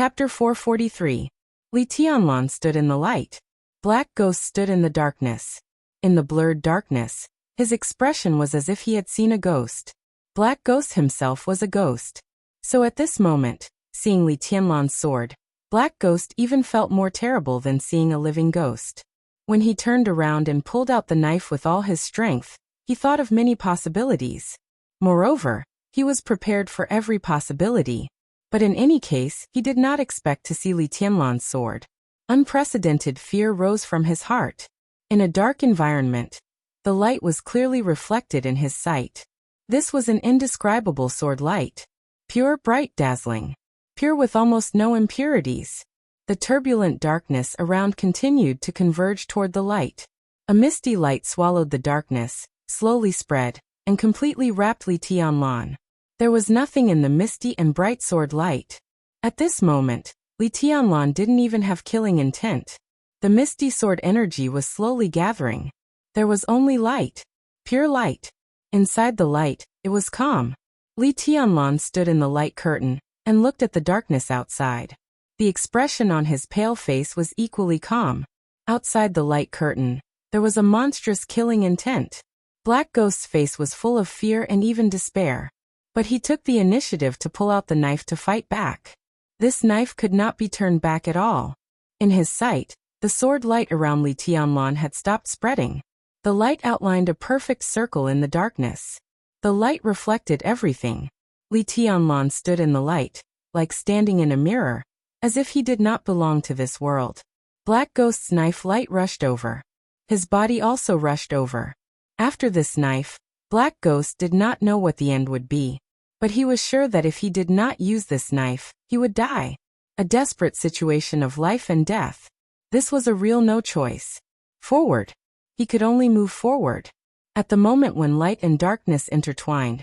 Chapter 443. Li Tianlan stood in the light. Black Ghost stood in the darkness. In the blurred darkness, his expression was as if he had seen a ghost. Black Ghost himself was a ghost. So at this moment, seeing Li Tianlan's sword, Black Ghost even felt more terrible than seeing a living ghost. When he turned around and pulled out the knife with all his strength, he thought of many possibilities. Moreover, he was prepared for every possibility. But in any case, he did not expect to see Li Tianlan's sword. Unprecedented fear rose from his heart. In a dark environment, the light was clearly reflected in his sight. This was an indescribable sword light. Pure, bright, dazzling. Pure with almost no impurities. The turbulent darkness around continued to converge toward the light. A misty light swallowed the darkness, slowly spread, and completely wrapped Li Tianlan. There was nothing in the misty and bright sword light. At this moment, Li Tianlan didn't even have killing intent. The misty sword energy was slowly gathering. There was only light. Pure light. Inside the light, it was calm. Li Tianlan stood in the light curtain and looked at the darkness outside. The expression on his pale face was equally calm. Outside the light curtain, there was a monstrous killing intent. Black Ghost's face was full of fear and even despair. But he took the initiative to pull out the knife to fight back. This knife could not be turned back at all. In his sight, the sword light around Li Tianlan had stopped spreading. The light outlined a perfect circle in the darkness. The light reflected everything. Li Tianlan stood in the light, like standing in a mirror, as if he did not belong to this world. Black Ghost's knife light rushed over. His body also rushed over. After this knife, Black Ghost did not know what the end would be. But he was sure that if he did not use this knife, he would die. A desperate situation of life and death. This was a real no choice. Forward. He could only move forward. At the moment when light and darkness intertwined,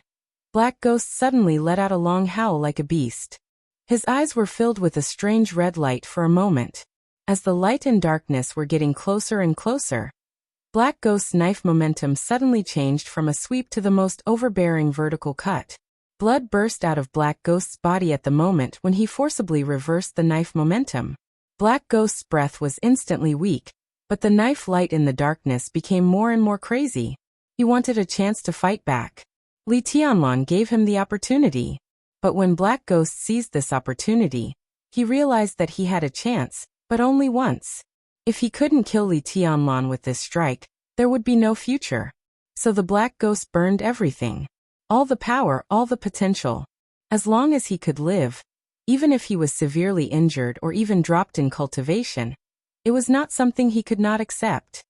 Black Ghost suddenly let out a long howl like a beast. His eyes were filled with a strange red light for a moment. As the light and darkness were getting closer and closer, Black Ghost's knife momentum suddenly changed from a sweep to the most overbearing vertical cut. Blood burst out of Black Ghost's body at the moment when he forcibly reversed the knife momentum. Black Ghost's breath was instantly weak, but the knife light in the darkness became more and more crazy. He wanted a chance to fight back. Li Tianlan gave him the opportunity. But when Black Ghost seized this opportunity, he realized that he had a chance, but only once. If he couldn't kill Li Tianlan with this strike, there would be no future. So the Black Ghost burned everything. All the power, all the potential. As long as he could live, even if he was severely injured or even dropped in cultivation, it was not something he could not accept.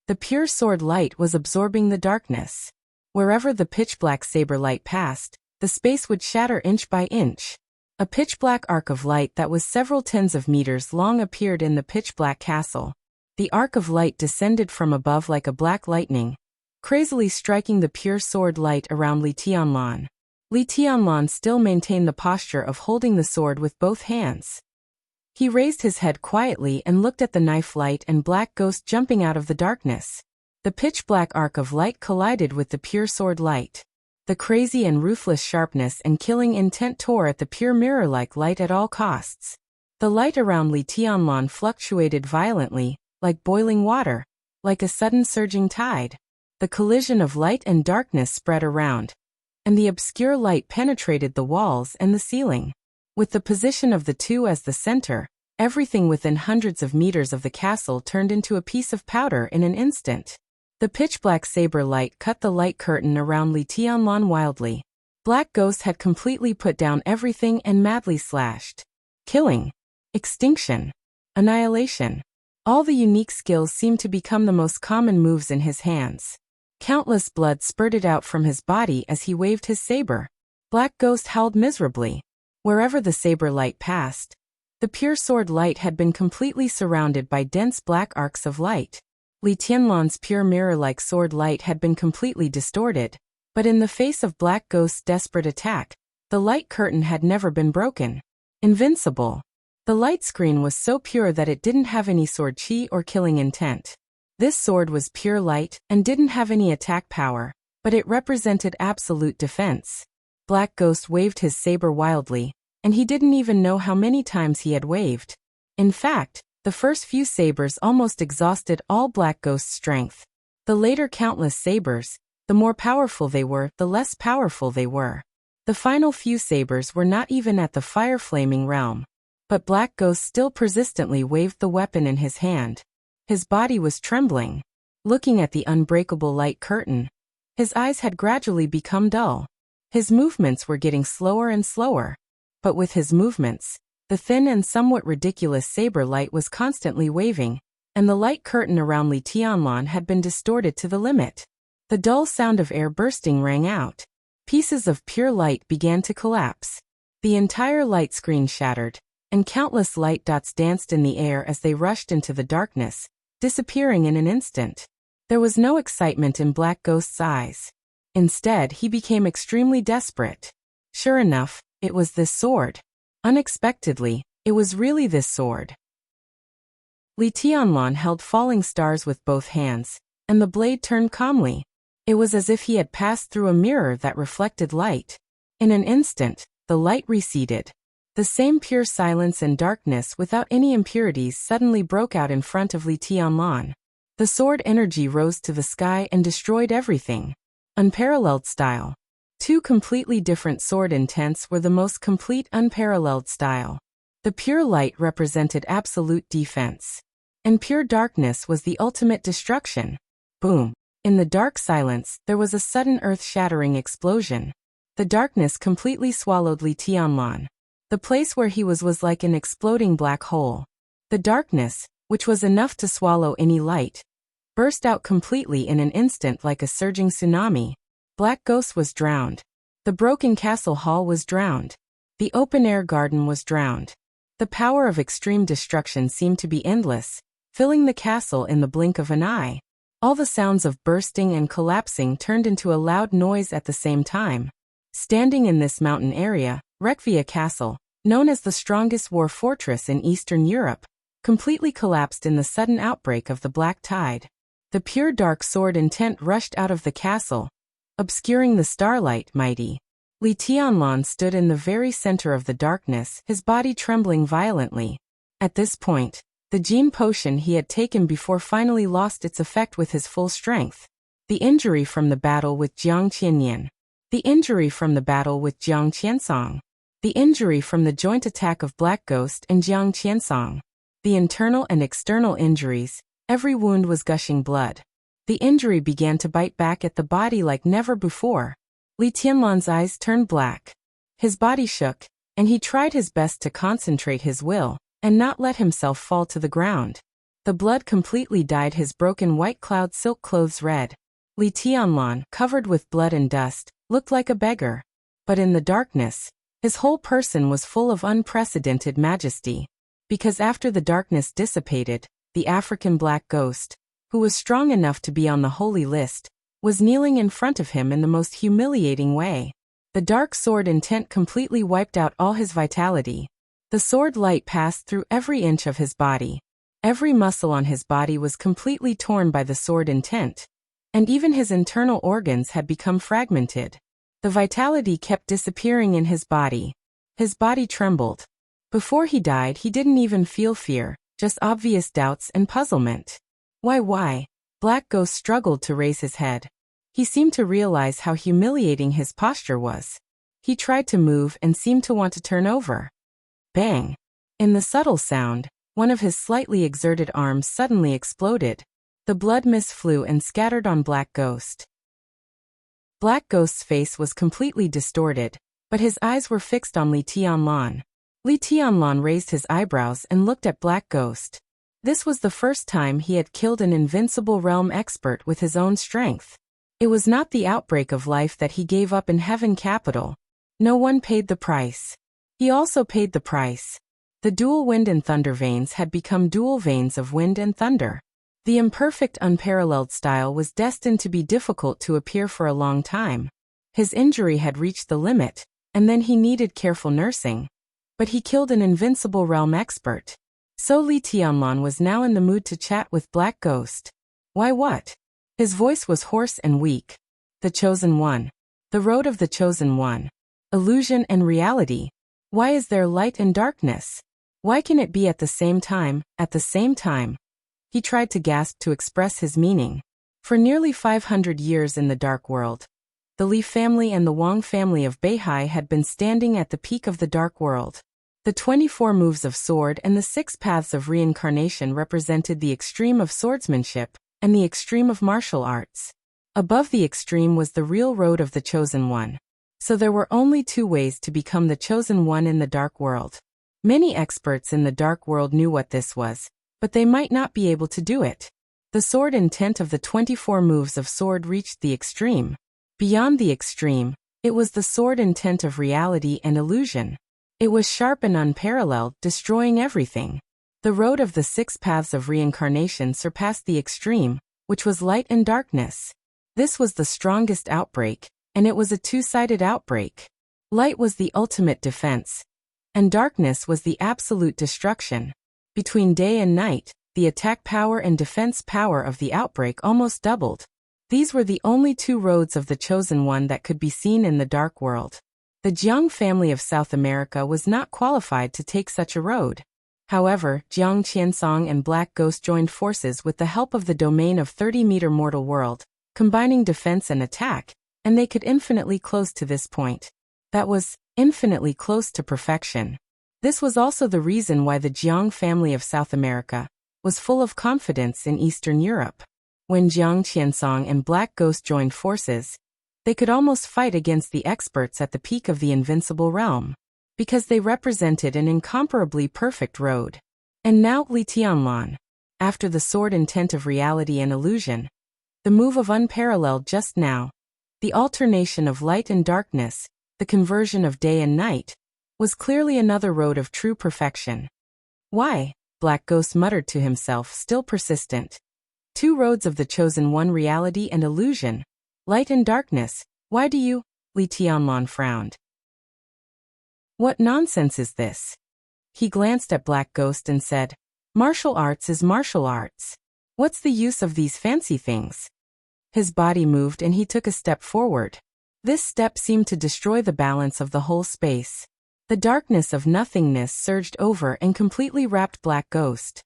The pure sword light was absorbing the darkness. Wherever the pitch-black saber light passed, the space would shatter inch by inch. A pitch-black arc of light that was several tens of meters long appeared in the pitch-black castle. The arc of light descended from above like a black lightning, crazily striking the pure sword light around Li Tianlan. Li Tianlan still maintained the posture of holding the sword with both hands. He raised his head quietly and looked at the knife light and Black Ghost jumping out of the darkness. The pitch-black arc of light collided with the pure sword light. The crazy and ruthless sharpness and killing intent tore at the pure mirror-like light at all costs. The light around Li Tianlan fluctuated violently, like boiling water, like a sudden surging tide. The collision of light and darkness spread around, and the obscure light penetrated the walls and the ceiling. With the position of the two as the center, everything within hundreds of meters of the castle turned into a piece of powder in an instant. The pitch-black saber light cut the light curtain around Li Tianlan wildly. Black Ghost had completely put down everything and madly slashed. Killing. Extinction. Annihilation. All the unique skills seemed to become the most common moves in his hands. Countless blood spurted out from his body as he waved his saber. Black Ghost howled miserably. Wherever the saber light passed, the pure sword light had been completely surrounded by dense black arcs of light. Li Tianlan's pure mirror-like sword light had been completely distorted, but in the face of Black Ghost's desperate attack, the light curtain had never been broken. Invincible. The light screen was so pure that it didn't have any sword chi or killing intent. This sword was pure light and didn't have any attack power, but it represented absolute defense. Black Ghost waved his saber wildly, and he didn't even know how many times he had waved. In fact, the first few sabers almost exhausted all Black Ghost's strength. The later countless sabers, the more powerful they were, the less powerful they were. The final few sabers were not even at the fire-flaming realm. But Black Ghost still persistently waved the weapon in his hand. His body was trembling. Looking at the unbreakable light curtain, his eyes had gradually become dull. His movements were getting slower and slower. But with his movements, the thin and somewhat ridiculous saber light was constantly waving, and the light curtain around Li Tianlan had been distorted to the limit. The dull sound of air bursting rang out. Pieces of pure light began to collapse. The entire light screen shattered, and countless light dots danced in the air as they rushed into the darkness, disappearing in an instant. There was no excitement in Black Ghost's eyes. Instead, he became extremely desperate. Sure enough, it was this sword. Unexpectedly, it was really this sword. Li Tianlan held falling stars with both hands, and the blade turned calmly. It was as if he had passed through a mirror that reflected light. In an instant, the light receded. The same pure silence and darkness without any impurities suddenly broke out in front of Li Tianlan. The sword energy rose to the sky and destroyed everything. Unparalleled style. Two completely different sword intents were the most complete unparalleled style. The pure light represented absolute defense. And pure darkness was the ultimate destruction. Boom. In the dark silence, there was a sudden earth-shattering explosion. The darkness completely swallowed Li Tianlan. The place where he was like an exploding black hole. The darkness, which was enough to swallow any light, burst out completely in an instant like a surging tsunami. Black Ghost was drowned. The broken castle hall was drowned. The open-air garden was drowned. The power of extreme destruction seemed to be endless, filling the castle in the blink of an eye. All the sounds of bursting and collapsing turned into a loud noise at the same time. Standing in this mountain area, Rekvia Castle, known as the strongest war fortress in Eastern Europe, completely collapsed in the sudden outbreak of the black tide. The pure dark sword intent rushed out of the castle, obscuring the starlight mighty. Li Tianlan stood in the very center of the darkness, his body trembling violently. At this point, the Jin potion he had taken before finally lost its effect with his full strength. The injury from the battle with Jiang Qianyan. The injury from the battle with Jiang Qiansong. The injury from the joint attack of Black Ghost and Jiang Qiansong. The internal and external injuries, every wound was gushing blood. The injury began to bite back at the body like never before. Li Tianlan's eyes turned black. His body shook, and he tried his best to concentrate his will and not let himself fall to the ground. The blood completely dyed his broken white cloud silk clothes red. Li Tianlan, covered with blood and dust, looked like a beggar. But in the darkness, his whole person was full of unprecedented majesty. Because after the darkness dissipated, the African Black Ghost, who was strong enough to be on the holy list, was kneeling in front of him in the most humiliating way. The dark sword intent completely wiped out all his vitality. The sword light passed through every inch of his body. Every muscle on his body was completely torn by the sword intent, and even his internal organs had become fragmented. The vitality kept disappearing in his body. His body trembled. Before he died, he didn't even feel fear, just obvious doubts and puzzlement. Why? Black Ghost struggled to raise his head. He seemed to realize how humiliating his posture was. He tried to move and seemed to want to turn over. Bang! In the subtle sound, one of his slightly exerted arms suddenly exploded. The blood mist flew and scattered on Black Ghost. Black Ghost's face was completely distorted, but his eyes were fixed on Li Tianlan. Li Tianlan raised his eyebrows and looked at Black Ghost. This was the first time he had killed an invincible realm expert with his own strength. It was not the outbreak of life that he gave up in Heaven Capital. No one paid the price. He also paid the price. The dual wind and thunder veins had become dual veins of wind and thunder. The imperfect unparalleled style was destined to be difficult to appear for a long time. His injury had reached the limit, and then he needed careful nursing. But he killed an invincible realm expert. So Li Tianlan was now in the mood to chat with Black Ghost. Why what? His voice was hoarse and weak. The Chosen One. The road of the Chosen One. Illusion and reality. Why is there light and darkness? Why can it be at the same time, at the same time? He tried to gasp to express his meaning. For nearly 500 years in the Dark World, the Li family and the Wang family of Beihai had been standing at the peak of the Dark World. The 24 moves of sword and the 6 paths of reincarnation represented the extreme of swordsmanship and the extreme of martial arts. Above the extreme was the real road of the Chosen One. So there were only 2 ways to become the Chosen One in the Dark World. Many experts in the Dark World knew what this was, but they might not be able to do it. The sword intent of the 24 moves of sword reached the extreme. Beyond the extreme, it was the sword intent of reality and illusion. It was sharp and unparalleled, destroying everything. The road of the 6 paths of reincarnation surpassed the extreme, which was light and darkness. This was the strongest outbreak, and it was a 2-sided outbreak. Light was the ultimate defense, and darkness was the absolute destruction. Between day and night, the attack power and defense power of the outbreak almost doubled. These were the only 2 roads of the Chosen One that could be seen in the Dark World. The Jiang family of South America was not qualified to take such a road. However, Jiang Qiansong and Black Ghost joined forces with the help of the domain of 30-meter mortal world, combining defense and attack, and they could infinitely close to this point. That was, infinitely close to perfection. This was also the reason why the Jiang family of South America was full of confidence in Eastern Europe. When Jiang Qiansong and Black Ghost joined forces, they could almost fight against the experts at the peak of the invincible realm, because they represented an incomparably perfect road. And now Li Tianlan, after the sword intent of reality and illusion, the move of unparalleled just now, the alternation of light and darkness, the conversion of day and night, was clearly another road of true perfection. Why? Black Ghost muttered to himself, still persistent. 2 roads of the Chosen One, reality and illusion, light and darkness. Why do you? Li Tianlan frowned. What nonsense is this? He glanced at Black Ghost and said, martial arts is martial arts. What's the use of these fancy things? His body moved and he took a step forward. This step seemed to destroy the balance of the whole space. The darkness of nothingness surged over and completely wrapped Black Ghost.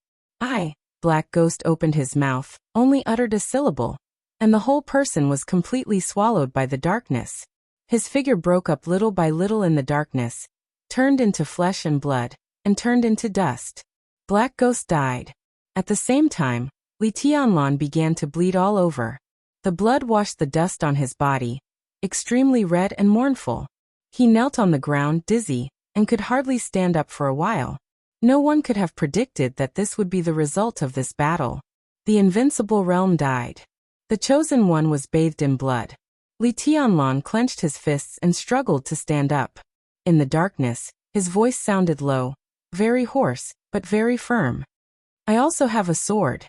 Black Ghost opened his mouth, only uttered a syllable, and the whole person was completely swallowed by the darkness. His figure broke up little by little in the darkness, turned into flesh and blood, and turned into dust. Black Ghost died. At the same time, Li Tianlan began to bleed all over. The blood washed the dust on his body, extremely red and mournful. He knelt on the ground, dizzy, and could hardly stand up for a while. No one could have predicted that this would be the result of this battle. The invincible realm died. The Chosen One was bathed in blood. Li Tianlan clenched his fists and struggled to stand up. In the darkness, his voice sounded low, very hoarse, but very firm. I also have a sword.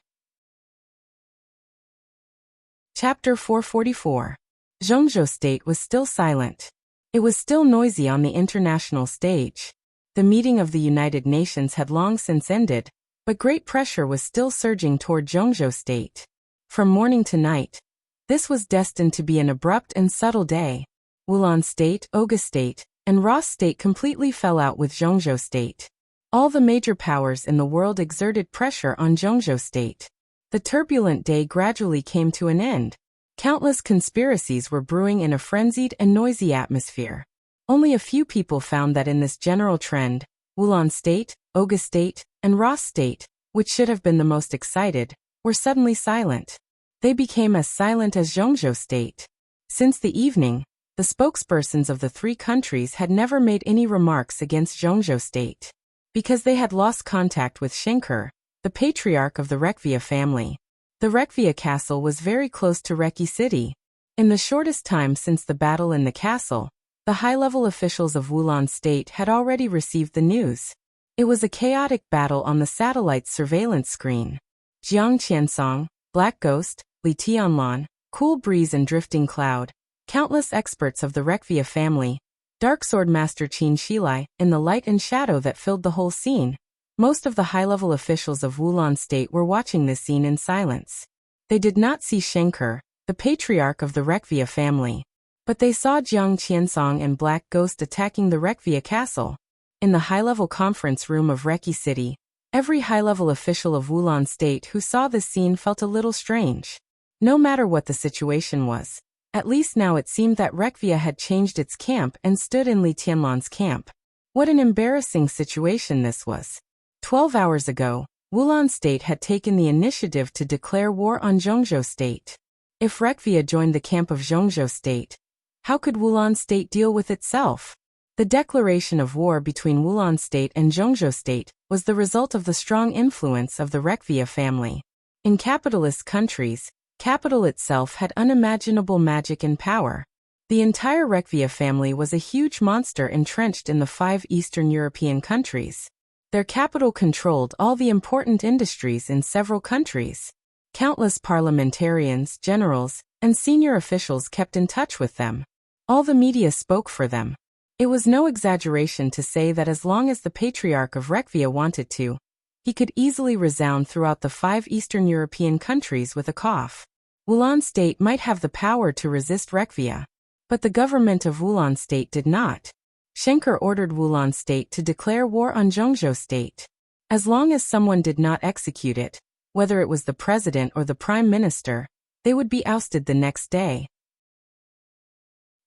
Chapter 444. Zhengzhou State was still silent. It was still noisy on the international stage. The meeting of the United Nations had long since ended, but great pressure was still surging toward Zhengzhou State. From morning to night, this was destined to be an abrupt and subtle day. Wulan State, Oga State, and Ross State completely fell out with Zhengzhou State. All the major powers in the world exerted pressure on Zhengzhou State. The turbulent day gradually came to an end. Countless conspiracies were brewing in a frenzied and noisy atmosphere. Only a few people found that in this general trend, Wulan State, Oga State, and Ross State, which should have been the most excited, were suddenly silent. They became as silent as Zhengzhou State. Since the evening, the spokespersons of the 3 countries had never made any remarks against Zhengzhou State, because they had lost contact with Shenker, the patriarch of the Rekvia family. The Rekvia castle was very close to Reki City. In the shortest time since the battle in the castle, the high-level officials of Wulan State had already received the news. It was a chaotic battle on the satellite's surveillance screen. Jiang Qiansong, Black Ghost, Li Tianlan, Cool Breeze and Drifting Cloud, countless experts of the Rekvia family, Dark Sword Master Qin Shilai, in the light and shadow that filled the whole scene. Most of the high-level officials of Wulan State were watching this scene in silence. They did not see Shenker, the patriarch of the Rekvia family, but they saw Jiang Qiansong and Black Ghost attacking the Rekvia castle. In the high-level conference room of Reki City, every high-level official of Wulan State who saw this scene felt a little strange. No matter what the situation was, at least now it seemed that Rekvia had changed its camp and stood in Li Tianlan's camp. What an embarrassing situation this was. 12 hours ago, Wulan State had taken the initiative to declare war on Zhongzhou State. If Rekvia joined the camp of Zhongzhou State, how could Wulan State deal with itself? The declaration of war between Wulan State and Zhongzhou State was the result of the strong influence of the Rekvia family. In capitalist countries, capital itself had unimaginable magic and power. The entire Rekvia family was a huge monster entrenched in the 5 Eastern European countries. Their capital controlled all the important industries in several countries. Countless parliamentarians, generals, and senior officials kept in touch with them. All the media spoke for them. It was no exaggeration to say that as long as the Patriarch of Rekvia wanted to, he could easily resound throughout the 5 Eastern European countries with a cough. Wulan State might have the power to resist Rekvia, but the government of Wulan State did not. Schenker ordered Wulan State to declare war on Zhongzhou State. As long as someone did not execute it, whether it was the president or the prime minister, they would be ousted the next day.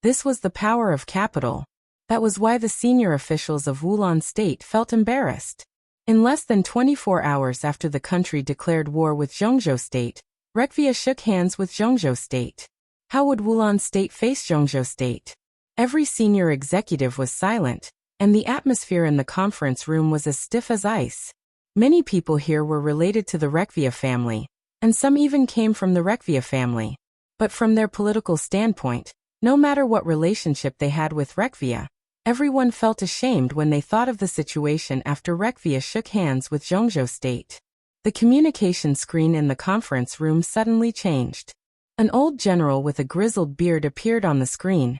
This was the power of capital. That was why the senior officials of Wulan State felt embarrassed. In less than 24 hours after the country declared war with Zhongzhou State, Rekvia shook hands with Zhongzhou State. How would Wulan State face Zhongzhou State? Every senior executive was silent, and the atmosphere in the conference room was as stiff as ice. Many people here were related to the Rekvia family, and some even came from the Rekvia family. But from their political standpoint, no matter what relationship they had with Rekvia, everyone felt ashamed when they thought of the situation after Rekvia shook hands with Zhongzhou State. The communication screen in the conference room suddenly changed. An old general with a grizzled beard appeared on the screen,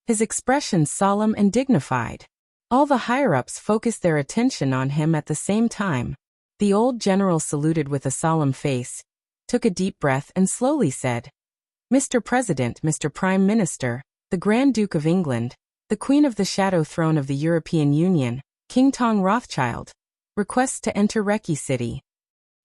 his expression solemn and dignified. All the higher-ups focused their attention on him at the same time. The old general saluted with a solemn face, took a deep breath and slowly said, "Mr. President, Mr. Prime Minister, the Grand Duke of England, the Queen of the Shadow Throne of the European Union, King Tong Rothschild, requests to enter Reki City."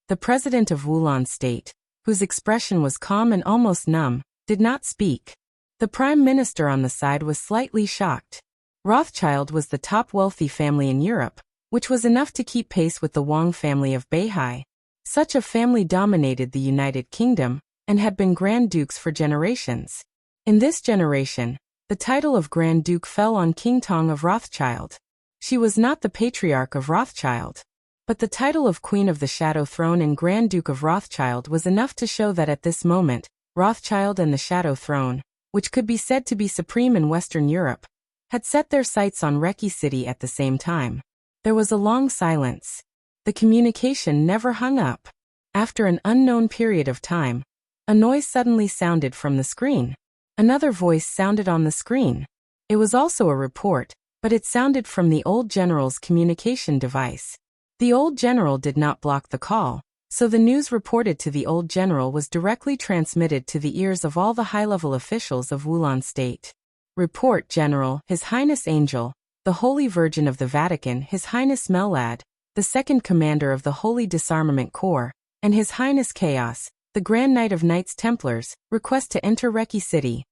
The president of Wulan State, whose expression was calm and almost numb, did not speak. The prime minister on the side was slightly shocked. Rothschild was the top wealthy family in Europe, which was enough to keep pace with the Wang family of Beihai. Such a family dominated the United Kingdom and had been Grand Dukes for generations. In this generation, the title of Grand Duke fell on King Tong of Rothschild. She was not the Patriarch of Rothschild, but the title of Queen of the Shadow Throne and Grand Duke of Rothschild was enough to show that at this moment, Rothschild and the Shadow Throne, which could be said to be supreme in Western Europe, had set their sights on Reki City at the same time. There was a long silence. The communication never hung up. After an unknown period of time, a noise suddenly sounded from the screen. Another voice sounded on the screen. It was also a report, but it sounded from the old general's communication device. The old general did not block the call, so the news reported to the old general was directly transmitted to the ears of all the high-level officials of Wulan State. Report, General, His Highness Angel, the Holy Virgin of the Vatican, His Highness Melad, the second commander of the Holy Disarmament Corps, and His Highness Chaos, the Grand Knight of Knights Templars, request to enter Reki City.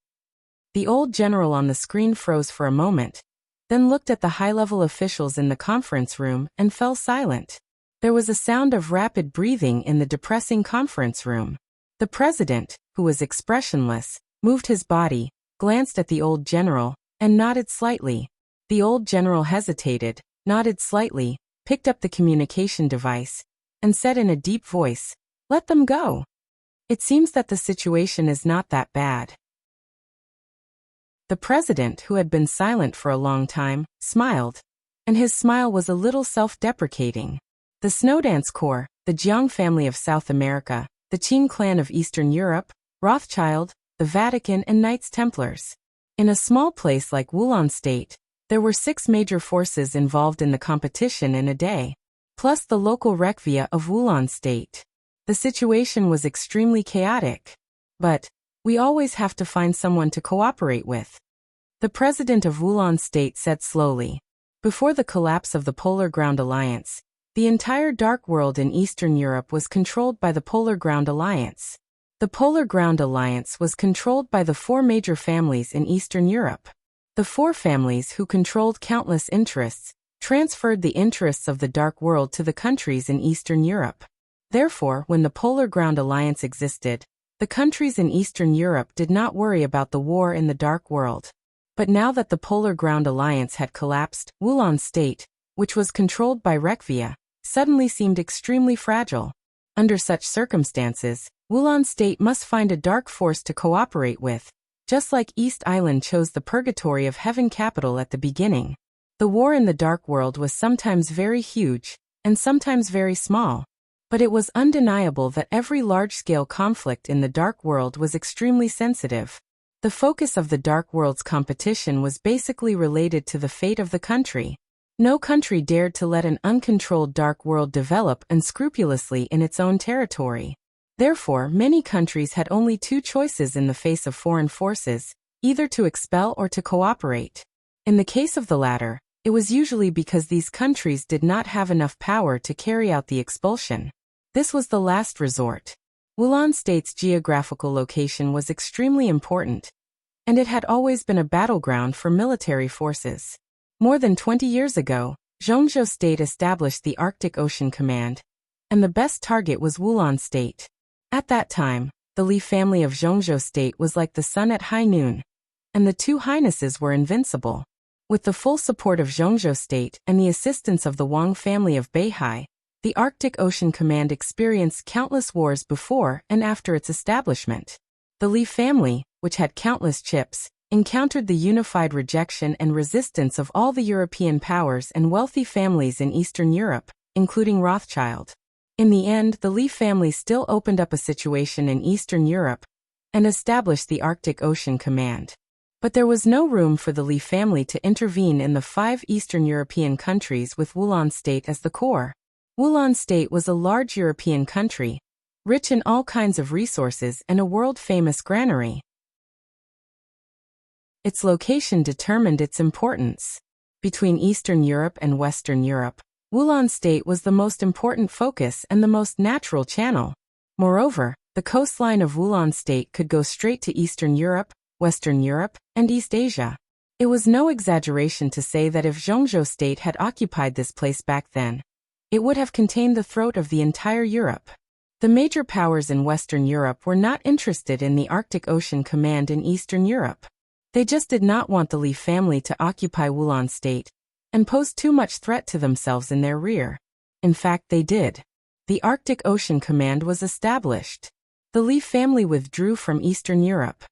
The old general on the screen froze for a moment, then looked at the high-level officials in the conference room and fell silent. There was a sound of rapid breathing in the depressing conference room. The president, who was expressionless, moved his body, glanced at the old general, and nodded slightly. The old general hesitated, nodded slightly, picked up the communication device, and said in a deep voice, "Let them go. It seems that the situation is not that bad." The president, who had been silent for a long time, smiled, and his smile was a little self-deprecating. The Snowdance Corps, the Jiang family of South America, the Qing clan of Eastern Europe, Rothschild, the Vatican and Knights Templars. In a small place like Wulan State, there were 6 major forces involved in the competition in a day, plus the local Rekvia of Wulan State. The situation was extremely chaotic. But we always have to find someone to cooperate with, the president of Wulan State said slowly. Before the collapse of the Polar Ground Alliance, the entire Dark World in Eastern Europe was controlled by the Polar Ground Alliance. The Polar Ground Alliance was controlled by the four major families in Eastern Europe. The four families who controlled countless interests transferred the interests of the Dark World to the countries in Eastern Europe. Therefore, when the Polar Ground Alliance existed, the countries in Eastern Europe did not worry about the war in the Dark World. But now that the Polar Ground Alliance had collapsed, Wulan State, which was controlled by Rekvia, suddenly seemed extremely fragile. Under such circumstances, Wulan State must find a dark force to cooperate with, just like East Island chose the Purgatory of Heaven capital at the beginning. The war in the Dark World was sometimes very huge, and sometimes very small. But it was undeniable that every large-scale conflict in the Dark World was extremely sensitive. The focus of the Dark World's competition was basically related to the fate of the country. No country dared to let an uncontrolled Dark World develop unscrupulously in its own territory. Therefore, many countries had only two choices in the face of foreign forces, either to expel or to cooperate. In the case of the latter, it was usually because these countries did not have enough power to carry out the expulsion. This was the last resort. Wulan State's geographical location was extremely important, and it had always been a battleground for military forces. More than 20 years ago, Zhongzhou State established the Arctic Ocean Command, and the best target was Wulan State. At that time, the Li family of Zhongzhou State was like the sun at high noon, and the two highnesses were invincible. With the full support of Zhongzhou State and the assistance of the Wang family of Beihai, the Arctic Ocean Command experienced countless wars before and after its establishment. The Li family, which had countless chips, encountered the unified rejection and resistance of all the European powers and wealthy families in Eastern Europe, including Rothschild. In the end, the Li family still opened up a situation in Eastern Europe and established the Arctic Ocean Command. But there was no room for the Li family to intervene in the 5 Eastern European countries with Wulan State as the core. Wulan State was a large European country, rich in all kinds of resources and a world-famous granary. Its location determined its importance. Between Eastern Europe and Western Europe, Wulan State was the most important focus and the most natural channel. Moreover, the coastline of Wulan State could go straight to Eastern Europe, Western Europe, and East Asia. It was no exaggeration to say that if Zhongzhou State had occupied this place back then, it would have contained the throat of the entire Europe. The major powers in Western Europe were not interested in the Arctic Ocean Command in Eastern Europe. They just did not want the Li family to occupy Wulan State and pose too much threat to themselves in their rear. In fact, they did. The Arctic Ocean Command was established. The Li family withdrew from Eastern Europe.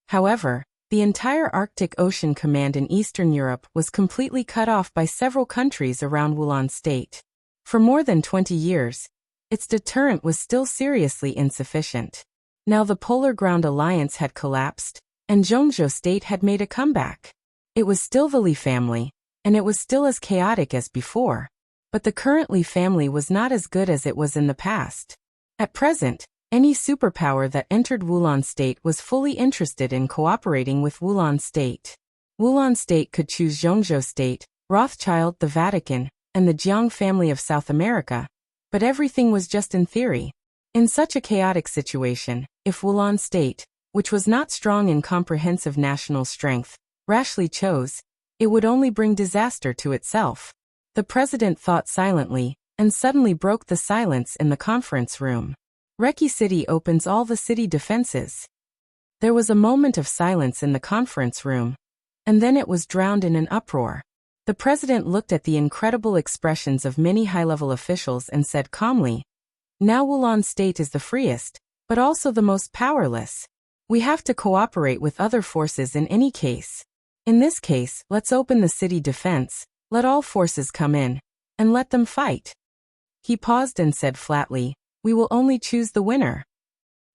However, the entire Arctic Ocean Command in Eastern Europe was completely cut off by several countries around Wulan State. For more than 20 years, its deterrent was still seriously insufficient. Now the Polar Ground Alliance had collapsed, and Zhongzhou State had made a comeback. It was still the Li family, and it was still as chaotic as before. But the current Li family was not as good as it was in the past. At present, any superpower that entered Wulan State was fully interested in cooperating with Wulan State. Wulan State could choose Zhongzhou State, Rothschild, the Vatican, and the Jiang family of South America, but everything was just in theory. In such a chaotic situation, if Wulan State, which was not strong in comprehensive national strength, rashly chose, it would only bring disaster to itself. The president thought silently, and suddenly broke the silence in the conference room. Reki City opens all the city defenses. There was a moment of silence in the conference room, and then it was drowned in an uproar. The president looked at the incredible expressions of many high-level officials and said calmly, "Now Wulan State is the freest, but also the most powerless. We have to cooperate with other forces in any case. In this case, let's open the city defense, let all forces come in, and let them fight." He paused and said flatly, "We will only choose the winner."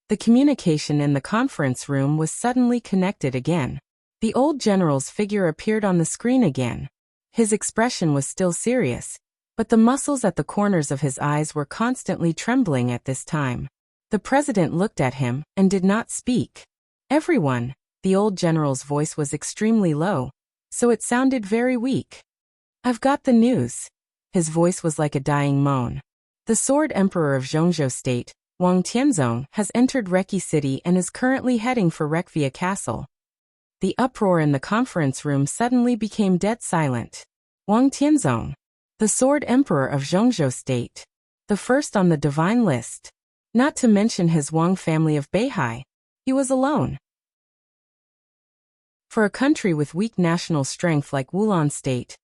The communication in the conference room was suddenly connected again. The old general's figure appeared on the screen again. His expression was still serious, but the muscles at the corners of his eyes were constantly trembling at this time. The president looked at him and did not speak. "Everyone," the old general's voice was extremely low, so it sounded very weak. I've got the news. His voice was like a dying moan. The Sword Emperor of Zhongzhou State, Wang Tianzong, has entered Reki City and is currently heading for Rekvia Castle. The uproar in the conference room suddenly became dead silent. Wang Tianzong, the Sword Emperor of Zhongzhou State, the first on the divine list. Not to mention his Wang family of Beihai. He was alone. For a country with weak national strength like Wulan State,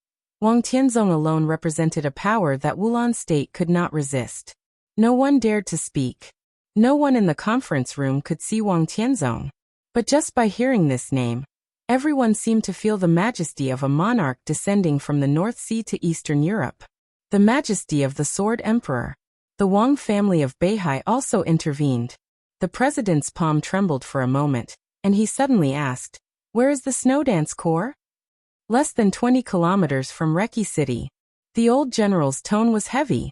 Wang Tianzong alone represented a power that Wulan State could not resist. No one dared to speak. No one in the conference room could see Wang Tianzong. But just by hearing this name, everyone seemed to feel the majesty of a monarch descending from the North Sea to Eastern Europe. The majesty of the Sword Emperor. The Wang family of Beihai also intervened. The president's palm trembled for a moment, and he suddenly asked, "Where is the snow dance corps?" "Less than 20 kilometers from Reki City." The old general's tone was heavy.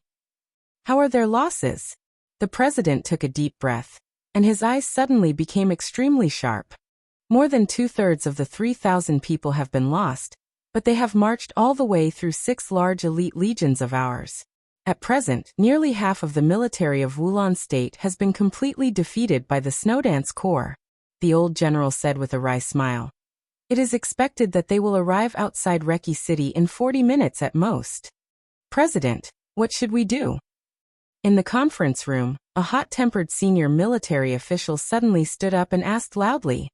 "How are their losses?" The president took a deep breath, and his eyes suddenly became extremely sharp. "More than 2/3 of the 3,000 people have been lost, but they have marched all the way through 6 large elite legions of ours. At present, nearly half of the military of Wulan State has been completely defeated by the Snowdance Corps," the old general said with a wry smile. "It is expected that they will arrive outside Reki City in 40 minutes at most." "President, what should we do?" In the conference room, a hot-tempered senior military official suddenly stood up and asked loudly.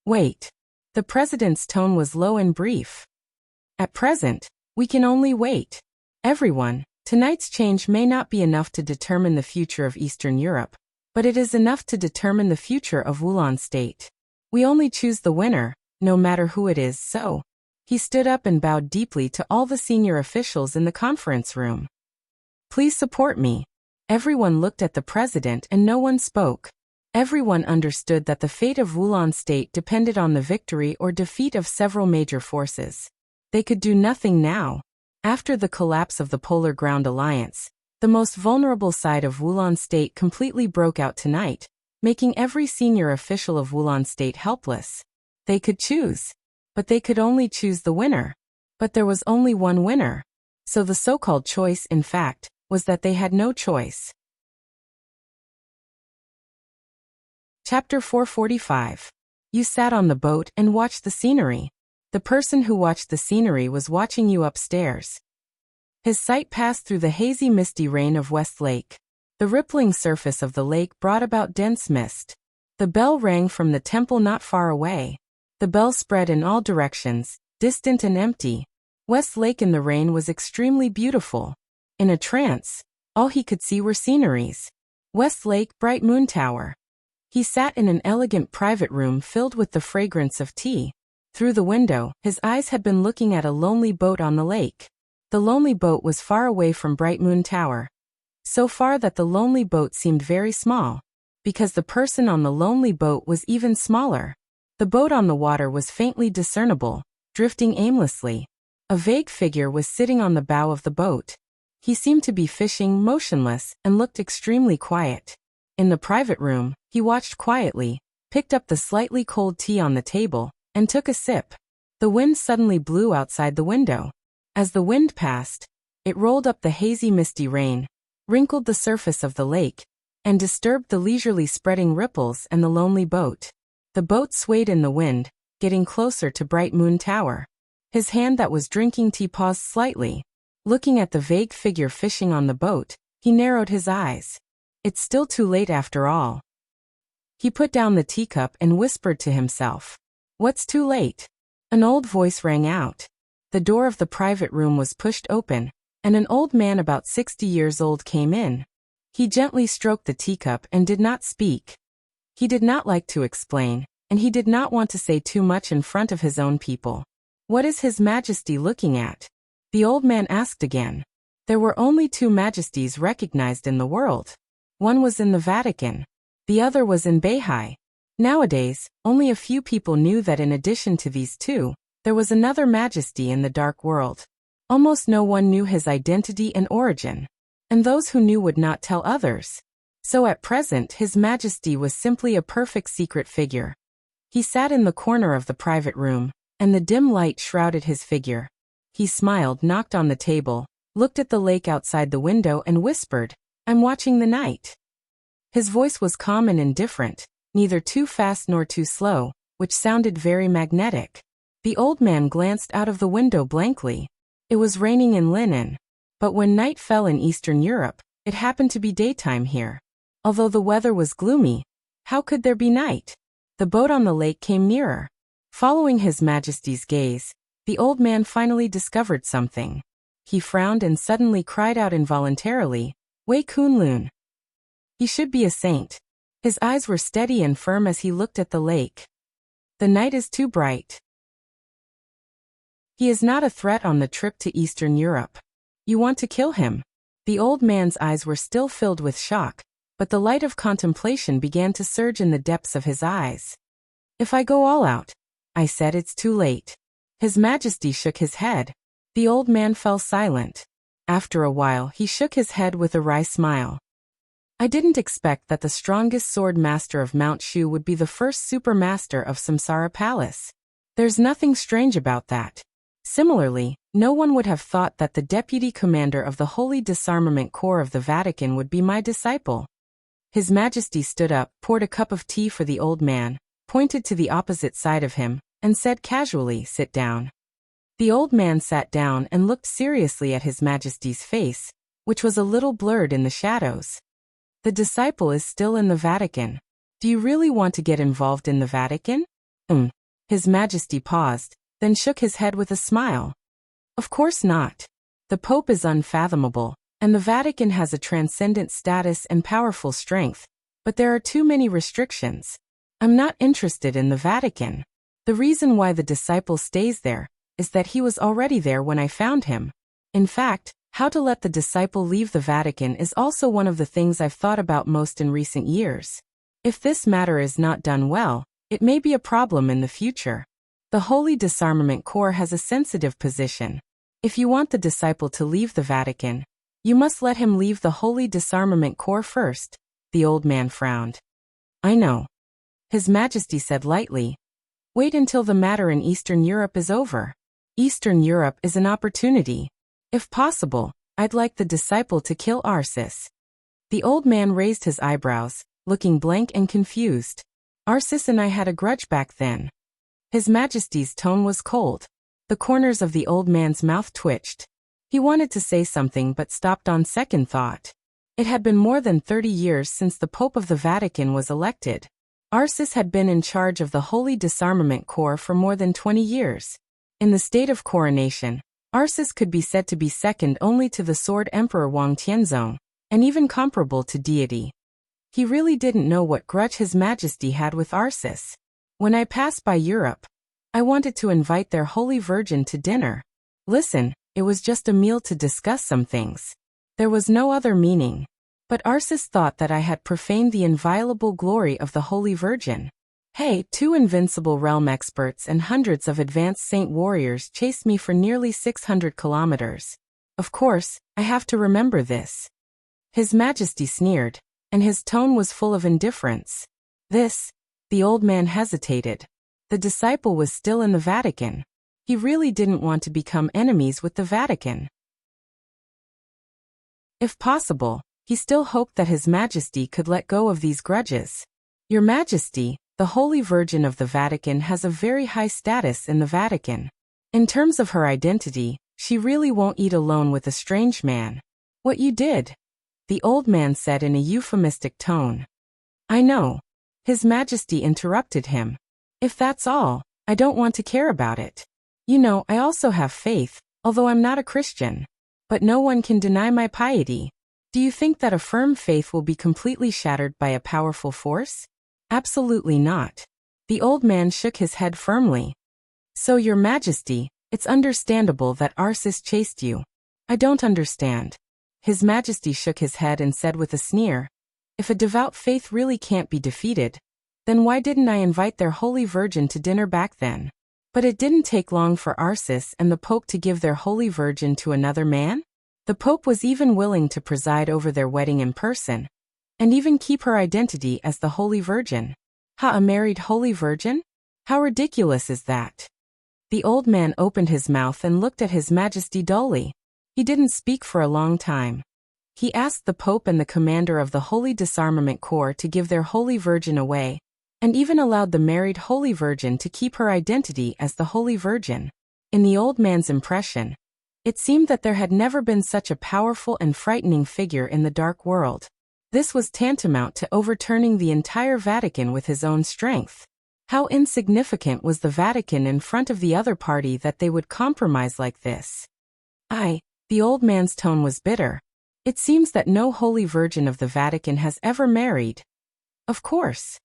"Wait." The president's tone was low and brief. "At present, we can only wait. Everyone, tonight's change may not be enough to determine the future of Eastern Europe, but it is enough to determine the future of Wulan State. We only choose the winner, no matter who it is, so." He stood up and bowed deeply to all the senior officials in the conference room. "Please support me." Everyone looked at the president and no one spoke. Everyone understood that the fate of Wulan State depended on the victory or defeat of several major forces. They could do nothing now. After the collapse of the Polar Ground Alliance, the most vulnerable side of Wulan State completely broke out tonight, making every senior official of Wulan State helpless. They could choose, but they could only choose the winner. But there was only one winner. So the so-called choice, in fact, was that they had no choice. Chapter 445. You sat on the boat and watched the scenery. The person who watched the scenery was watching you upstairs. His sight passed through the hazy misty rain of West Lake. The rippling surface of the lake brought about dense mist. The bell rang from the temple not far away. The bell spread in all directions, distant and empty. West Lake in the rain was extremely beautiful. In a trance, all he could see were sceneries. West Lake, Bright Moon Tower. He sat in an elegant private room filled with the fragrance of tea. Through the window, his eyes had been looking at a lonely boat on the lake. The lonely boat was far away from Bright Moon Tower. So far that the lonely boat seemed very small, because the person on the lonely boat was even smaller. The boat on the water was faintly discernible, drifting aimlessly. A vague figure was sitting on the bow of the boat. He seemed to be fishing, motionless, and looked extremely quiet. In the private room, he watched quietly, picked up the slightly cold tea on the table, and took a sip. The wind suddenly blew outside the window. As the wind passed, it rolled up the hazy misty rain, wrinkled the surface of the lake, and disturbed the leisurely spreading ripples and the lonely boat. The boat swayed in the wind, getting closer to Bright Moon Tower. His hand that was drinking tea paused slightly. Looking at the vague figure fishing on the boat, he narrowed his eyes. It's still too late after all. He put down the teacup and whispered to himself. What's too late? An old voice rang out. The door of the private room was pushed open, and an old man about 60 years old came in. He gently stroked the teacup and did not speak. He did not like to explain, and he did not want to say too much in front of his own people. What is His Majesty looking at? The old man asked again. There were only 2 majesties recognized in the world. One was in the Vatican. The other was in Beihai. Nowadays, only a few people knew that in addition to these 2, there was another majesty in the dark world. Almost no one knew his identity and origin. And those who knew would not tell others. So at present His Majesty was simply a perfect secret figure. He sat in the corner of the private room, and the dim light shrouded his figure. He smiled, knocked on the table, looked at the lake outside the window and whispered, "I'm watching the night." His voice was calm and indifferent, neither too fast nor too slow, which sounded very magnetic. The old man glanced out of the window blankly. It was raining in Linen. But when night fell in Eastern Europe, it happened to be daytime here. Although the weather was gloomy, how could there be night? The boat on the lake came nearer. Following His Majesty's gaze, the old man finally discovered something. He frowned and suddenly cried out involuntarily, "Wei Kunlun." He should be a saint. His eyes were steady and firm as he looked at the lake. The night is too bright. He is not a threat on the trip to Eastern Europe. You want to kill him? The old man's eyes were still filled with shock, but the light of contemplation began to surge in the depths of his eyes. "If I go all out," I said, "it's too late." His Majesty shook his head. The old man fell silent. After a while, he shook his head with a wry smile. "I didn't expect that the strongest sword master of Mount Shu would be the first super master of Samsara Palace. There's nothing strange about that. Similarly, no one would have thought that the deputy commander of the Holy Disarmament Corps of the Vatican would be my disciple." His Majesty stood up, poured a cup of tea for the old man, pointed to the opposite side of him, and said casually, "Sit down." The old man sat down and looked seriously at His Majesty's face, which was a little blurred in the shadows. "The disciple is still in the Vatican. Do you really want to get involved in the Vatican?" His Majesty paused, then shook his head with a smile. "Of course not. The Pope is unfathomable, and the Vatican has a transcendent status and powerful strength, but there are too many restrictions. I'm not interested in the Vatican. The reason why the disciple stays there is that he was already there when I found him. In fact, how to let the disciple leave the Vatican is also one of the things I've thought about most in recent years. If this matter is not done well, it may be a problem in the future. The Holy Disarmament Corps has a sensitive position. If you want the disciple to leave the Vatican, you must let him leave the Holy Disarmament Corps first." The old man frowned. "I know." His Majesty said lightly, "Wait until the matter in Eastern Europe is over. Eastern Europe is an opportunity. If possible, I'd like the disciple to kill Arsis." The old man raised his eyebrows, looking blank and confused. "Arsis and I had a grudge back then." His Majesty's tone was cold. The corners of the old man's mouth twitched. He wanted to say something but stopped on second thought. It had been more than 30 years since the Pope of the Vatican was elected. Arsis had been in charge of the Holy Disarmament Corps for more than 20 years. In the state of coronation, Arsis could be said to be second only to the Sword Emperor Wang Tianzong, and even comparable to deity. He really didn't know what grudge His Majesty had with Arsis. "When I pass by Europe, I wanted to invite their Holy Virgin to dinner. Listen, it was just a meal to discuss some things. There was no other meaning. But Arsis thought that I had profaned the inviolable glory of the Holy Virgin. Hey, 2 invincible realm experts and hundreds of advanced saint warriors chased me for nearly 600 kilometers. Of course, I have to remember this." His Majesty sneered, and his tone was full of indifference. The old man hesitated. The disciple was still in the Vatican. He really didn't want to become enemies with the Vatican. If possible, he still hoped that His Majesty could let go of these grudges. "Your Majesty, the Holy Virgin of the Vatican has a very high status in the Vatican. In terms of her identity, she really won't eat alone with a strange man. What you did," the old man said in a euphemistic tone. "I know." His Majesty interrupted him. "If that's all, I don't want to care about it. You know, I also have faith, although I'm not a Christian. But no one can deny my piety. Do you think that a firm faith will be completely shattered by a powerful force? Absolutely not." The old man shook his head firmly. "So, Your Majesty, it's understandable that Arsis chased you." "I don't understand." His Majesty shook his head and said with a sneer, "If a devout faith really can't be defeated, then why didn't I invite their Holy Virgin to dinner back then?" But it didn't take long for Arsis and the Pope to give their Holy Virgin to another man. The Pope was even willing to preside over their wedding in person, and even keep her identity as the Holy Virgin. A married Holy Virgin? How ridiculous is that? The old man opened his mouth and looked at His Majesty dully. He didn't speak for a long time. He asked the Pope and the commander of the Holy Disarmament Corps to give their Holy Virgin away, and even allowed the married Holy Virgin to keep her identity as the Holy Virgin. In the old man's impression, it seemed that there had never been such a powerful and frightening figure in the dark world. This was tantamount to overturning the entire Vatican with his own strength. How insignificant was the Vatican in front of the other party that they would compromise like this? The old man's tone was bitter. It seems that no Holy Virgin of the Vatican has ever married. Of course.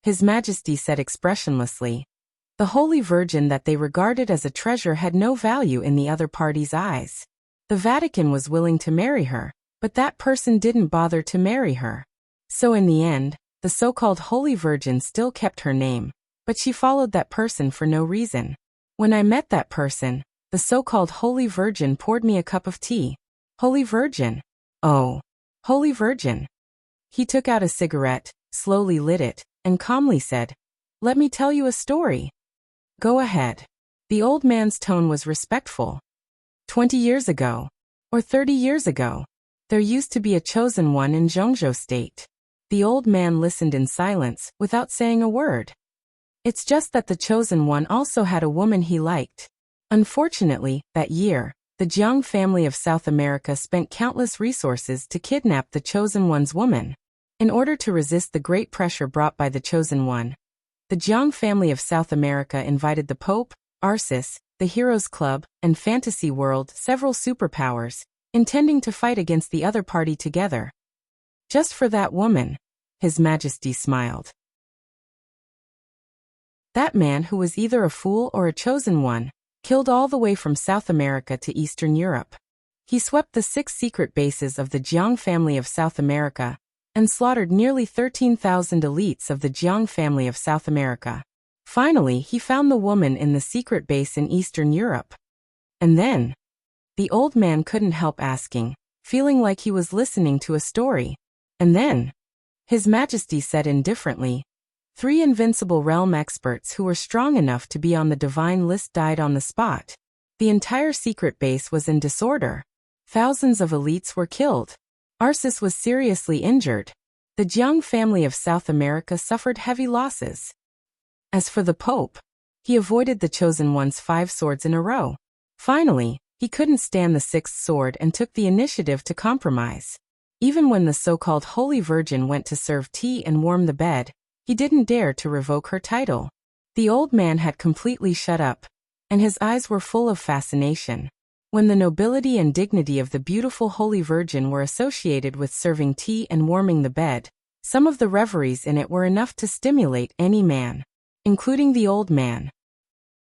His Majesty said expressionlessly. The Holy Virgin that they regarded as a treasure had no value in the other party's eyes. The Vatican was willing to marry her, but that person didn't bother to marry her. So in the end, the so-called Holy Virgin still kept her name, but she followed that person for no reason. When I met that person, the so-called Holy Virgin poured me a cup of tea. Holy Virgin. Oh, Holy Virgin. He took out a cigarette, slowly lit it, and calmly said, "Let me tell you a story." "Go ahead." The old man's tone was respectful. 20 years ago, or 30 years ago, there used to be a chosen one in Zhengzhou State. The old man listened in silence, without saying a word. It's just that the chosen one also had a woman he liked. Unfortunately, that year, the Jiang family of South America spent countless resources to kidnap the chosen one's woman. In order to resist the great pressure brought by the chosen one, the Jiang family of South America invited the Pope, Arcis, the Heroes Club, and Fantasy World, several superpowers, intending to fight against the other party together. Just for that woman, His Majesty smiled. That man, who was either a fool or a chosen one, killed all the way from South America to Eastern Europe. He swept the 6 secret bases of the Jiang family of South America and slaughtered nearly 13,000 elites of the Jiang family of South America. Finally, he found the woman in the secret base in Eastern Europe. And then, the old man couldn't help asking, feeling like he was listening to a story. And then, His Majesty said indifferently, 3 invincible realm experts who were strong enough to be on the divine list died on the spot. The entire secret base was in disorder. Thousands of elites were killed. Arcis was seriously injured. The Jiang family of South America suffered heavy losses. As for the Pope, he avoided the chosen one's 5 swords in a row. Finally, he couldn't stand the 6th sword and took the initiative to compromise. Even when the so-called Holy Virgin went to serve tea and warm the bed, he didn't dare to revoke her title. The old man had completely shut up, and his eyes were full of fascination. When the nobility and dignity of the beautiful Holy Virgin were associated with serving tea and warming the bed, some of the reveries in it were enough to stimulate any man, including the old man.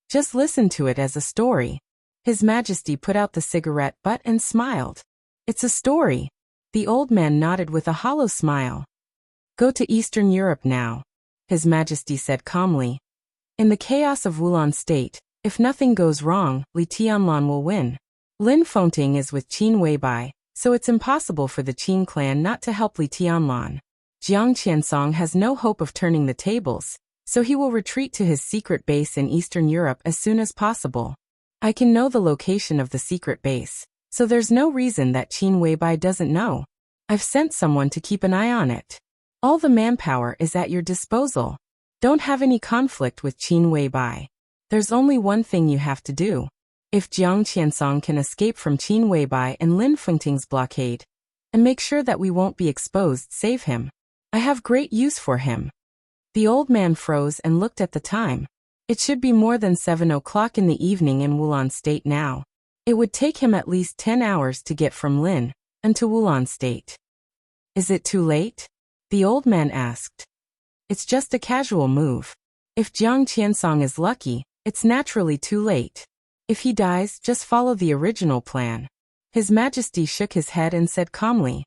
Just listen to it as a story. His Majesty put out the cigarette butt and smiled. It's a story. The old man nodded with a hollow smile. Go to Eastern Europe now, His Majesty said calmly. In the chaos of Wulan State, if nothing goes wrong, Li Tianlan will win. Lin Fengting is with Qin Weibai, so it's impossible for the Qin clan not to help Li Tianlan. Jiang Qiansong has no hope of turning the tables, so he will retreat to his secret base in Eastern Europe as soon as possible. I can know the location of the secret base, so there's no reason that Qin Weibai doesn't know. I've sent someone to keep an eye on it. All the manpower is at your disposal. Don't have any conflict with Qin Weibai. There's only one thing you have to do. If Jiang Qiansong can escape from Qin Weibai and Lin Fengting's blockade, and make sure that we won't be exposed, save him. I have great use for him. The old man froze and looked at the time. It should be more than 7 o'clock in the evening in Wulan State now. It would take him at least 10 hours to get from Lin and to Wulan State. Is it too late? The old man asked. It's just a casual move. If Jiang Qiansong is lucky, it's naturally too late. If he dies, just follow the original plan. His Majesty shook his head and said calmly,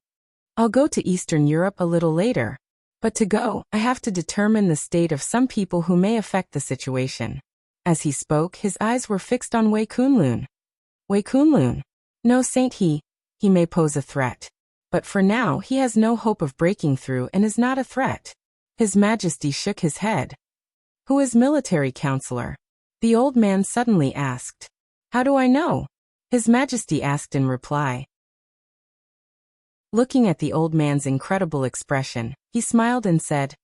I'll go to Eastern Europe a little later. But to go, I have to determine the state of some people who may affect the situation. As he spoke, his eyes were fixed on Wei Kunlun. Wei Kunlun? No, Saint he may pose a threat. But for now, he has no hope of breaking through and is not a threat. His Majesty shook his head. Who is military counselor? The old man suddenly asked. How do I know? His Majesty asked in reply. Looking at the old man's incredible expression, he smiled and said,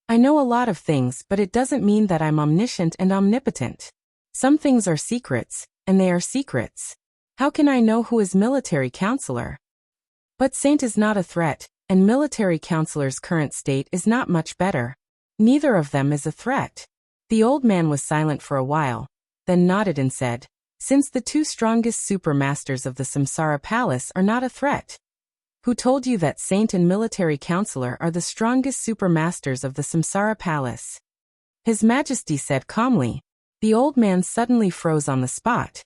I know a lot of things, but it doesn't mean that I'm omniscient and omnipotent. Some things are secrets, and they are secrets. How can I know who is military counselor? But Saint is not a threat, and military counselor's current state is not much better. Neither of them is a threat. The old man was silent for a while, then nodded and said, Since the two strongest supermasters of the Samsara Palace are not a threat. Who told you that Saint and military counselor are the strongest supermasters of the Samsara Palace? His Majesty said calmly. The old man suddenly froze on the spot.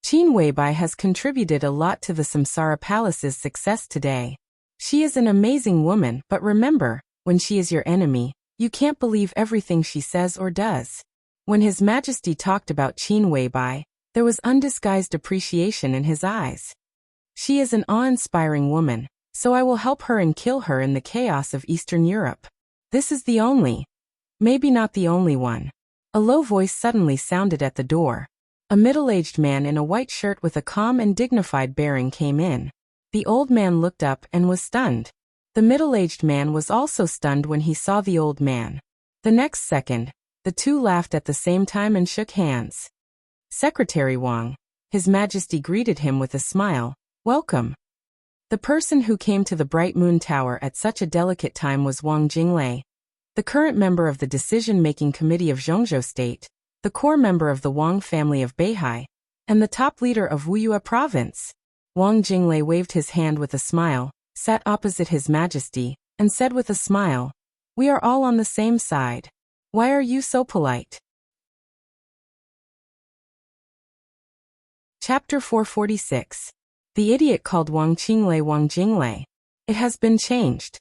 Qin Weibai has contributed a lot to the Samsara Palace's success today. She is an amazing woman, but remember, when she is your enemy, you can't believe everything she says or does. When His Majesty talked about Qin Weibai, there was undisguised appreciation in his eyes. She is an awe-inspiring woman, so I will help her and kill her in the chaos of Eastern Europe. This is the only, maybe not the only one. A low voice suddenly sounded at the door. A middle-aged man in a white shirt with a calm and dignified bearing came in. The old man looked up and was stunned. The middle-aged man was also stunned when he saw the old man. The next second, the two laughed at the same time and shook hands. Secretary Wang, His Majesty greeted him with a smile. Welcome. The person who came to the Bright Moon Tower at such a delicate time was Wang Jinglei, the current member of the decision-making committee of Zhongzhou State, the core member of the Wang family of Beihai, and the top leader of Wuyue Province. Wang Jinglei waved his hand with a smile, sat opposite His Majesty, and said with a smile, We are all on the same side. Why are you so polite? Chapter 446. The idiot called Wang Jinglei. It has been changed.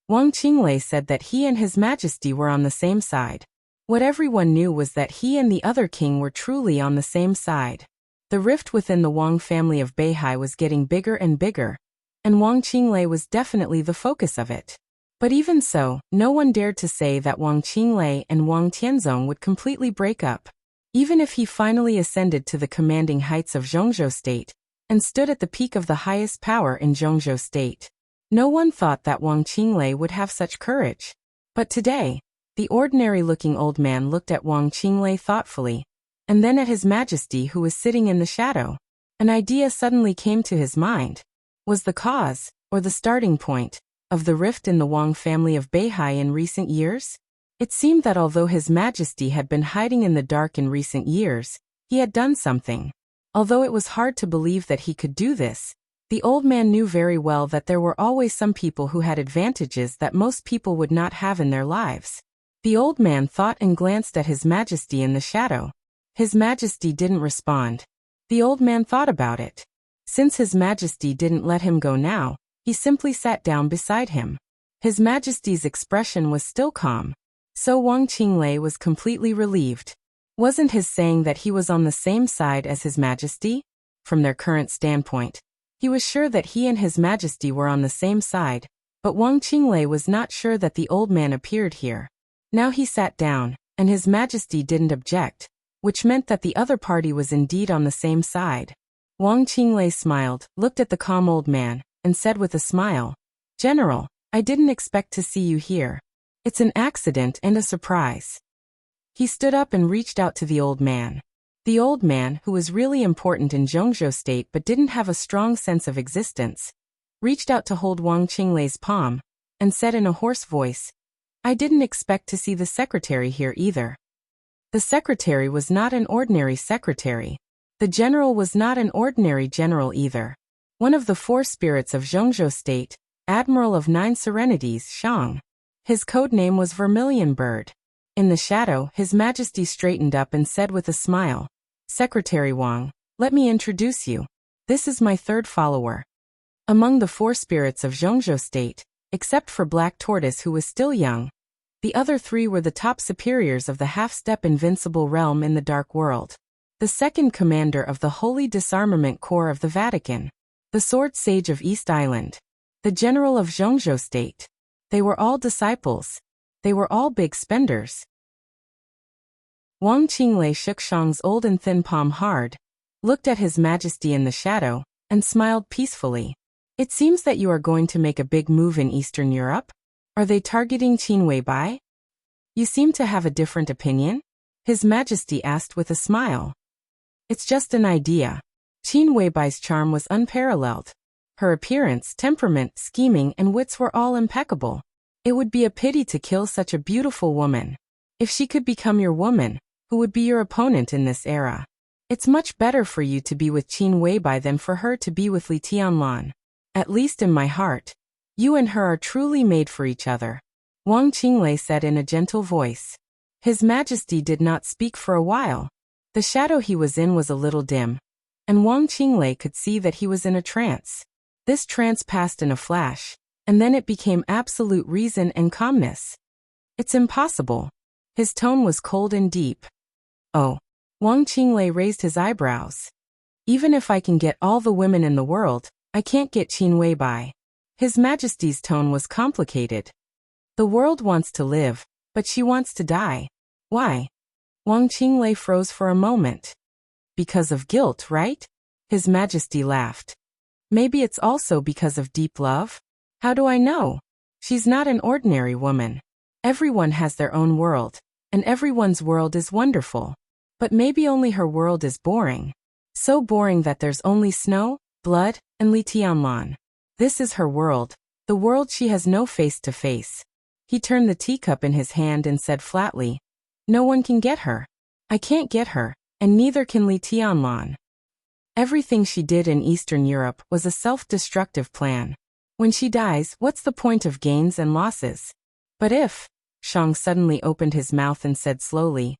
Wang Jinglei said that he and His Majesty were on the same side. What everyone knew was that he and the other king were truly on the same side. The rift within the Wang family of Beihai was getting bigger and bigger, and Wang Jinglei was definitely the focus of it. But even so, no one dared to say that Wang Jinglei and Wang Tianzong would completely break up. Even if he finally ascended to the commanding heights of Zhongzhou State, and stood at the peak of the highest power in Zhongzhou State, no one thought that Wang Jinglei would have such courage. But today, the ordinary-looking old man looked at Wang Jinglei thoughtfully, and then at His Majesty who was sitting in the shadow. An idea suddenly came to his mind. Was the cause, or the starting point, of the rift in the Wang family of Beihai in recent years? It seemed that although His Majesty had been hiding in the dark in recent years, he had done something. Although it was hard to believe that he could do this, the old man knew very well that there were always some people who had advantages that most people would not have in their lives. The old man thought and glanced at His Majesty in the shadow. His Majesty didn't respond. The old man thought about it. Since His Majesty didn't let him go now, he simply sat down beside him. His Majesty's expression was still calm. So Wang Jinglei was completely relieved. Wasn't his saying that he was on the same side as His Majesty? From their current standpoint, he was sure that he and His Majesty were on the same side, but Wang Jinglei was not sure that the old man appeared here. Now he sat down, and His Majesty didn't object, which meant that the other party was indeed on the same side. Wang Jinglei smiled, looked at the calm old man, and said with a smile, General, I didn't expect to see you here. It's an accident and a surprise. He stood up and reached out to the old man. The old man, who was really important in Zhongzhou State but didn't have a strong sense of existence, reached out to hold Wang Jinglei's palm, and said in a hoarse voice, I didn't expect to see the secretary here either. The secretary was not an ordinary secretary. The general was not an ordinary general either. One of the four spirits of Zhongzhou State, Admiral of 9 Serenities, Shang. His code name was Vermilion Bird. In the shadow, His Majesty straightened up and said with a smile, Secretary Wang, let me introduce you. This is my third follower. Among the four spirits of Zhongzhou State, except for Black Tortoise who was still young, the other three were the top superiors of the half-step invincible realm in the Dark World. The second commander of the Holy Disarmament Corps of the Vatican. The Sword Sage of East Island. The General of Zhongzhou State. They were all disciples. They were all big spenders. Wang Qinglei shook Shang's old and thin palm hard, looked at His Majesty in the shadow, and smiled peacefully. It seems that you are going to make a big move in Eastern Europe? Are they targeting Qin Weibai? You seem to have a different opinion? His Majesty asked with a smile. It's just an idea. Qin Weibai's charm was unparalleled. Her appearance, temperament, scheming, and wits were all impeccable. It would be a pity to kill such a beautiful woman. If she could become your woman, who would be your opponent in this era? It's much better for you to be with Qin Weibai than for her to be with Li Tianlan. At least in my heart, you and her are truly made for each other, Wang Qinglei said in a gentle voice. His Majesty did not speak for a while. The shadow he was in was a little dim, and Wang Qinglei could see that he was in a trance. This trance passed in a flash, and then it became absolute reason and calmness. It's impossible. His tone was cold and deep. Oh. Wang Qinglei raised his eyebrows. Even if I can get all the women in the world, I can't get Qin Weibai. His Majesty's tone was complicated. The world wants to live, but she wants to die. Why? Wang Qinglei froze for a moment. Because of guilt, right? His Majesty laughed. Maybe it's also because of deep love? How do I know? She's not an ordinary woman. Everyone has their own world, and everyone's world is wonderful. But maybe only her world is boring. So boring that there's only snow, blood, and Li Tianlan. This is her world, the world she has no face to face. He turned the teacup in his hand and said flatly, no one can get her. I can't get her, and neither can Li Tianlan. Everything she did in Eastern Europe was a self-destructive plan. When she dies, what's the point of gains and losses? But if, Shang suddenly opened his mouth and said slowly,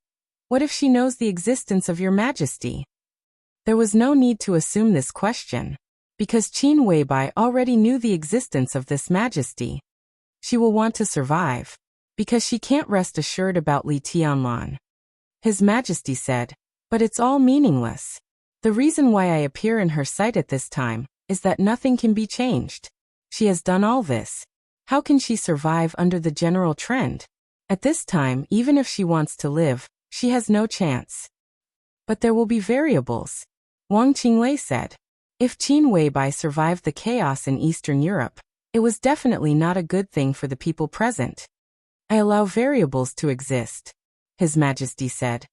what if she knows the existence of your Majesty? There was no need to assume this question, because Qin Weibai already knew the existence of this Majesty. She will want to survive, because she can't rest assured about Li Tianlan. His Majesty said, but it's all meaningless. The reason why I appear in her sight at this time is that nothing can be changed. She has done all this. How can she survive under the general trend? At this time, even if she wants to live, she has no chance. But there will be variables, Wang Qinglei said. If Qin Weibai survived the chaos in Eastern Europe, it was definitely not a good thing for the people present. I allow variables to exist, His Majesty said.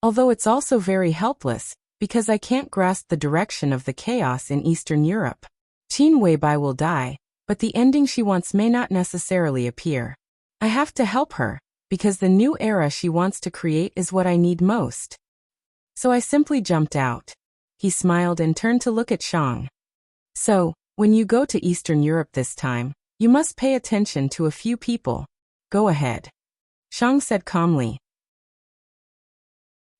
Although it's also very helpless, because I can't grasp the direction of the chaos in Eastern Europe. Qin Weibai will die, but the ending she wants may not necessarily appear. I have to help her, because the new era she wants to create is what I need most. So I simply jumped out. He smiled and turned to look at Shang. So, when you go to Eastern Europe this time, you must pay attention to a few people. Go ahead. Shang said calmly.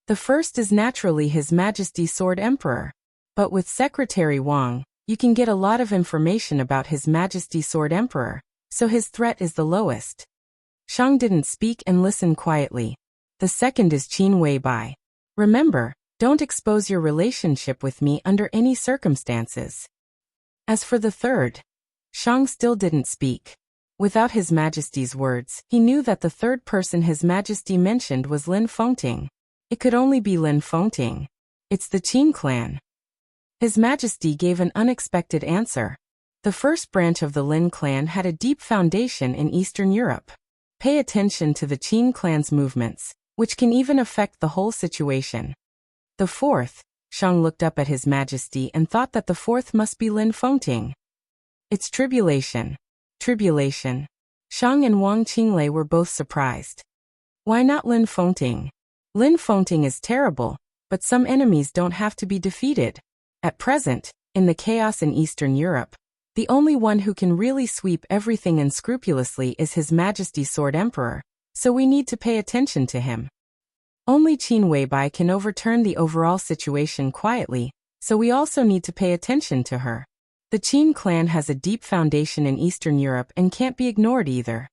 The first is naturally His Majesty Sword Emperor. But with Secretary Wang, you can get a lot of information about His Majesty Sword Emperor, so his threat is the lowest. Shang didn't speak and listened quietly. The second is Qin Weibai. Remember, don't expose your relationship with me under any circumstances. As for the third, Shang still didn't speak. Without His Majesty's words, he knew that the third person His Majesty mentioned was Lin Fengting. It could only be Lin Fengting. It's the Qin clan. His Majesty gave an unexpected answer. The first branch of the Lin clan had a deep foundation in Eastern Europe. Pay attention to the Qin clan's movements, which can even affect the whole situation. The fourth, Shang looked up at His Majesty and thought that the fourth must be Lin Fengting. It's tribulation. Tribulation. Shang and Wang Qinglei were both surprised. Why not Lin Fengting? Lin Fengting is terrible, but some enemies don't have to be defeated. At present, in the chaos in Eastern Europe, the only one who can really sweep everything unscrupulously is His Majesty Sword Emperor, so we need to pay attention to him. Only Qin Weibai can overturn the overall situation quietly, so we also need to pay attention to her. The Qin clan has a deep foundation in Eastern Europe and can't be ignored either.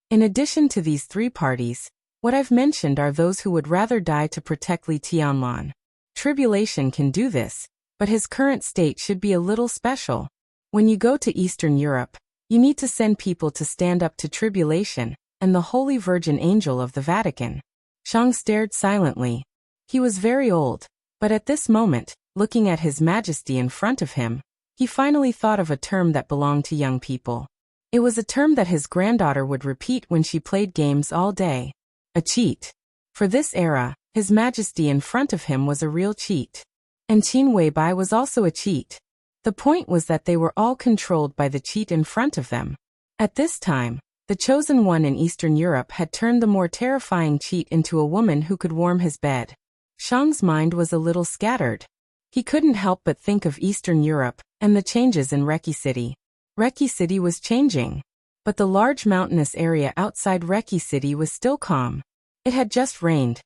In addition to these three parties, what I've mentioned are those who would rather die to protect Li Tianlan. Tribulation can do this, but his current state should be a little special. When you go to Eastern Europe, you need to send people to stand up to tribulation and the Holy Virgin Angel of the Vatican. Shang stared silently. He was very old, but at this moment, looking at His Majesty in front of him, he finally thought of a term that belonged to young people. It was a term that his granddaughter would repeat when she played games all day. A cheat. For this era, His Majesty in front of him was a real cheat. And Qin Weibai was also a cheat. The point was that they were all controlled by the cheat in front of them. At this time, the chosen one in Eastern Europe had turned the more terrifying cheat into a woman who could warm his bed. Shang's mind was a little scattered. He couldn't help but think of Eastern Europe and the changes in Reki City. Reki City was changing, but the large mountainous area outside Reki City was still calm. It had just rained,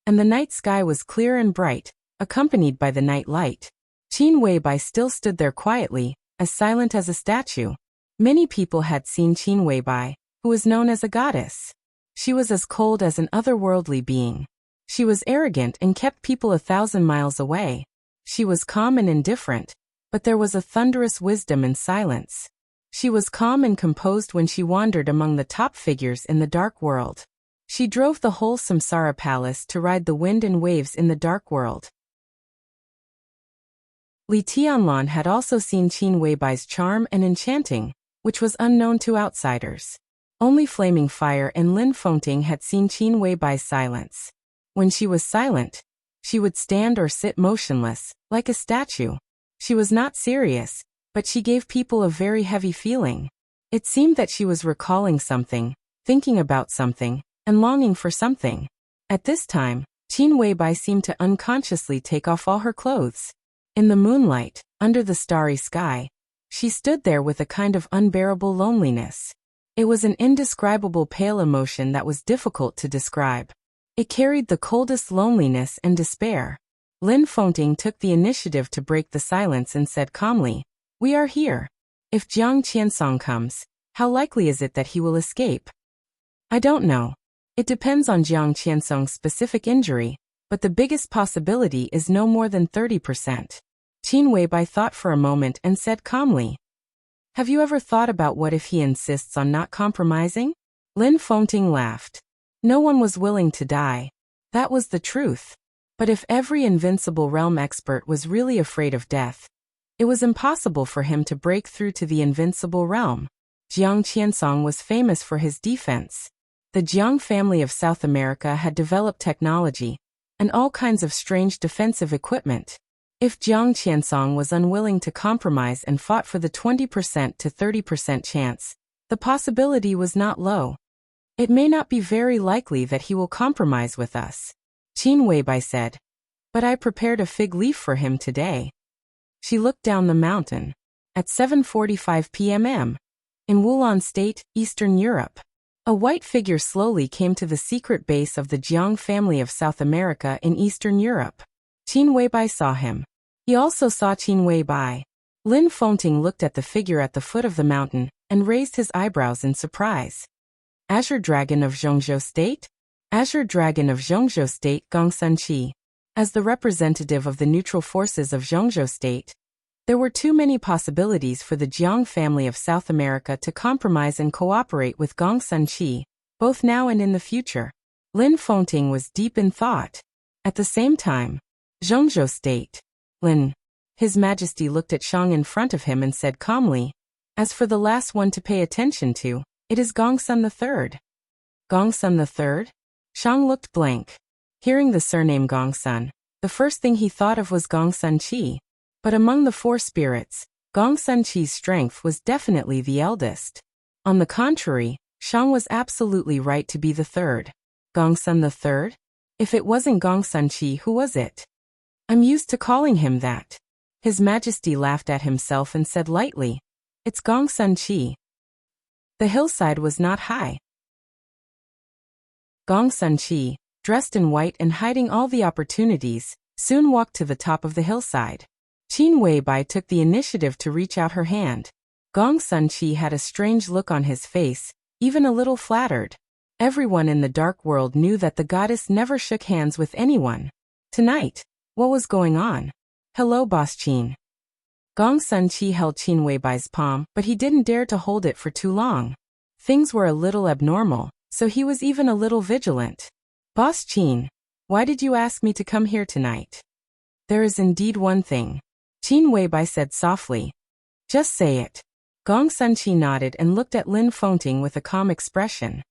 and the night sky was clear and bright, accompanied by the night light. Qin Weibai still stood there quietly, as silent as a statue. Many people had seen Qin Weibai, who was known as a goddess. She was as cold as an otherworldly being. She was arrogant and kept people 1,000 miles away. She was calm and indifferent, but there was a thunderous wisdom in silence. She was calm and composed when she wandered among the top figures in the dark world. She drove the whole Samsara palace to ride the wind and waves in the dark world. Li Tianlan had also seen Qin Weibai's charm and enchanting, which was unknown to outsiders. Only Flaming Fire and Lin Fengting had seen Qin Weibai's silence. When she was silent, she would stand or sit motionless, like a statue. She was not serious, but she gave people a very heavy feeling. It seemed that she was recalling something, thinking about something, and longing for something. At this time, Qin Weibai seemed to unconsciously take off all her clothes. In the moonlight, under the starry sky, she stood there with a kind of unbearable loneliness. It was an indescribable pale emotion that was difficult to describe. It carried the coldest loneliness and despair. Lin Fengting took the initiative to break the silence and said calmly, "We are here. If Jiang Qiansong comes, how likely is it that he will escape?" "I don't know. It depends on Jiang Qiansong's specific injury, but the biggest possibility is no more than 30%. Qin Weibai thought for a moment and said calmly, "Have you ever thought about what if he insists on not compromising?" Lin Fengting laughed. No one was willing to die. That was the truth. But if every invincible realm expert was really afraid of death, it was impossible for him to break through to the invincible realm. Jiang Qiansong was famous for his defense. The Jiang family of South America had developed technology and all kinds of strange defensive equipment. If Jiang Qiansong was unwilling to compromise and fought for the 20% to 30% chance, the possibility was not low. "It may not be very likely that he will compromise with us," Qin Weibai said, "but I prepared a fig leaf for him today." She looked down the mountain. At 7:45 p.m. in Wulon State, Eastern Europe, a white figure slowly came to the secret base of the Jiang family of South America in Eastern Europe. Qin Weibai saw him. He also saw Qin Weibai. Lin Fengting looked at the figure at the foot of the mountain and raised his eyebrows in surprise. "Azure Dragon of Zhongzhou State?" Azure Dragon of Zhongzhou State Gongsun Qi. As the representative of the neutral forces of Zhongzhou State, there were too many possibilities for the Jiang family of South America to compromise and cooperate with Gongsun Qi, both now and in the future. Lin Fengting was deep in thought. At the same time, Zhongzhou State. Lin. His Majesty looked at Shang in front of him and said calmly, "As for the last one to pay attention to, it is Gongsun III. "Gongsun III? Shang looked blank. Hearing the surname Gongsun, the first thing he thought of was Gongsun Qi. But among the four spirits, Gongsun Qi's strength was definitely the eldest. On the contrary, Shang was absolutely right to be the third. Gongsun III? If it wasn't Gongsun Qi, who was it? I'm used to calling him that." His Majesty laughed at himself and said lightly, "It's Gongsun Qi." The hillside was not high. Gongsun Qi, dressed in white and hiding all the opportunities, soon walked to the top of the hillside. Qin Weibai took the initiative to reach out her hand. Gongsun Qi had a strange look on his face, even a little flattered. Everyone in the dark world knew that the goddess never shook hands with anyone. Tonight, what was going on? "Hello, Boss Qin." Gongsun Qi held Qin Weibai's palm, but he didn't dare to hold it for too long. Things were a little abnormal, so he was even a little vigilant. Boss Qin, why did you ask me to come here tonight? There is indeed one thing. Qin Weibai said softly. Just say it. Gong Sunqi nodded and looked at Lin Fengting with a calm expression.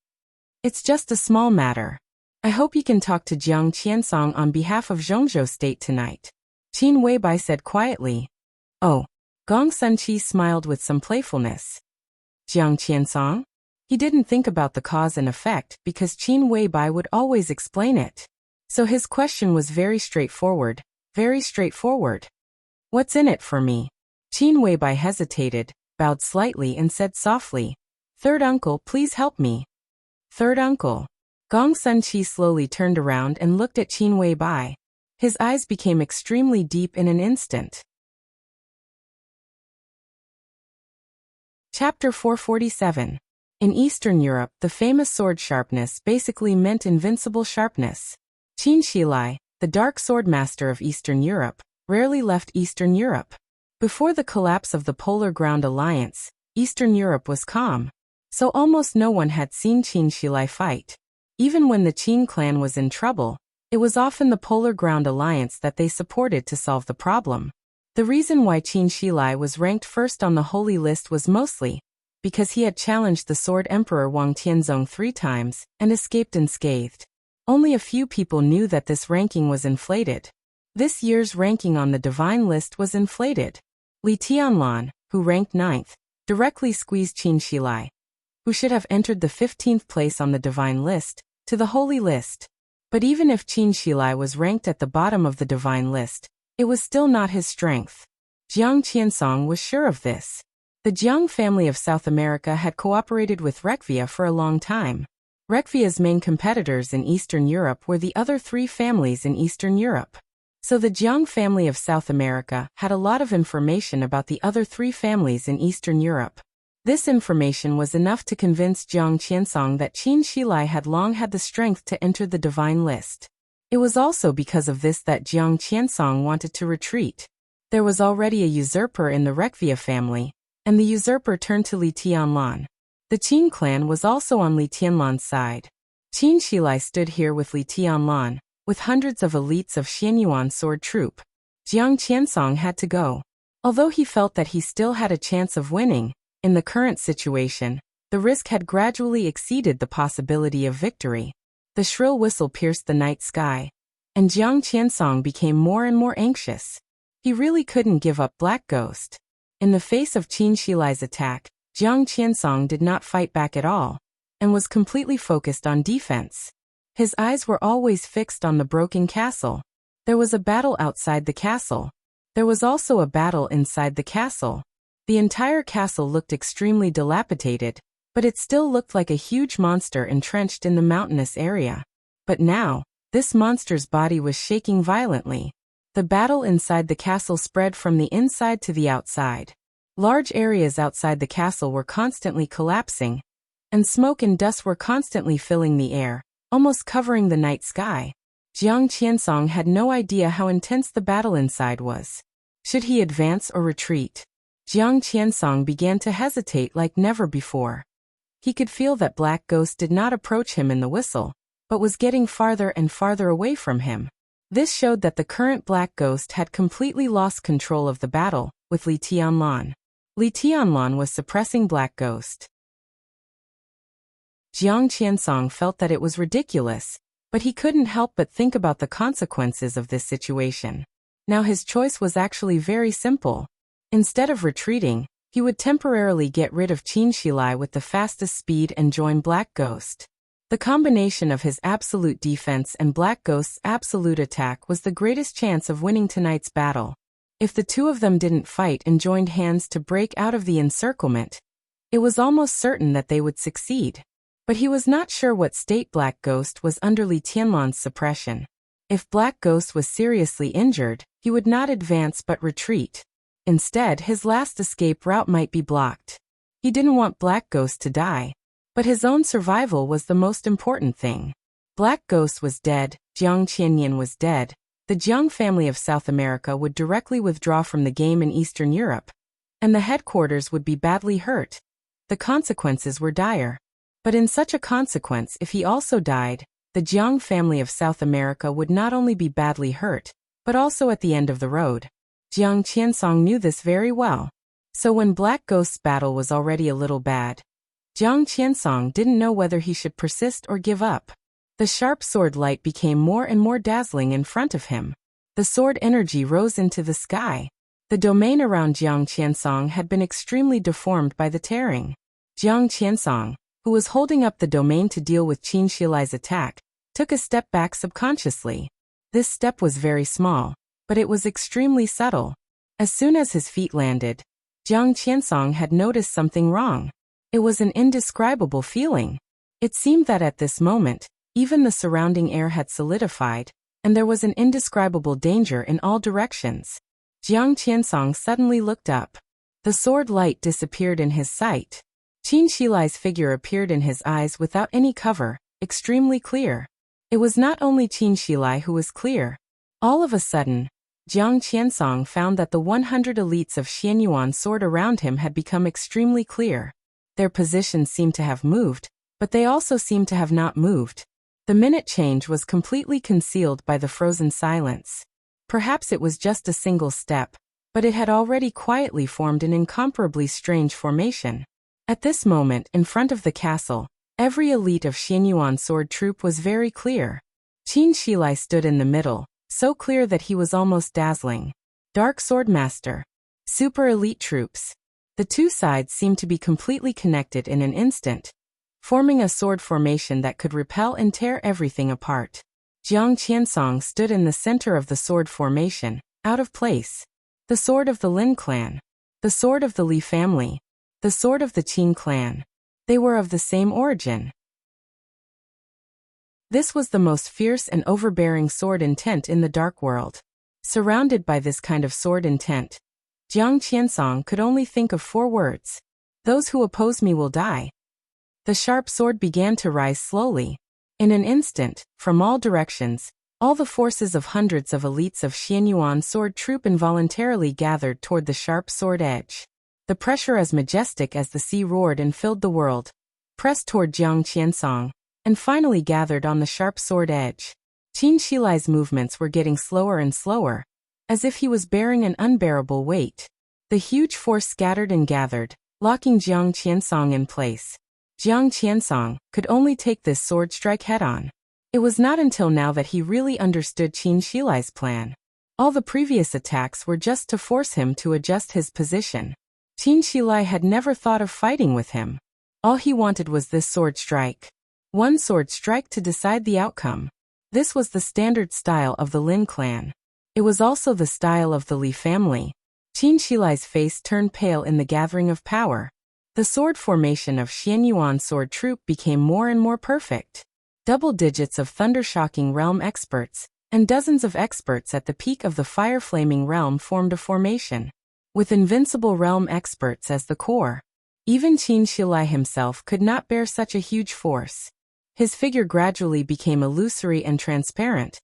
It's just a small matter. I hope you can talk to Jiang Qiansong on behalf of Zhongzhou State tonight. Qin Weibai said quietly. Oh. Gong Sunqi smiled with some playfulness. Jiang Qiansong? He didn't think about the cause and effect because Qin Weibai would always explain it. So his question was very straightforward. Very straightforward. What's in it for me? Qin Weibai hesitated, bowed slightly and said softly. Third uncle, please help me. Third uncle. Gong Sunqi slowly turned around and looked at Qin Weibai. His eyes became extremely deep in an instant. Chapter 447. In Eastern Europe, the famous sword sharpness basically meant invincible sharpness. Qin Shilai, the dark sword master of Eastern Europe, rarely left Eastern Europe. Before the collapse of the Polar Ground Alliance, Eastern Europe was calm. So almost no one had seen Qin Shilai fight. Even when the Qin clan was in trouble, it was often the Polar Ground Alliance that they supported to solve the problem. The reason why Qin Shilai was ranked first on the holy list was mostly because he had challenged the Sword Emperor Wang Tianzong 3 times and escaped unscathed. Only a few people knew that this ranking was inflated. This year's ranking on the divine list was inflated. Li Tianlan, who ranked 9th, directly squeezed Qin Shilai, who should have entered the 15th place on the divine list, to the holy list. But even if Qin Shilai was ranked at the bottom of the divine list, it was still not his strength. Jiang Qiansong was sure of this. The Jiang family of South America had cooperated with Rekvia for a long time. Rekvia's main competitors in Eastern Europe were the other 3 families in Eastern Europe. So the Jiang family of South America had a lot of information about the other 3 families in Eastern Europe. This information was enough to convince Jiang Qiansong that Qin Shilai had long had the strength to enter the divine list. It was also because of this that Jiang Qiansong wanted to retreat. There was already a usurper in the Rekvia family, and the usurper turned to Li Tianlan. The Qin clan was also on Li Tianlan's side. Qin Shilai stood here with Li Tianlan, with hundreds of elites of Xianyuan sword troop. Jiang Qiansong had to go. Although he felt that he still had a chance of winning, in the current situation, the risk had gradually exceeded the possibility of victory. The shrill whistle pierced the night sky, and Jiang Qiansong became more and more anxious. He really couldn't give up Black Ghost. In the face of Qin Shilai's attack, Jiang Qiansong did not fight back at all, and was completely focused on defense. His eyes were always fixed on the broken castle. There was a battle outside the castle. There was also a battle inside the castle. The entire castle looked extremely dilapidated, but it still looked like a huge monster entrenched in the mountainous area. But now, this monster's body was shaking violently. The battle inside the castle spread from the inside to the outside. Large areas outside the castle were constantly collapsing, and smoke and dust were constantly filling the air, almost covering the night sky. Jiang Qiansong had no idea how intense the battle inside was. Should he advance or retreat? Jiang Qiansong began to hesitate like never before. He could feel that Black Ghost did not approach him in the whistle, but was getting farther and farther away from him. This showed that the current Black Ghost had completely lost control of the battle, with Li Tianlan. Li Tianlan was suppressing Black Ghost. Jiang Qiansong felt that it was ridiculous, but he couldn't help but think about the consequences of this situation. Now his choice was actually very simple. Instead of retreating, he would temporarily get rid of Qin Shilai with the fastest speed and join Black Ghost. The combination of his absolute defense and Black Ghost's absolute attack was the greatest chance of winning tonight's battle. If the two of them didn't fight and joined hands to break out of the encirclement, it was almost certain that they would succeed. But he was not sure what state Black Ghost was under Li Tianlan's suppression. If Black Ghost was seriously injured, he would not advance but retreat. Instead, his last escape route might be blocked. He didn't want Black Ghost to die, but his own survival was the most important thing. Black Ghost was dead, Jiang Qianyan was dead. The Jiang family of South America would directly withdraw from the game in Eastern Europe, and the headquarters would be badly hurt. The consequences were dire. But in such a consequence, if he also died, the Jiang family of South America would not only be badly hurt, but also at the end of the road. Jiang Qiansong knew this very well. So when Black Ghost's battle was already a little bad, Jiang Qiansong didn't know whether he should persist or give up. The sharp sword light became more and more dazzling in front of him. The sword energy rose into the sky. The domain around Jiang Qiansong had been extremely deformed by the tearing. Jiang Qiansong, who was holding up the domain to deal with Qin Shilai's attack, took a step back subconsciously. This step was very small, but it was extremely subtle. As soon as his feet landed, Jiang Qiansong had noticed something wrong. It was an indescribable feeling. It seemed that at this moment, even the surrounding air had solidified, and there was an indescribable danger in all directions. Jiang Qiansong suddenly looked up. The sword light disappeared in his sight. Qin Shilai's figure appeared in his eyes without any cover, extremely clear. It was not only Qin Shilai who was clear. All of a sudden, Jiang Qiansong found that the 100 elites of Xianyuan sword around him had become extremely clear. Their positions seemed to have moved, but they also seemed to have not moved. The minute change was completely concealed by the frozen silence. Perhaps it was just a single step, but it had already quietly formed an incomparably strange formation. At this moment, in front of the castle, every elite of Xianyuan sword troop was very clear. Qin Shilai stood in the middle, so clear that he was almost dazzling. Dark Swordmaster. Super elite troops. The two sides seemed to be completely connected in an instant, forming a sword formation that could repel and tear everything apart. Jiang Qiansong stood in the center of the sword formation, out of place. The sword of the Lin clan. The sword of the Li family. The sword of the Qin clan. They were of the same origin. This was the most fierce and overbearing sword intent in the dark world. Surrounded by this kind of sword intent, Jiang Qiansong could only think of 4 words. Those who oppose me will die. The sharp sword began to rise slowly. In an instant, from all directions, all the forces of hundreds of elites of Xianyuan sword troop involuntarily gathered toward the sharp sword edge. The pressure as majestic as the sea roared and filled the world, pressed toward Jiang Qiansong, and finally gathered on the sharp sword edge. Qin Shilai's movements were getting slower and slower, as if he was bearing an unbearable weight. The huge force scattered and gathered, locking Jiang Qiansong in place. Jiang Qiansong could only take this sword strike head-on. It was not until now that he really understood Qin Shilai's plan. All the previous attacks were just to force him to adjust his position. Qin Shilai had never thought of fighting with him. All he wanted was this sword strike. One sword strike to decide the outcome. This was the standard style of the Lin clan. It was also the style of the Li family. Qin Shilai's face turned pale in the gathering of power. The sword formation of Xianyuan sword troop became more and more perfect. Double digits of thunder-shocking realm experts, and dozens of experts at the peak of the fire-flaming realm formed a formation, with invincible realm experts as the core. Even Qin Shilai himself could not bear such a huge force. His figure gradually became illusory and transparent,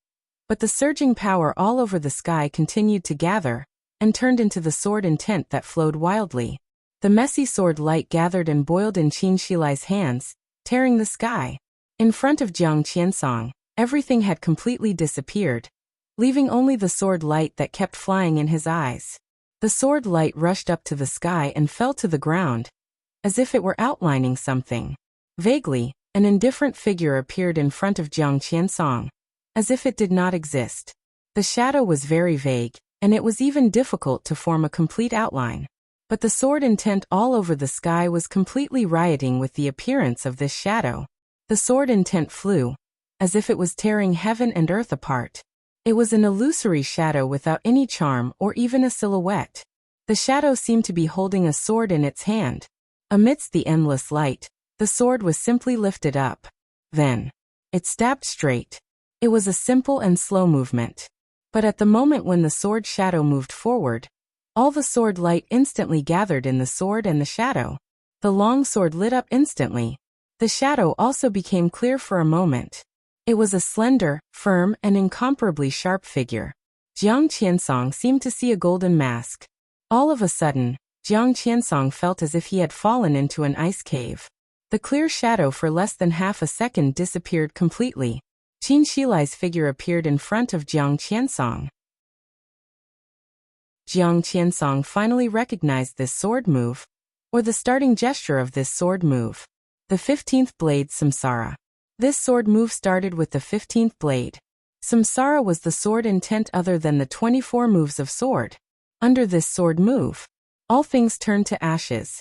but the surging power all over the sky continued to gather, and turned into the sword intent that flowed wildly. The messy sword light gathered and boiled in Qin Shilai's hands, tearing the sky. In front of Jiang Qiansong, everything had completely disappeared, leaving only the sword light that kept flying in his eyes. The sword light rushed up to the sky and fell to the ground, as if it were outlining something. Vaguely, an indifferent figure appeared in front of Jiang Qiansong, as if it did not exist. The shadow was very vague, and it was even difficult to form a complete outline. But the sword intent all over the sky was completely rioting with the appearance of this shadow. The sword intent flew, as if it was tearing heaven and earth apart. It was an illusory shadow without any charm or even a silhouette. The shadow seemed to be holding a sword in its hand. Amidst the endless light, the sword was simply lifted up. Then, it stabbed straight. It was a simple and slow movement. But at the moment when the sword shadow moved forward, all the sword light instantly gathered in the sword and the shadow. The long sword lit up instantly. The shadow also became clear for a moment. It was a slender, firm, and incomparably sharp figure. Jiang Qiansong seemed to see a golden mask. All of a sudden, Jiang Qiansong felt as if he had fallen into an ice cave. The clear shadow for less than half a second disappeared completely. Qin Shilai's figure appeared in front of Jiang Qiansong. Jiang Qiansong finally recognized this sword move, or the starting gesture of this sword move. The 15th blade Samsara. This sword move started with the 15th blade. Samsara was the sword intent other than the 24 moves of sword. Under this sword move, all things turned to ashes.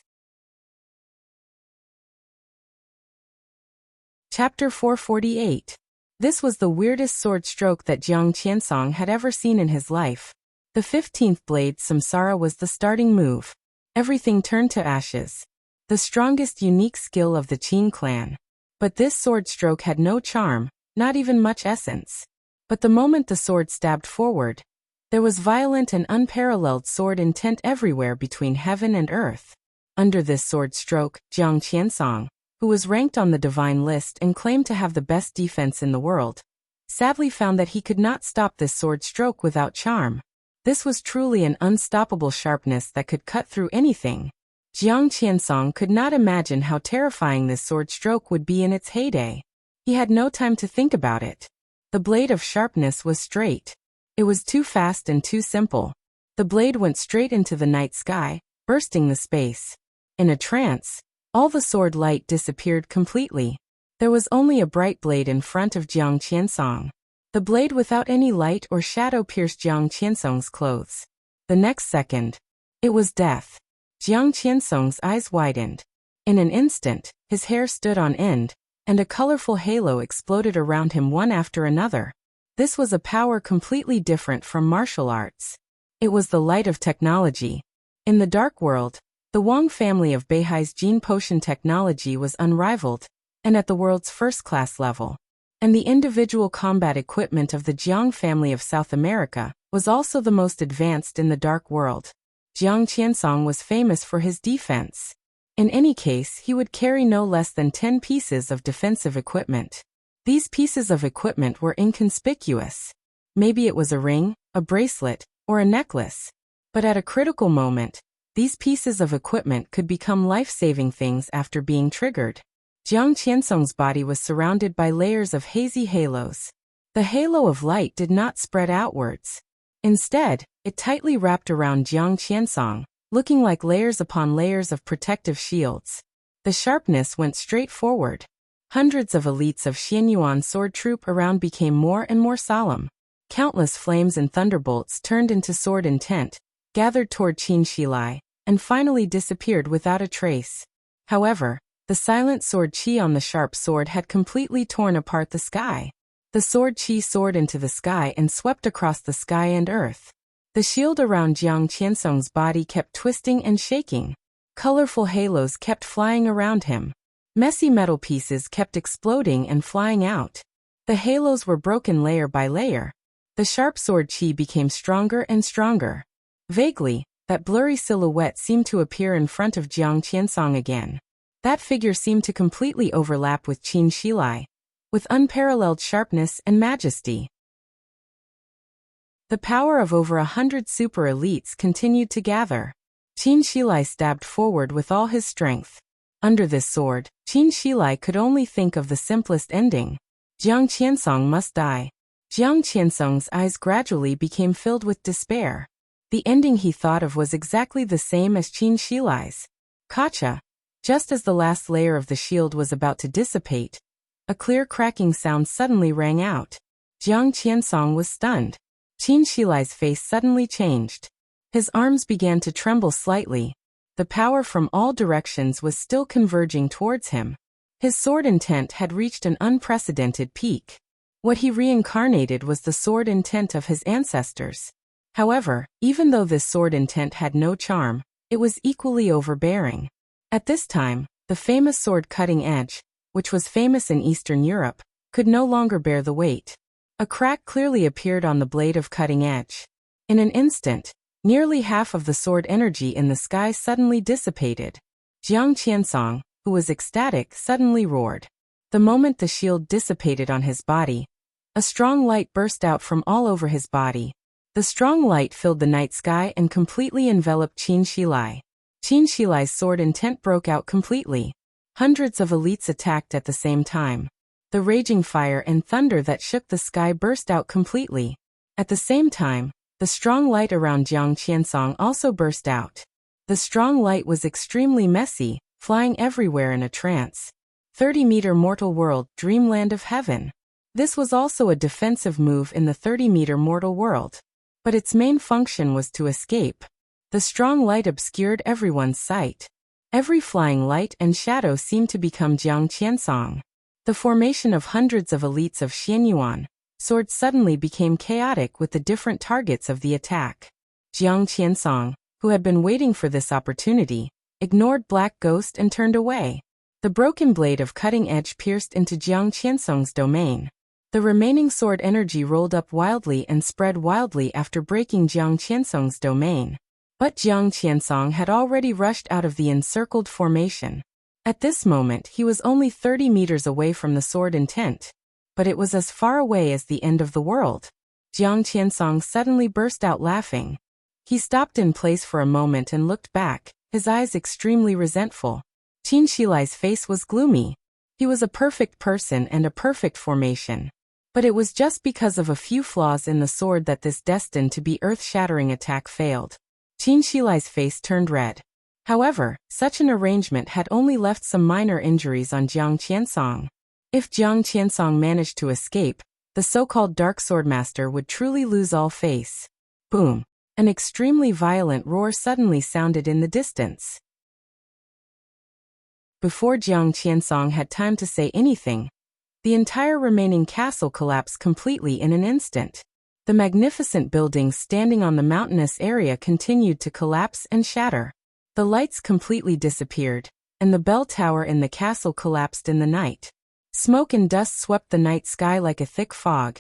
Chapter 448. This was the weirdest sword stroke that Jiang Qiansong had ever seen in his life. The 15th blade Samsara was the starting move. Everything turned to ashes. The strongest unique skill of the Qin clan. But this sword stroke had no charm, not even much essence. But the moment the sword stabbed forward, there was violent and unparalleled sword intent everywhere between heaven and earth. Under this sword stroke, Jiang Qiansong, who was ranked on the divine list and claimed to have the best defense in the world, sadly found that he could not stop this sword stroke without charm. This was truly an unstoppable sharpness that could cut through anything. Jiang Qiansong could not imagine how terrifying this sword stroke would be in its heyday. He had no time to think about it. The blade of sharpness was straight. It was too fast and too simple. The blade went straight into the night sky, bursting the space. In a trance, all the sword light disappeared completely. There was only a bright blade in front of Jiang Qiansong. The blade without any light or shadow pierced Jiang Qiansong's clothes. The next second, it was death. Jiang Qiansong's eyes widened. In an instant, his hair stood on end, and a colorful halo exploded around him one after another. This was a power completely different from martial arts. It was the light of technology. In the dark world, the Wang family of Beihai's gene potion technology was unrivaled, and at the world's first-class level. And the individual combat equipment of the Jiang family of South America was also the most advanced in the dark world. Jiang Qiansong was famous for his defense. In any case, he would carry no less than 10 pieces of defensive equipment. These pieces of equipment were inconspicuous. Maybe it was a ring, a bracelet, or a necklace. But at a critical moment, these pieces of equipment could become life-saving things after being triggered. Jiang Qiansong's body was surrounded by layers of hazy halos. The halo of light did not spread outwards. Instead, it tightly wrapped around Jiang Qiansong, looking like layers upon layers of protective shields. The sharpness went straight forward. Hundreds of elites of Xianyuan sword troop around became more and more solemn. Countless flames and thunderbolts turned into sword intent, gathered toward Qin Shilai, and finally disappeared without a trace. However, the silent sword qi on the sharp sword had completely torn apart the sky. The sword qi soared into the sky and swept across the sky and earth. The shield around Jiang Qiansong's body kept twisting and shaking. Colorful halos kept flying around him. Messy metal pieces kept exploding and flying out. The halos were broken layer by layer. The sharp sword qi became stronger and stronger. Vaguely, that blurry silhouette seemed to appear in front of Jiang Qiansong again. That figure seemed to completely overlap with Qin Shilai, with unparalleled sharpness and majesty. The power of over 100 super elites continued to gather. Qin Shilai stabbed forward with all his strength. Under this sword, Qin Shilai could only think of the simplest ending. Jiang Qiansong must die. Jiang Qiansong's eyes gradually became filled with despair. The ending he thought of was exactly the same as Qin Shilai's. Kacha. Just as the last layer of the shield was about to dissipate, a clear cracking sound suddenly rang out. Jiang Qiansong was stunned. Qin Shilai's face suddenly changed. His arms began to tremble slightly. The power from all directions was still converging towards him. His sword intent had reached an unprecedented peak. What he reincarnated was the sword intent of his ancestors. However, even though this sword intent had no charm, it was equally overbearing. At this time, the famous sword cutting edge, which was famous in Eastern Europe, could no longer bear the weight. A crack clearly appeared on the blade of cutting edge. In an instant, nearly half of the sword energy in the sky suddenly dissipated. Jiang Qiansong, who was ecstatic, suddenly roared. The moment the shield dissipated on his body, a strong light burst out from all over his body. The strong light filled the night sky and completely enveloped Qin Shilai. Qin Shilai's sword intent broke out completely. Hundreds of elites attacked at the same time. The raging fire and thunder that shook the sky burst out completely. At the same time, the strong light around Jiang Qiansong also burst out. The strong light was extremely messy, flying everywhere in a trance. 30-meter mortal world, dreamland of heaven. This was also a defensive move in the 30-meter mortal world. But its main function was to escape. The strong light obscured everyone's sight. Every flying light and shadow seemed to become Jiang Qiansong. The formation of hundreds of elites of Xianyuan swords suddenly became chaotic with the different targets of the attack. Jiang Qiansong, who had been waiting for this opportunity, ignored Black Ghost and turned away. The broken blade of cutting edge pierced into Jiang Qiansong's domain. The remaining sword energy rolled up wildly and spread wildly after breaking Jiang Qiansong's domain. But Jiang Qiansong had already rushed out of the encircled formation. At this moment he was only 30 meters away from the sword intent. But it was as far away as the end of the world. Jiang Qiansong suddenly burst out laughing. He stopped in place for a moment and looked back, his eyes extremely resentful. Qin Shilai's face was gloomy. He was a perfect person and a perfect formation. But it was just because of a few flaws in the sword that this destined to be earth-shattering attack failed. Qin Shilai's face turned red. However, such an arrangement had only left some minor injuries on Jiang Qiansong. If Jiang Qiansong managed to escape, the so-called Dark Swordmaster would truly lose all face. Boom! An extremely violent roar suddenly sounded in the distance. Before Jiang Qiansong had time to say anything, the entire remaining castle collapsed completely in an instant. The magnificent buildings standing on the mountainous area continued to collapse and shatter. The lights completely disappeared, and the bell tower in the castle collapsed in the night. Smoke and dust swept the night sky like a thick fog,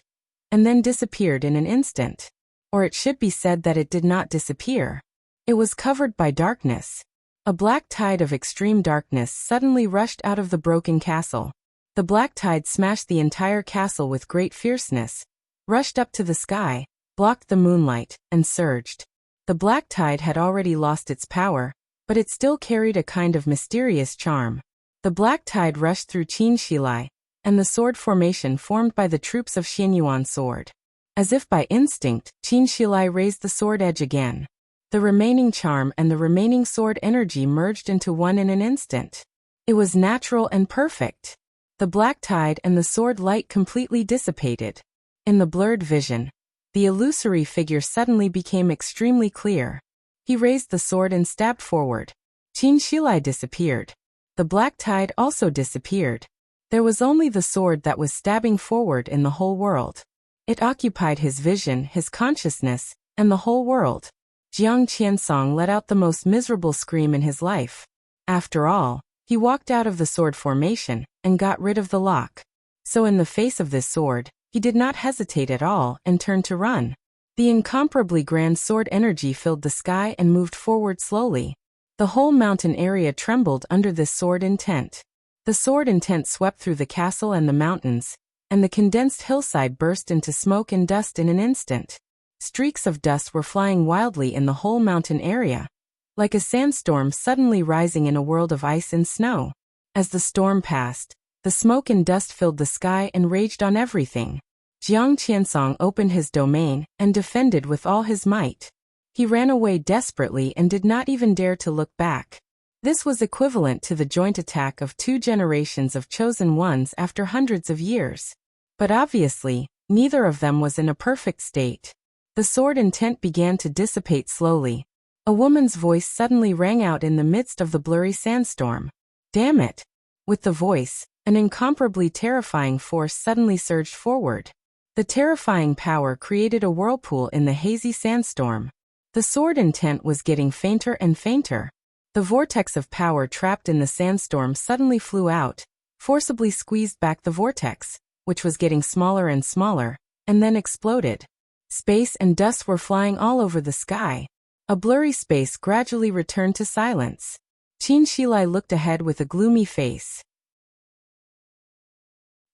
and then disappeared in an instant. Or it should be said that it did not disappear. It was covered by darkness. A black tide of extreme darkness suddenly rushed out of the broken castle. The black tide smashed the entire castle with great fierceness, rushed up to the sky, blocked the moonlight, and surged. The black tide had already lost its power, but it still carried a kind of mysterious charm. The black tide rushed through Qin Shilai, and the sword formation formed by the troops of Xianyuan sword. As if by instinct, Qin Shilai raised the sword edge again. The remaining charm and the remaining sword energy merged into one in an instant. It was natural and perfect. The black tide and the sword light completely dissipated. In the blurred vision, the illusory figure suddenly became extremely clear. He raised the sword and stabbed forward. Qin Shilai disappeared. The black tide also disappeared. There was only the sword that was stabbing forward in the whole world. It occupied his vision, his consciousness, and the whole world. Jiang Qiansong let out the most miserable scream in his life. After all, he walked out of the sword formation and got rid of the lock. So in the face of this sword, he did not hesitate at all and turned to run. The incomparably grand sword energy filled the sky and moved forward slowly. The whole mountain area trembled under this sword intent. The sword intent swept through the castle and the mountains, and the condensed hillside burst into smoke and dust in an instant. Streaks of dust were flying wildly in the whole mountain area, like a sandstorm suddenly rising in a world of ice and snow. As the storm passed, the smoke and dust filled the sky and raged on everything. Jiang Qiansong opened his domain and defended with all his might. He ran away desperately and did not even dare to look back. This was equivalent to the joint attack of 2 generations of chosen ones after hundreds of years. But obviously, neither of them was in a perfect state. The sword intent began to dissipate slowly. A woman's voice suddenly rang out in the midst of the blurry sandstorm. Damn it! With the voice, an incomparably terrifying force suddenly surged forward. The terrifying power created a whirlpool in the hazy sandstorm. The sword intent was getting fainter and fainter. The vortex of power trapped in the sandstorm suddenly flew out, forcibly squeezed back the vortex, which was getting smaller and smaller, and then exploded. Space and dust were flying all over the sky. A blurry space gradually returned to silence. Qin Shilai looked ahead with a gloomy face.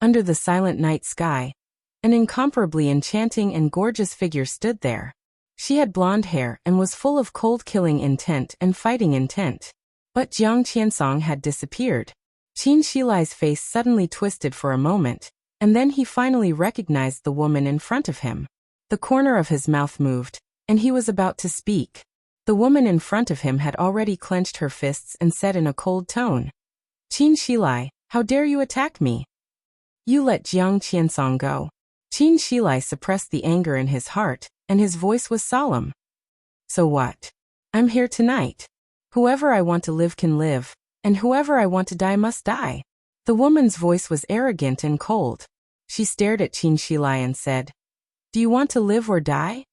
Under the silent night sky, an incomparably enchanting and gorgeous figure stood there. She had blonde hair and was full of cold killing intent and fighting intent. But Jiang Qiansong had disappeared. Qin Shilai's face suddenly twisted for a moment, and then he finally recognized the woman in front of him. The corner of his mouth moved, and he was about to speak. The woman in front of him had already clenched her fists and said in a cold tone, "Qin Shilai, how dare you attack me? You let Jiang Qiansong go." Qin Shilai suppressed the anger in his heart, and his voice was solemn. "So what? I'm here tonight. Whoever I want to live can live, and whoever I want to die must die." The woman's voice was arrogant and cold. She stared at Qin Shilai and said, "Do you want to live or die?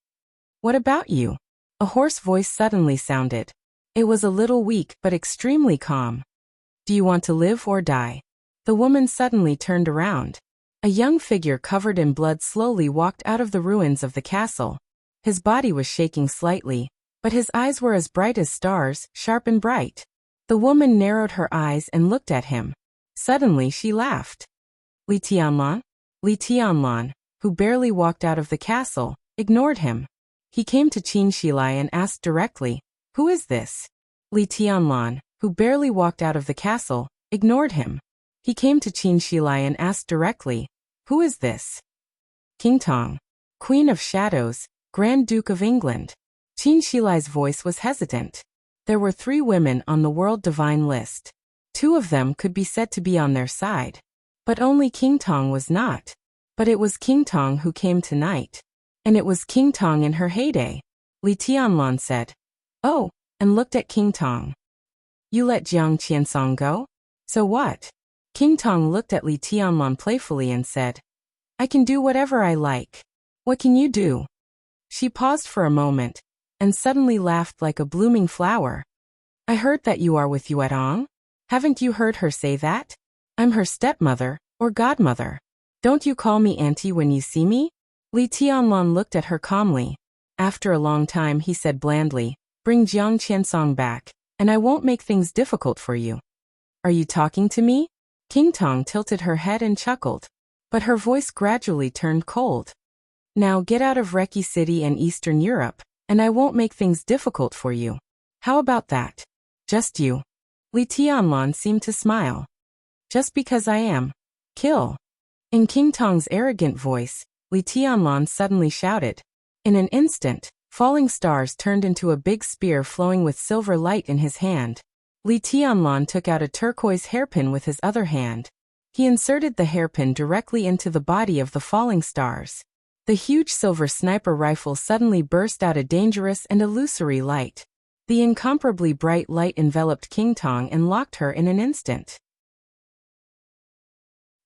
What about you?" A hoarse voice suddenly sounded. It was a little weak but extremely calm. "Do you want to live or die?" The woman suddenly turned around. A young figure covered in blood slowly walked out of the ruins of the castle. His body was shaking slightly, but his eyes were as bright as stars, sharp and bright. The woman narrowed her eyes and looked at him. Suddenly she laughed. Li Tianlan? Li Tianlan, who barely walked out of the castle, ignored him. He came to Qin Shilai and asked directly, "Who is this?" Li Tianlan, who barely walked out of the castle, ignored him. He came to Qin Shilai and asked directly, "Who is this?" "King Tong, Queen of Shadows, Grand Duke of England." Qin Shilai's voice was hesitant. There were 3 women on the world divine list. 2 of them could be said to be on their side. But only King Tong was not. But it was King Tong who came tonight. And it was King Tong in her heyday. Li Tianlan said, "Oh," and looked at King Tong. "You let Jiang Qiansong go? So what?" King Tong looked at Li Tianlan playfully and said, "I can do whatever I like. What can you do?" She paused for a moment, and suddenly laughed like a blooming flower. "I heard that you are with Yuetong. Haven't you heard her say that? I'm her stepmother, or godmother. Don't you call me auntie when you see me?" Li Tianlan looked at her calmly. After a long time he said blandly, "Bring Jiang Qiansong back, and I won't make things difficult for you." "Are you talking to me?" King Tong tilted her head and chuckled. But her voice gradually turned cold. "Now get out of Reki City and Eastern Europe, and I won't make things difficult for you. How about that? Just you?" Li Tianlan seemed to smile. "Just because I am. Kill." In King Tong's arrogant voice, Li Tianlan suddenly shouted. In an instant, falling stars turned into a big spear flowing with silver light in his hand. Li Tianlan took out a turquoise hairpin with his other hand. He inserted the hairpin directly into the body of the falling stars. The huge silver sniper rifle suddenly burst out a dangerous and illusory light. The incomparably bright light enveloped King Tong and locked her in an instant.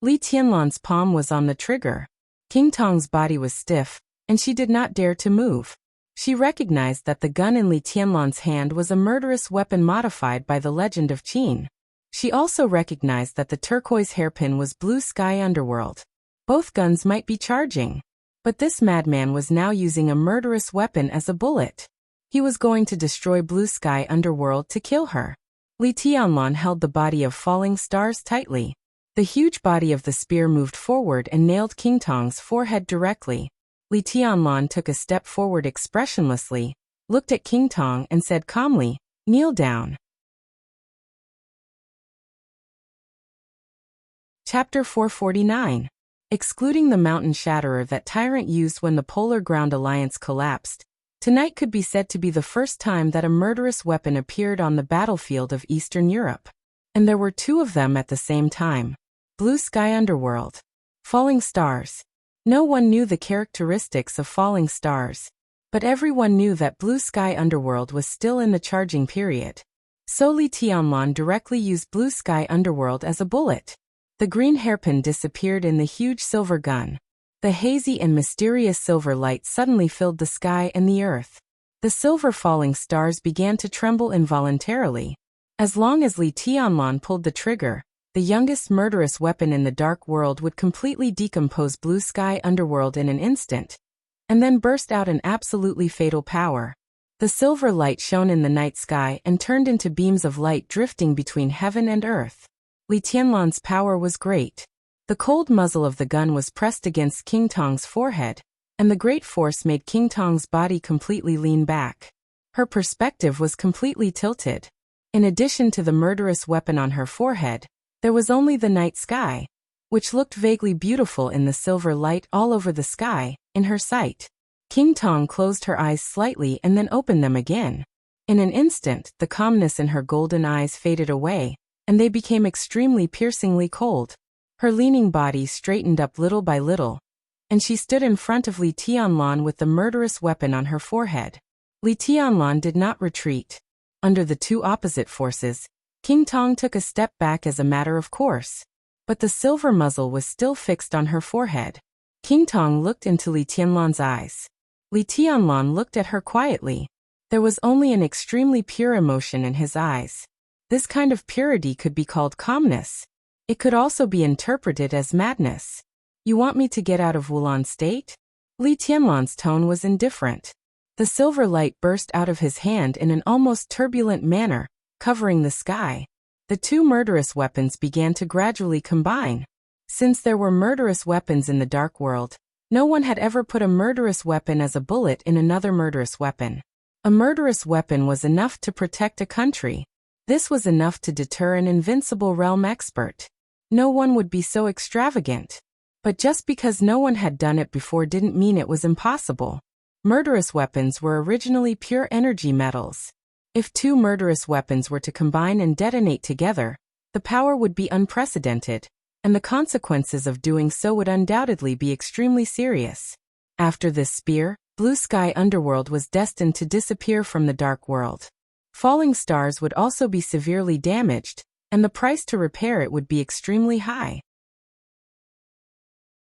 Li Tianlan's palm was on the trigger. King Tong's body was stiff, and she did not dare to move. She recognized that the gun in Li Tianlan's hand was a murderous weapon modified by the legend of Qin. She also recognized that the turquoise hairpin was Blue Sky Underworld. Both guns might be charging. But this madman was now using a murderous weapon as a bullet. He was going to destroy Blue Sky Underworld to kill her. Li Tianlan held the body of falling stars tightly. The huge body of the spear moved forward and nailed King Tong's forehead directly. Li Tianlan took a step forward expressionlessly, looked at King Tong and said calmly, "Kneel down." Chapter 449. Excluding the mountain shatterer that Tyrant used when the Polar Ground Alliance collapsed, tonight could be said to be the first time that a murderous weapon appeared on the battlefield of Eastern Europe. And there were 2 of them at the same time. Blue Sky Underworld. Falling stars. No one knew the characteristics of falling stars. But everyone knew that Blue Sky Underworld was still in the charging period. So Li Tianlan directly used Blue Sky Underworld as a bullet. The green hairpin disappeared in the huge silver gun. The hazy and mysterious silver light suddenly filled the sky and the earth. The silver falling stars began to tremble involuntarily. As long as Li Tianlan pulled the trigger, the youngest murderous weapon in the dark world would completely decompose Blue Sky Underworld in an instant, and then burst out an absolutely fatal power. The silver light shone in the night sky and turned into beams of light drifting between heaven and earth. Li Tianlan's power was great. The cold muzzle of the gun was pressed against King Tong's forehead, and the great force made King Tong's body completely lean back. Her perspective was completely tilted. In addition to the murderous weapon on her forehead, There was only the night sky, which looked vaguely beautiful in the silver light all over the sky, in her sight. King Tong closed her eyes slightly and then opened them again. In an instant, the calmness in her golden eyes faded away, and they became extremely piercingly cold. Her leaning body straightened up little by little, and she stood in front of Li Tianlan with the murderous weapon on her forehead. Li Tianlan did not retreat. Under the two opposite forces, King Tong took a step back as a matter of course. But the silver muzzle was still fixed on her forehead. King Tong looked into Li Tianlan's eyes. Li Tianlan looked at her quietly. There was only an extremely pure emotion in his eyes. This kind of purity could be called calmness. It could also be interpreted as madness. You want me to get out of Wulan State? Li Tianlan's tone was indifferent. The silver light burst out of his hand in an almost turbulent manner, covering the sky. The two murderous weapons began to gradually combine. Since there were murderous weapons in the dark world, no one had ever put a murderous weapon as a bullet in another murderous weapon. A murderous weapon was enough to protect a country. This was enough to deter an invincible realm expert. No one would be so extravagant. But just because no one had done it before didn't mean it was impossible. Murderous weapons were originally pure energy metals. If two murderous weapons were to combine and detonate together, the power would be unprecedented, and the consequences of doing so would undoubtedly be extremely serious. After this spear, Blue Sky Underworld was destined to disappear from the dark world. Falling stars would also be severely damaged, and the price to repair it would be extremely high.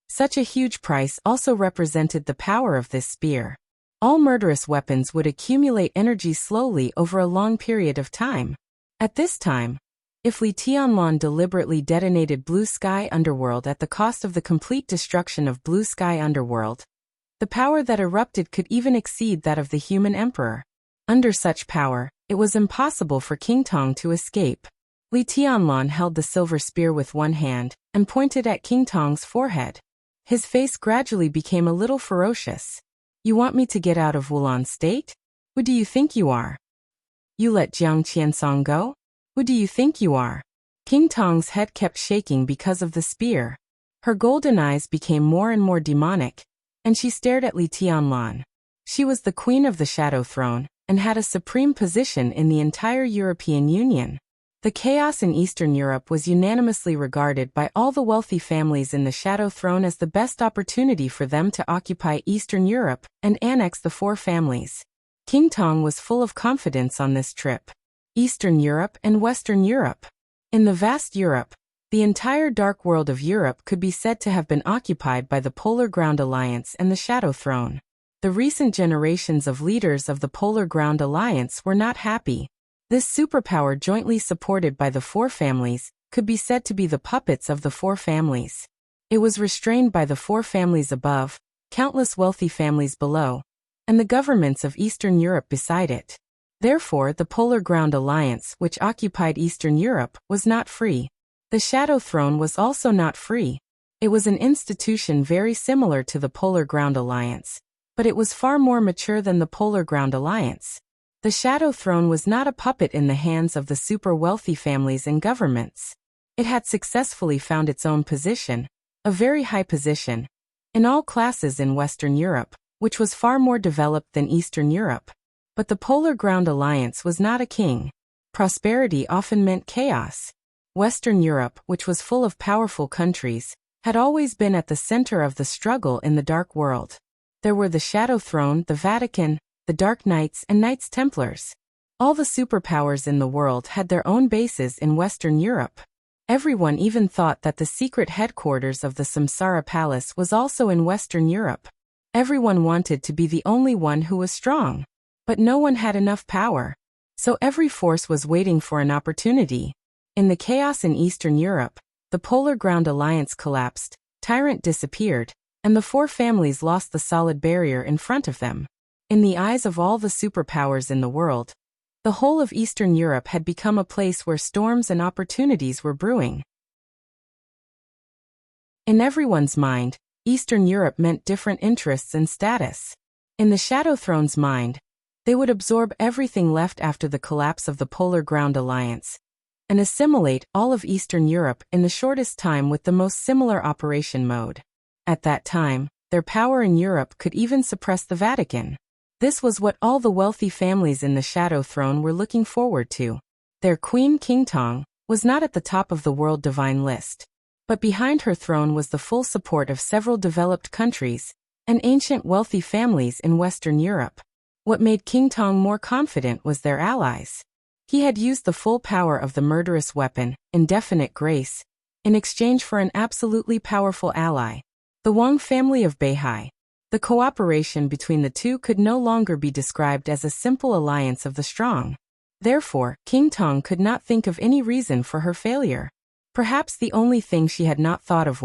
Such a huge price also represented the power of this spear. All murderous weapons would accumulate energy slowly over a long period of time. At this time, if Li Tianlan deliberately detonated Blue Sky Underworld at the cost of the complete destruction of Blue Sky Underworld, the power that erupted could even exceed that of the human emperor. Under such power, it was impossible for King Tong to escape. Li Tianlan held the silver spear with one hand and pointed at King Tong's forehead. His face gradually became a little ferocious. You want me to get out of Wulan State? Who do you think you are? You let Jiang Qiansong go? Who do you think you are? King Tong's head kept shaking because of the spear. Her golden eyes became more and more demonic, and she stared at Li Tianlan. She was the queen of the Shadow Throne, and had a supreme position in the entire European Union. The chaos in Eastern Europe was unanimously regarded by all the wealthy families in the Shadow Throne as the best opportunity for them to occupy Eastern Europe and annex the four families. King Tong was full of confidence on this trip. Eastern Europe and Western Europe. In the vast Europe, the entire dark world of Europe could be said to have been occupied by the Polar Ground Alliance and the Shadow Throne. The recent generations of leaders of the Polar Ground Alliance were not happy. This superpower, jointly supported by the four families, could be said to be the puppets of the four families. It was restrained by the four families above, countless wealthy families below, and the governments of Eastern Europe beside it. Therefore, the Polar Ground Alliance, which occupied Eastern Europe, was not free. The Shadow Throne was also not free. It was an institution very similar to the Polar Ground Alliance, but it was far more mature than the Polar Ground Alliance. The Shadow Throne was not a puppet in the hands of the super-wealthy families and governments. It had successfully found its own position, a very high position, in all classes in Western Europe, which was far more developed than Eastern Europe. But the Polar Ground Alliance was not a king. Prosperity often meant chaos. Western Europe, which was full of powerful countries, had always been at the center of the struggle in the Dark World. There were the Shadow Throne, the Vatican, the Dark Knights and Knights Templars. All the superpowers in the world had their own bases in Western Europe. Everyone even thought that the secret headquarters of the Samsara Palace was also in Western Europe. Everyone wanted to be the only one who was strong. But no one had enough power. So every force was waiting for an opportunity. In the chaos in Eastern Europe, the Polar Ground Alliance collapsed, Tyrant disappeared, and the four families lost the solid barrier in front of them. In the eyes of all the superpowers in the world, the whole of Eastern Europe had become a place where storms and opportunities were brewing. In everyone's mind, Eastern Europe meant different interests and status. In the Shadow Throne's mind, they would absorb everything left after the collapse of the Polar Ground Alliance, and assimilate all of Eastern Europe in the shortest time with the most similar operation mode. At that time, their power in Europe could even suppress the Vatican. This was what all the wealthy families in the Shadow Throne were looking forward to. Their queen, King Tong, was not at the top of the world divine list. But behind her throne was the full support of several developed countries and ancient wealthy families in Western Europe. What made King Tong more confident was their allies. He had used the full power of the murderous weapon, indefinite grace, in exchange for an absolutely powerful ally, the Wang family of Beihai. The cooperation between the two could no longer be described as a simple alliance of the strong. Therefore, King Tong could not think of any reason for her failure. Perhaps the only thing she had not thought of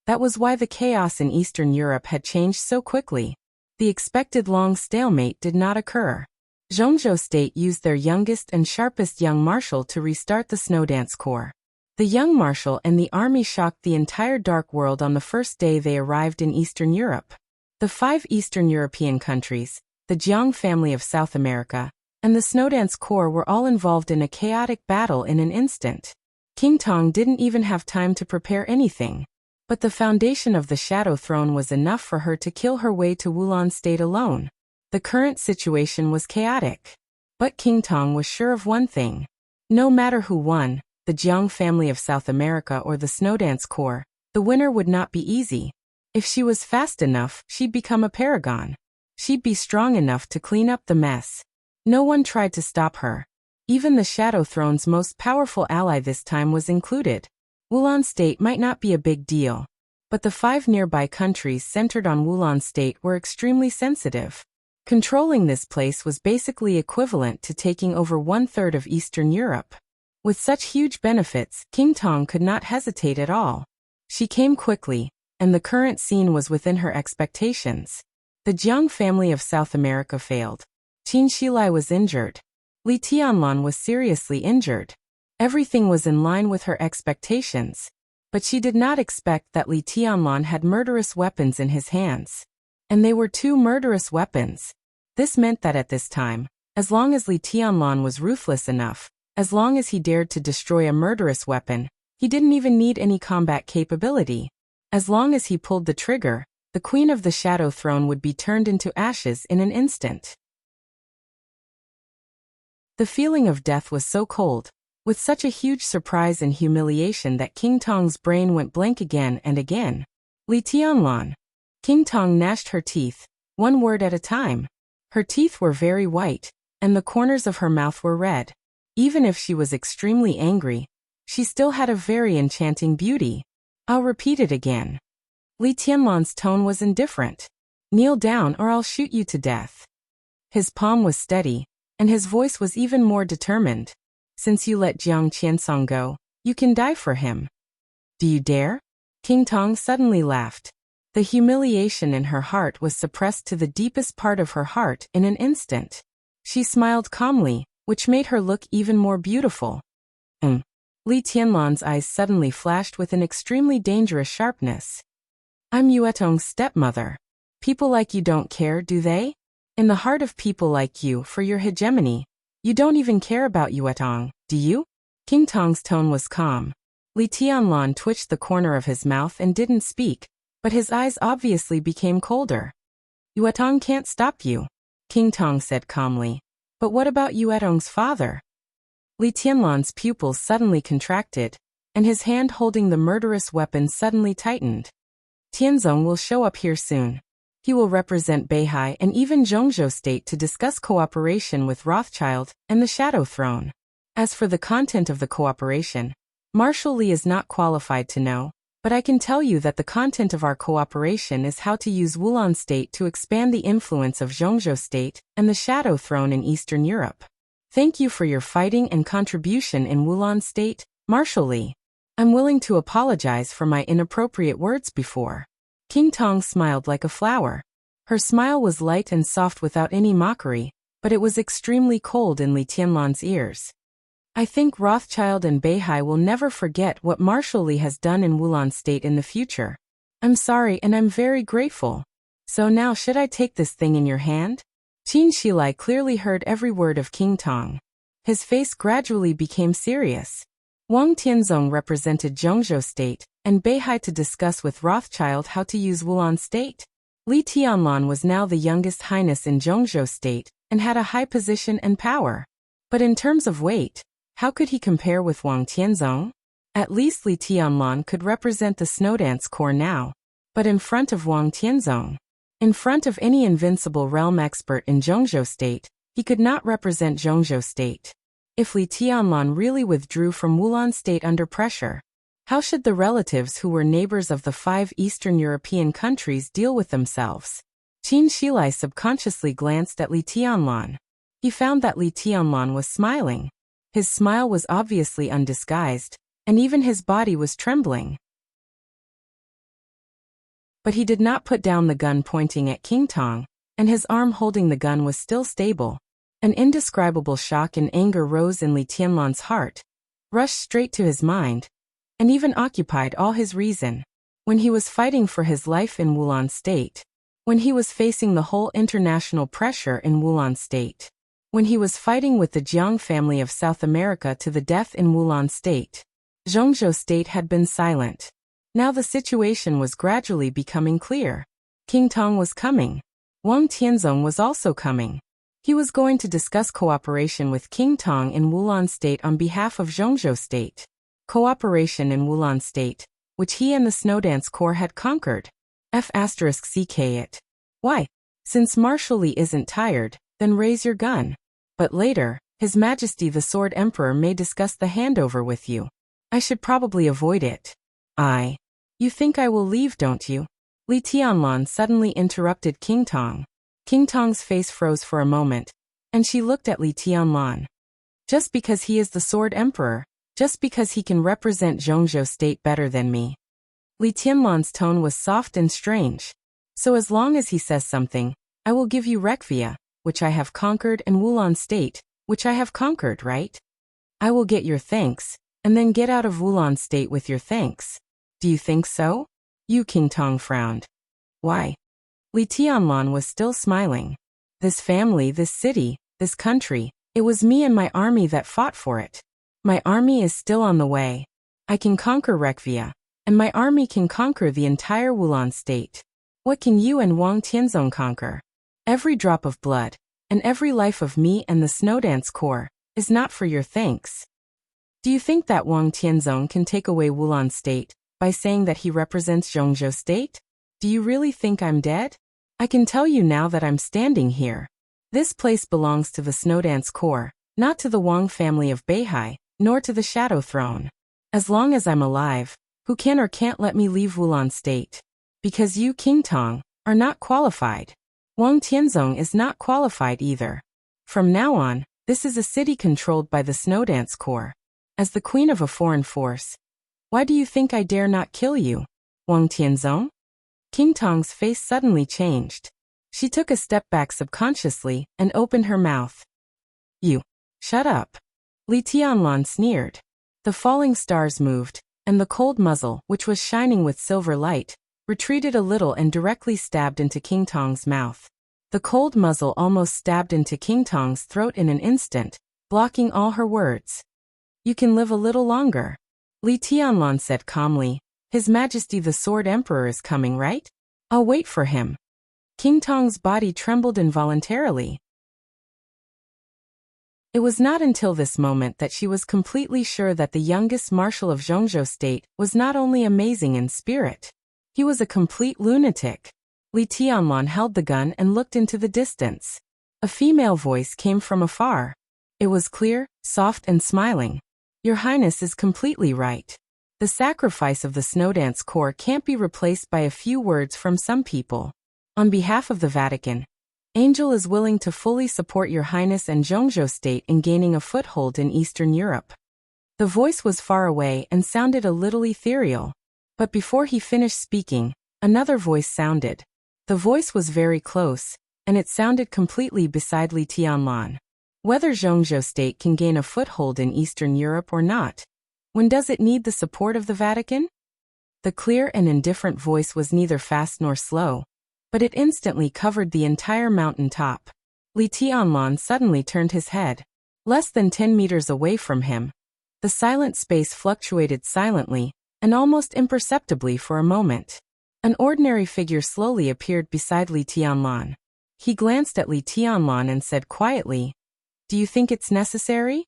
that was why the chaos in Eastern Europe had changed so quickly. The expected long stalemate did not occur. Zhongzhou State used their youngest and sharpest young marshal to restart the Snowdance Corps. The young marshal and the army shocked the entire Dark World on the first day they arrived in Eastern Europe. The 5 Eastern European countries, the Jiang family of South America, and the Snowdance Corps were all involved in a chaotic battle in an instant. King Tong didn't even have time to prepare anything. But the foundation of the Shadow Throne was enough for her to kill her way to Wulong State alone. The current situation was chaotic. But King Tong was sure of one thing. No matter who won, the Jiang family of South America or the Snowdance Corps, the winner would not be easy. If she was fast enough, she'd become a paragon. She'd be strong enough to clean up the mess. No one tried to stop her. Even the Shadow Throne's most powerful ally this time was included. Wulong State might not be a big deal, but the 5 nearby countries centered on Wulong State were extremely sensitive. Controlling this place was basically equivalent to taking over 1/3 of Eastern Europe. With such huge benefits, King Tong could not hesitate at all. She came quickly, and the current scene was within her expectations. The Jiang family of South America failed. Qin Shilai was injured. Li Tianlan was seriously injured. Everything was in line with her expectations. But she did not expect that Li Tianlan had murderous weapons in his hands. And they were 2 murderous weapons. This meant that at this time, as long as Li Tianlan was ruthless enough, as long as he dared to destroy a murderous weapon, he didn't even need any combat capability. As long as he pulled the trigger, the Queen of the Shadow Throne would be turned into ashes in an instant. The feeling of death was so cold, with such a huge surprise and humiliation that King Tong's brain went blank again and again. Li Tianlan. King Tong gnashed her teeth, one word at a time. Her teeth were very white, and the corners of her mouth were red. Even if she was extremely angry, she still had a very enchanting beauty. I'll repeat it again. Li Tianlan's tone was indifferent. Kneel down or I'll shoot you to death. His palm was steady, and his voice was even more determined. Since you let Jiang Qiansong go, you can die for him. Do you dare? King Tong suddenly laughed. The humiliation in her heart was suppressed to the deepest part of her heart in an instant. She smiled calmly, which made her look even more beautiful. Li Tianlan's eyes suddenly flashed with an extremely dangerous sharpness. I'm Yuetong's stepmother. People like you don't care, do they? In the heart of people like you for your hegemony, you don't even care about Yuetong, do you? King Tong's tone was calm. Li Tianlan twitched the corner of his mouth and didn't speak, but his eyes obviously became colder. Yuetong can't stop you, King Tong said calmly. But what about Yuetong's father? Li Tianlan's pupils suddenly contracted, and his hand holding the murderous weapon suddenly tightened. Tianzong will show up here soon. He will represent Beihai and even Zhongzhou State to discuss cooperation with Rothschild and the Shadow Throne. As for the content of the cooperation, Marshal Li is not qualified to know, but I can tell you that the content of our cooperation is how to use Wulong State to expand the influence of Zhongzhou State and the Shadow Throne in Eastern Europe. Thank you for your fighting and contribution in Wulong State, Marshal Li. I'm willing to apologize for my inappropriate words before. King Tong smiled like a flower. Her smile was light and soft without any mockery, but it was extremely cold in Li Tianlan's ears. I think Rothschild and Beihai will never forget what Marshal Li has done in Wulong State in the future. I'm sorry and I'm very grateful. So now should I take this thing in your hand? Qin Shilai clearly heard every word of King Tong. His face gradually became serious. Wang Tianzong represented Zhongzhou State, and Beihai to discuss with Rothschild how to use Wulan State. Li Tianlan was now the youngest highness in Zhongzhou State, and had a high position and power. But in terms of weight, how could he compare with Wang Tianzong? At least Li Tianlan could represent the Snowdance Corps now. But in front of Wang Tianzong, in front of any invincible realm expert in Zhongzhou State, he could not represent Zhongzhou State. If Li Tianlan really withdrew from Wulan State under pressure, how should the relatives who were neighbors of the 5 Eastern European countries deal with themselves? Qin Shilai subconsciously glanced at Li Tianlan. He found that Li Tianlan was smiling. His smile was obviously undisguised, and even his body was trembling. But he did not put down the gun pointing at King Tong, and his arm holding the gun was still stable. An indescribable shock and anger rose in Li Tianlan's heart, rushed straight to his mind, and even occupied all his reason. When he was fighting for his life in Wulan State, when he was facing the whole international pressure in Wulan State, when he was fighting with the Jiang family of South America to the death in Wulan State, Zhongzhou State had been silent. Now the situation was gradually becoming clear. King Tong was coming. Wang Tianzong was also coming. He was going to discuss cooperation with King Tong in Wulan State on behalf of Zhongzhou State. Cooperation in Wulan State, which he and the Snowdance Corps had conquered. F***ck it. Why? Since Marshal Li isn't tired, then raise your gun. But later, His Majesty the Sword Emperor may discuss the handover with you. I should probably avoid it. You think I will leave, don't you? Li Tianlan suddenly interrupted King Tong. King Tong's face froze for a moment, and she looked at Li Tianlan. Just because he is the Sword Emperor, just because he can represent Zhongzhou State better than me. Li Tianlan's tone was soft and strange. So as long as he says something, I will give you Rekvia, which I have conquered, and Wulan State, which I have conquered, right? I will get your thanks, and then get out of Wulan State with your thanks. Do you think so? King Tong frowned. Why? Li Tianlan was still smiling. This family, this city, this country, it was me and my army that fought for it. My army is still on the way. I can conquer Rekvia, and my army can conquer the entire Wulan State. What can you and Wang Tianzong conquer? Every drop of blood, and every life of me and the Snowdance Corps, is not for your thanks. Do you think that Wang Tianzong can take away Wulan State by saying that he represents Zhongzhou State? Do you really think I'm dead? I can tell you now that I'm standing here. This place belongs to the Snowdance Corps, not to the Wang family of Beihai, nor to the Shadow Throne. As long as I'm alive, who can or can't let me leave Wulan State? Because you, King Tong, are not qualified. Wang Tianzong is not qualified either. From now on, this is a city controlled by the Snowdance Corps. As the queen of a foreign force, why do you think I dare not kill you, Wang Tianzong? King Tong's face suddenly changed. She took a step back subconsciously and opened her mouth. You. Shut up. Li Tianlan sneered. The falling stars moved, and the cold muzzle, which was shining with silver light, retreated a little and directly stabbed into King Tong's mouth. The cold muzzle almost stabbed into King Tong's throat in an instant, blocking all her words. You can live a little longer. Li Tianlan said calmly. His Majesty the Sword Emperor is coming, right? I'll wait for him. King Tong's body trembled involuntarily. It was not until this moment that she was completely sure that the youngest marshal of Zhongzhou State was not only amazing in spirit. He was a complete lunatic. Li Tianlan held the gun and looked into the distance. A female voice came from afar. It was clear, soft and smiling. Your Highness is completely right. The sacrifice of the Snowdance Corps can't be replaced by a few words from some people. On behalf of the Vatican, Angel is willing to fully support Your Highness and Zhongzhou State in gaining a foothold in Eastern Europe. The voice was far away and sounded a little ethereal. But before he finished speaking, another voice sounded. The voice was very close, and it sounded completely beside Li Tianlan. Whether Zhongzhou State can gain a foothold in Eastern Europe or not. When does it need the support of the Vatican? The clear and indifferent voice was neither fast nor slow, but it instantly covered the entire mountain top. Li Tianlan suddenly turned his head. Less than 10 meters away from him, The silent space fluctuated silently and almost imperceptibly for a moment. An ordinary figure slowly appeared beside Li Tianlan. He glanced at Li Tianlan and said quietly, "Do you think it's necessary?"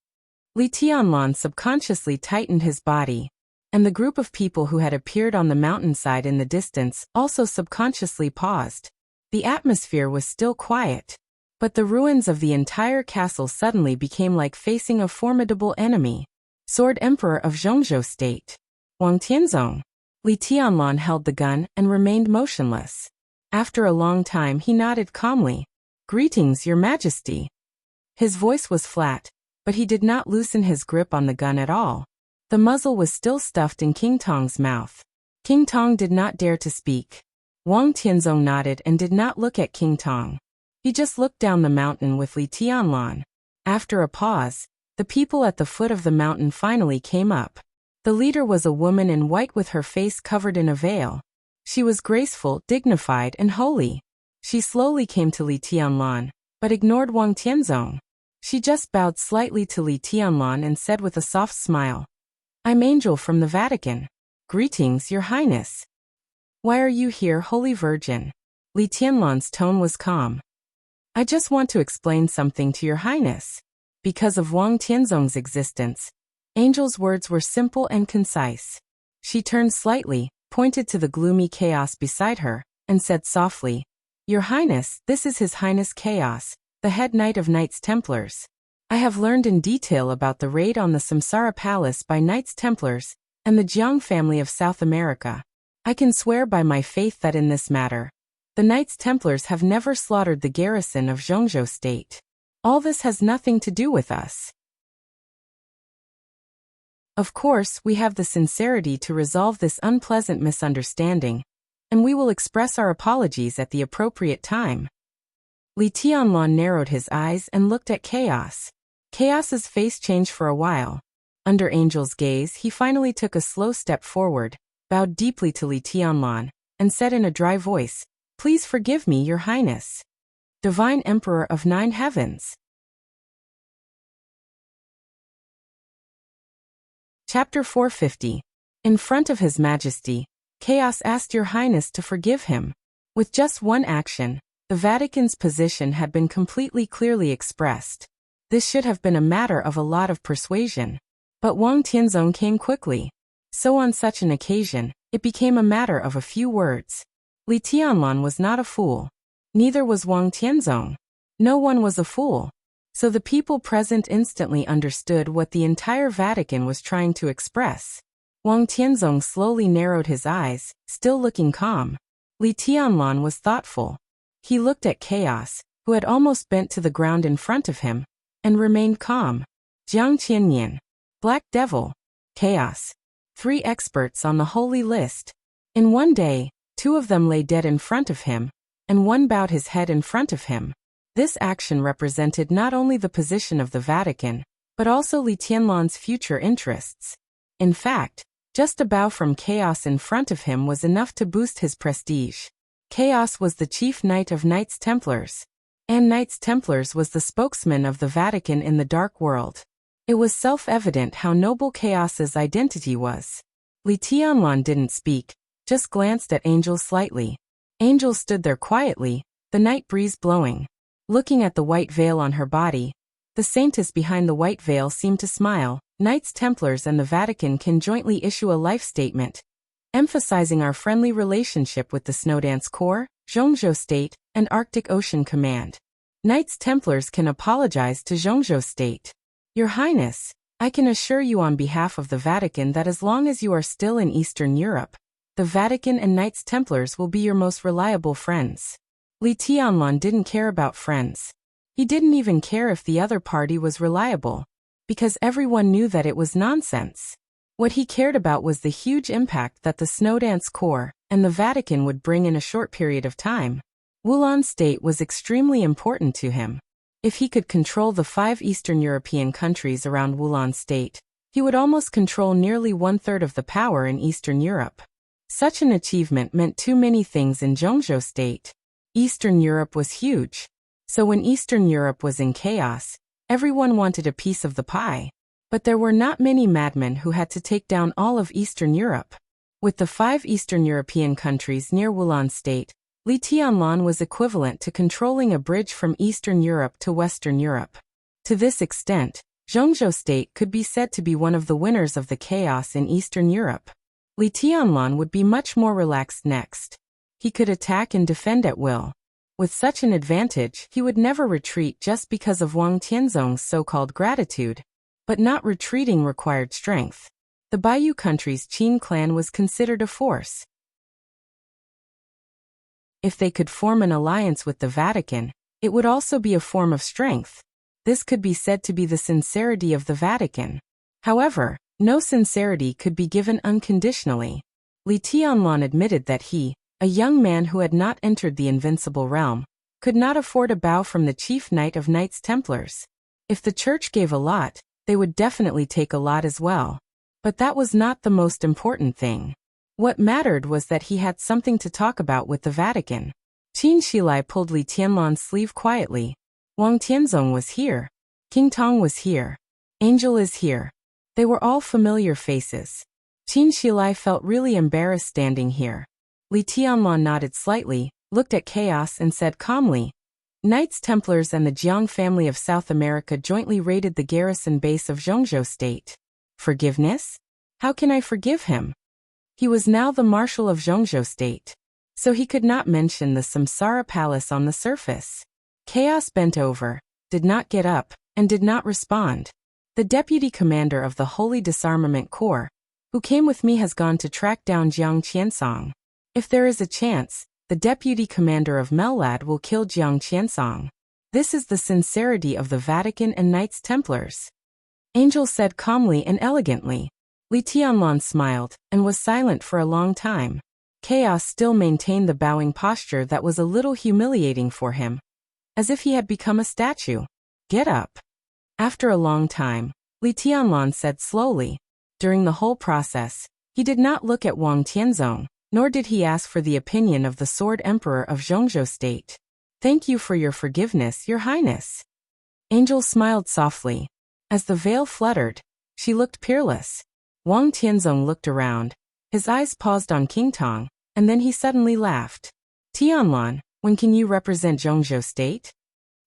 Li Tianlan subconsciously tightened his body, and the group of people who had appeared on the mountainside in the distance also subconsciously paused. The atmosphere was still quiet, but the ruins of the entire castle suddenly became like facing a formidable enemy. Sword Emperor of Zhongzhou State. Wang Tianzong. Li Tianlan held the gun and remained motionless. After a long time he nodded calmly. "Greetings, Your Majesty." His voice was flat, but he did not loosen his grip on the gun at all. The muzzle was still stuffed in King Tong's mouth. King Tong did not dare to speak. Wang Tianzong nodded and did not look at King Tong. He just looked down the mountain with Li Tianlan. After a pause, the people at the foot of the mountain finally came up. The leader was a woman in white with her face covered in a veil. She was graceful, dignified, and holy. She slowly came to Li Tianlan, but ignored Wang Tianzong. She just bowed slightly to Li Tianlan and said with a soft smile, "I'm Angel from the Vatican. Greetings, Your Highness." "Why are you here, Holy Virgin?" Li Tianlan's tone was calm. "I just want to explain something to Your Highness." Because of Wang Tianzong's existence, Angel's words were simple and concise. She turned slightly, pointed to the gloomy chaos beside her, and said softly, "Your Highness, this is His Highness Chaos, the head knight of Knights Templars. I have learned in detail about the raid on the Samsara Palace by Knights Templars and the Jiang family of South America. I can swear by my faith that in this matter, the Knights Templars have never slaughtered the garrison of Zhongzhou State. All this has nothing to do with us. Of course, we have the sincerity to resolve this unpleasant misunderstanding, and we will express our apologies at the appropriate time." Li Tianlan narrowed his eyes and looked at Chaos. Chaos's face changed for a while. Under Angel's gaze, he finally took a slow step forward, bowed deeply to Li Tianlan, and said in a dry voice, "Please forgive me, Your Highness. Divine Emperor of 9 Heavens." Chapter 450. In front of His Majesty, Chaos asked Your Highness to forgive him. With just one action, the Vatican's position had been completely clearly expressed. This should have been a matter of a lot of persuasion. But Wang Tianzong came quickly. So on such an occasion, it became a matter of a few words. Li Tianlan was not a fool. Neither was Wang Tianzong. No one was a fool. So the people present instantly understood what the entire Vatican was trying to express. Wang Tianzong slowly narrowed his eyes, still looking calm. Li Tianlan was thoughtful. He looked at Chaos, who had almost bent to the ground in front of him, and remained calm. Jiang Qianyan. Black Devil. Chaos. 3 experts on the holy list. In one day, 2 of them lay dead in front of him, and 1 bowed his head in front of him. This action represented not only the position of the Vatican, but also Li Tianlan's future interests. In fact, just a bow from Chaos in front of him was enough to boost his prestige. Chaos was the chief knight of Knights Templars, and Knights Templars was the spokesman of the Vatican in the dark world. It was self-evident how noble Chaos's identity was. Li Tianlan didn't speak, just glanced at Angel slightly. Angel stood there quietly, the night breeze blowing. Looking at the white veil on her body, the saintess behind the white veil seemed to smile. Knights Templars and the Vatican can jointly issue a life statement, emphasizing our friendly relationship with the Snowdance Corps, Zhongzhou State, and Arctic Ocean Command. Knights Templars can apologize to Zhongzhou State. Your Highness, I can assure you on behalf of the Vatican that as long as you are still in Eastern Europe, the Vatican and Knights Templars will be your most reliable friends. Li Tianlan didn't care about friends. He didn't even care if the other party was reliable, because everyone knew that it was nonsense. What he cared about was the huge impact that the Snowdance Corps and the Vatican would bring in a short period of time. Wulan State was extremely important to him. If he could control the 5 Eastern European countries around Wulan State, he would almost control nearly 1/3 of the power in Eastern Europe. Such an achievement meant too many things in Zhongzhou State. Eastern Europe was huge. So when Eastern Europe was in chaos, everyone wanted a piece of the pie. But there were not many madmen who had to take down all of Eastern Europe. With the 5 Eastern European countries near Wulan State, Li Tianlan was equivalent to controlling a bridge from Eastern Europe to Western Europe. To this extent, Zhongzhou State could be said to be one of the winners of the chaos in Eastern Europe. Li Tianlan would be much more relaxed next. He could attack and defend at will. With such an advantage, he would never retreat just because of Wang Tianzong's so-called gratitude. But not retreating required strength. The Baiyu country's Qin clan was considered a force. If they could form an alliance with the Vatican, it would also be a form of strength. This could be said to be the sincerity of the Vatican. However, no sincerity could be given unconditionally. Li Tianlan admitted that he, a young man who had not entered the invincible realm, could not afford a bow from the chief knight of Knights Templars. If the church gave a lot, they would definitely take a lot as well. But that was not the most important thing. What mattered was that he had something to talk about with the Vatican. Qin Shilai pulled Li Tianlan's sleeve quietly. Wang Tianzong was here. King Tong was here. Angel is here. They were all familiar faces. Qin Shilai felt really embarrassed standing here. Li Tianlan nodded slightly, looked at chaos and said calmly, Knights Templars and the Jiang family of South America jointly raided the garrison base of Zhongzhou State. Forgiveness? How can I forgive him? He was now the Marshal of Zhongzhou State. So he could not mention the Samsara Palace on the surface. Chaos bent over, did not get up, and did not respond. The deputy commander of the Holy Disarmament Corps, who came with me, has gone to track down Jiang Qiansong. If there is a chance, the deputy commander of Mellad will kill Jiang Qiansong. This is the sincerity of the Vatican and Knights Templars. Angel said calmly and elegantly. Li Tianlan smiled, and was silent for a long time. Chaos still maintained the bowing posture that was a little humiliating for him. As if he had become a statue. Get up. After a long time, Li Tianlan said slowly. During the whole process, he did not look at Wang Tianzong, nor did he ask for the opinion of the Sword Emperor of Zhongzhou State. Thank you for your forgiveness, Your Highness. Angel smiled softly. As the veil fluttered, she looked peerless. Wang Tianzong looked around. His eyes paused on King Tong, and then he suddenly laughed. Tianlan, when can you represent Zhongzhou State?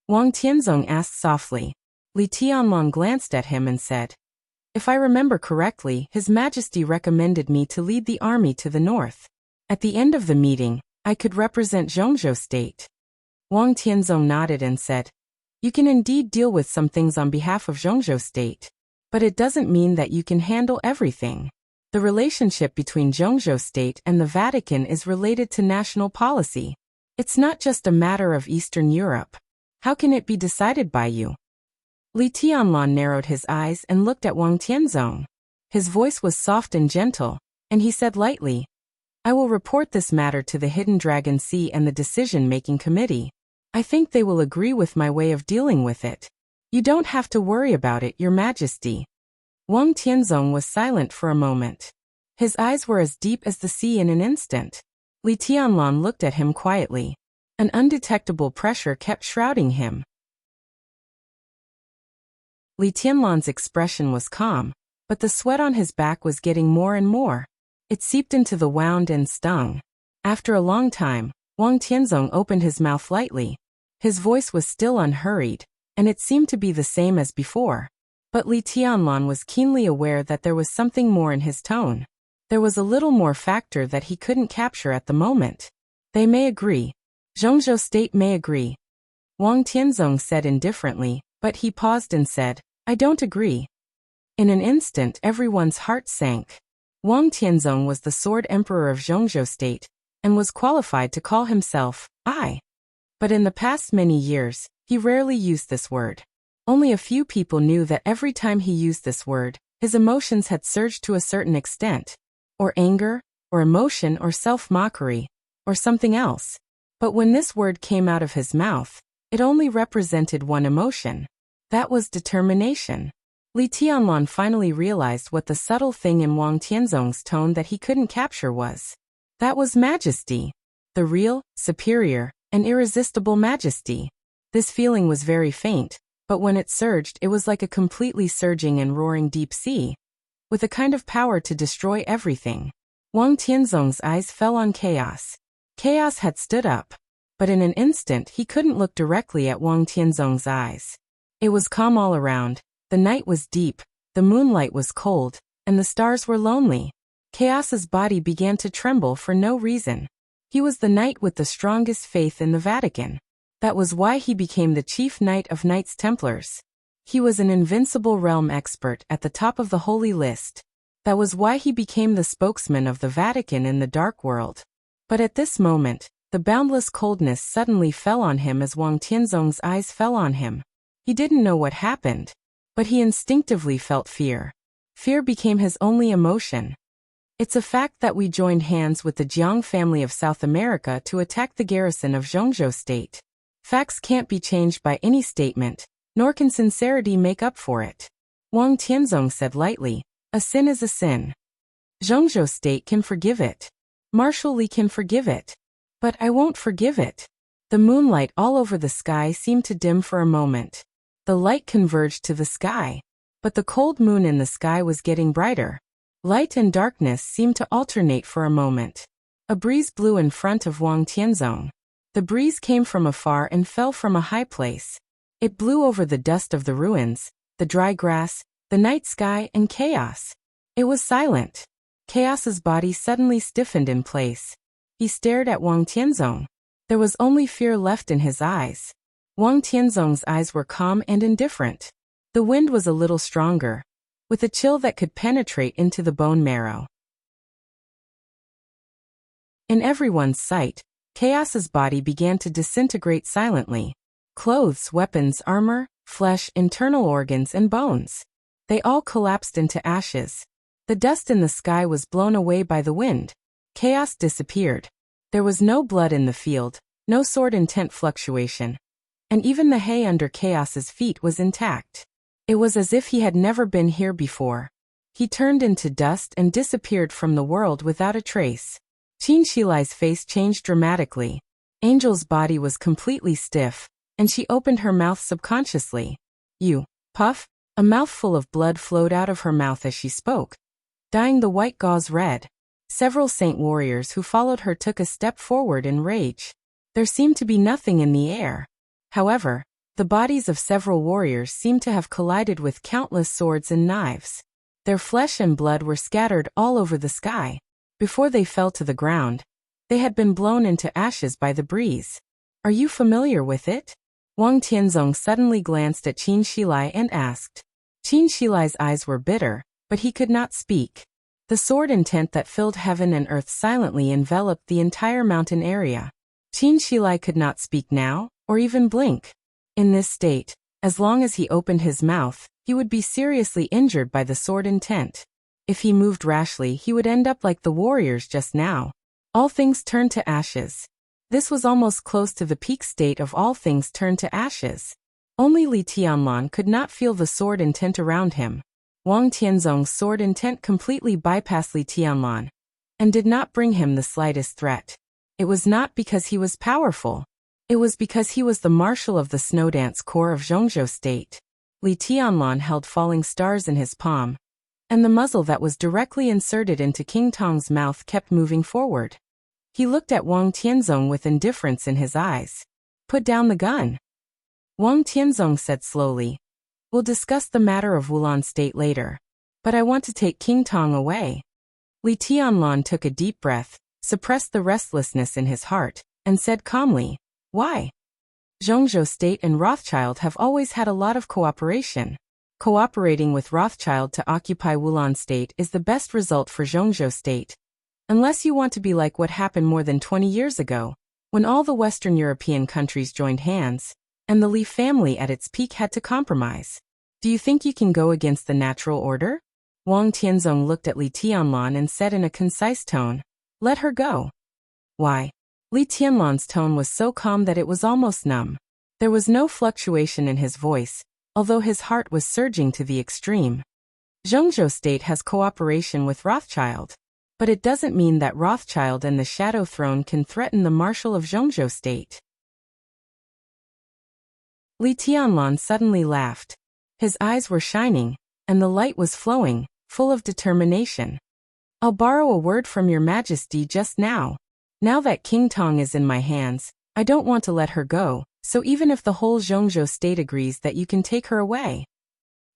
Wang Tianzong asked softly. Li Tianlan glanced at him and said, If I remember correctly, His Majesty recommended me to lead the army to the north. At the end of the meeting, I could represent Zhongzhou State. Wang Tianzong nodded and said, You can indeed deal with some things on behalf of Zhongzhou State. But it doesn't mean that you can handle everything. The relationship between Zhongzhou State and the Vatican is related to national policy. It's not just a matter of Eastern Europe. How can it be decided by you? Li Tianlan narrowed his eyes and looked at Wang Tianzong. His voice was soft and gentle, and he said lightly, I will report this matter to the Hidden Dragon Sea and the Decision-Making Committee. I think they will agree with my way of dealing with it. You don't have to worry about it, Your Majesty. Wang Tianzong was silent for a moment. His eyes were as deep as the sea in an instant. Li Tianlan looked at him quietly. An undetectable pressure kept shrouding him. Li Tianlan's expression was calm, but the sweat on his back was getting more and more. It seeped into the wound and stung. After a long time, Wang Tianzong opened his mouth lightly. His voice was still unhurried, and it seemed to be the same as before. But Li Tianlan was keenly aware that there was something more in his tone. There was a little more factor that he couldn't capture at the moment. They may agree. Zhongzhou State may agree. Wang Tianzong said indifferently, but he paused and said, I don't agree. In an instant everyone's heart sank. Wang Tianzong was the Sword Emperor of Zhongzhou State, and was qualified to call himself, I. But in the past many years, he rarely used this word. Only a few people knew that every time he used this word, his emotions had surged to a certain extent. Or anger, or emotion, or self-mockery, or something else. But when this word came out of his mouth, it only represented one emotion. That was determination. Li Tianlan finally realized what the subtle thing in Wang Tianzong's tone that he couldn't capture was. That was majesty. The real, superior, and irresistible majesty. This feeling was very faint, But when it surged, it was like a completely surging and roaring deep sea, with a kind of power to destroy everything. Wang Tianzong's eyes fell on Chaos. Chaos had stood up, but in an instant he couldn't look directly at Wang Tianzong's eyes. It was calm all around, the night was deep, the moonlight was cold, and the stars were lonely. Chaos's body began to tremble for no reason. He was the knight with the strongest faith in the Vatican. That was why he became the chief knight of Knights Templars. He was an invincible realm expert at the top of the holy list. That was why he became the spokesman of the Vatican in the dark world. But at this moment, the boundless coldness suddenly fell on him as Wang Tianzong's eyes fell on him. He didn't know what happened, but he instinctively felt fear. Fear became his only emotion. It's a fact that we joined hands with the Jiang family of South America to attack the garrison of Zhongzhou State. Facts can't be changed by any statement, nor can sincerity make up for it. Wang Tianzong said lightly, a sin is a sin. Zhongzhou State can forgive it. Marshal Li can forgive it. But I won't forgive it. The moonlight all over the sky seemed to dim for a moment. The light converged to the sky, but the cold moon in the sky was getting brighter. Light and darkness seemed to alternate for a moment. A breeze blew in front of Wang Tianzong. The breeze came from afar and fell from a high place. It blew over the dust of the ruins, the dry grass, the night sky, and Chaos. It was silent. Chaos's body suddenly stiffened in place. He stared at Wang Tianzong. There was only fear left in his eyes. Wang Tianzong's eyes were calm and indifferent. The wind was a little stronger, with a chill that could penetrate into the bone marrow. In everyone's sight, Chaos's body began to disintegrate silently. Clothes, weapons, armor, flesh, internal organs, and bones. They all collapsed into ashes. The dust in the sky was blown away by the wind. Chaos disappeared. There was no blood in the field, no sword intent fluctuation. And even the hay under Chaos's feet was intact. It was as if he had never been here before. He turned into dust and disappeared from the world without a trace. Qin Shilai's face changed dramatically. Angel's body was completely stiff, and she opened her mouth subconsciously. You, puff? A mouthful of blood flowed out of her mouth as she spoke, dyeing the white gauze red. Several saint warriors who followed her took a step forward in rage. There seemed to be nothing in the air. However, the bodies of several warriors seemed to have collided with countless swords and knives. Their flesh and blood were scattered all over the sky. Before they fell to the ground, they had been blown into ashes by the breeze. Are you familiar with it? Wang Tianzong suddenly glanced at Qin Shilai and asked. Qin Shilai's eyes were bitter, but he could not speak. The sword intent that filled heaven and earth silently enveloped the entire mountain area. Qin Shilai could not speak now, or even blink. In this state, as long as he opened his mouth, he would be seriously injured by the sword intent. If he moved rashly, he would end up like the warriors just now. All things turned to ashes. This was almost close to the peak state of all things turned to ashes. Only Li Tianlan could not feel the sword intent around him. Wang Tianzong's sword intent completely bypassed Li Tianlan, and did not bring him the slightest threat. It was not because he was powerful. It was because he was the marshal of the Snowdance Corps of Zhongzhou State. Li Tianlan held falling stars in his palm, and the muzzle that was directly inserted into King Tong's mouth kept moving forward. He looked at Wang Tianzong with indifference in his eyes. Put down the gun. Wang Tianzong said slowly. We'll discuss the matter of Wulan State later, but I want to take King Tong away. Li Tianlan took a deep breath, suppressed the restlessness in his heart, and said calmly, why? Zhongzhou State and Rothschild have always had a lot of cooperation. Cooperating with Rothschild to occupy Wulan State is the best result for Zhongzhou State. Unless you want to be like what happened more than 20 years ago, when all the Western European countries joined hands, and the Li family at its peak had to compromise. Do you think you can go against the natural order? Wang Tianzong looked at Li Tianlan and said in a concise tone, let her go. Why? Li Tianlan's tone was so calm that it was almost numb. There was no fluctuation in his voice, although his heart was surging to the extreme. Zhongzhou State has cooperation with Rothschild, but it doesn't mean that Rothschild and the Shadow Throne can threaten the Marshal of Zhongzhou State. Li Tianlan suddenly laughed. His eyes were shining, and the light was flowing, full of determination. I'll borrow a word from your majesty just now. Now that King Tong is in my hands, I don't want to let her go, so even if the whole Zhongzhou state agrees that you can take her away.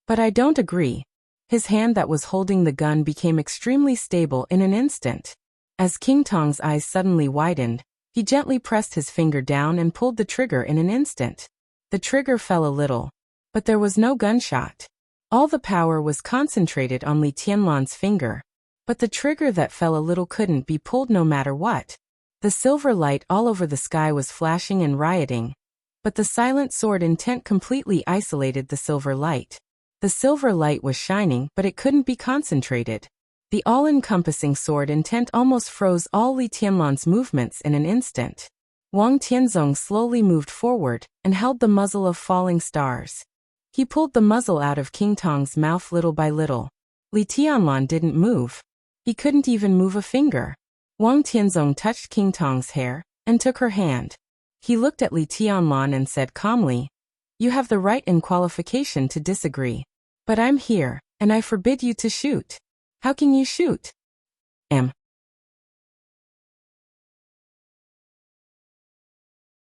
But I don't agree. His hand that was holding the gun became extremely stable in an instant. As King Tong's eyes suddenly widened, he gently pressed his finger down and pulled the trigger in an instant. The trigger fell a little, but there was no gunshot. All the power was concentrated on Li Tianlan's finger, but the trigger that fell a little couldn't be pulled no matter what. The silver light all over the sky was flashing and rioting, but the silent sword intent completely isolated the silver light. The silver light was shining, but it couldn't be concentrated. The all-encompassing sword intent almost froze all Li Tianlan's movements in an instant. Wang Tianzong slowly moved forward and held the muzzle of falling stars. He pulled the muzzle out of King Tong's mouth little by little. Li Tianlan didn't move. He couldn't even move a finger. Wang Tianzong touched King Tong's hair and took her hand. He looked at Li Tianlan and said calmly, "You have the right and qualification to disagree. But I'm here, and I forbid you to shoot." "How can you shoot?"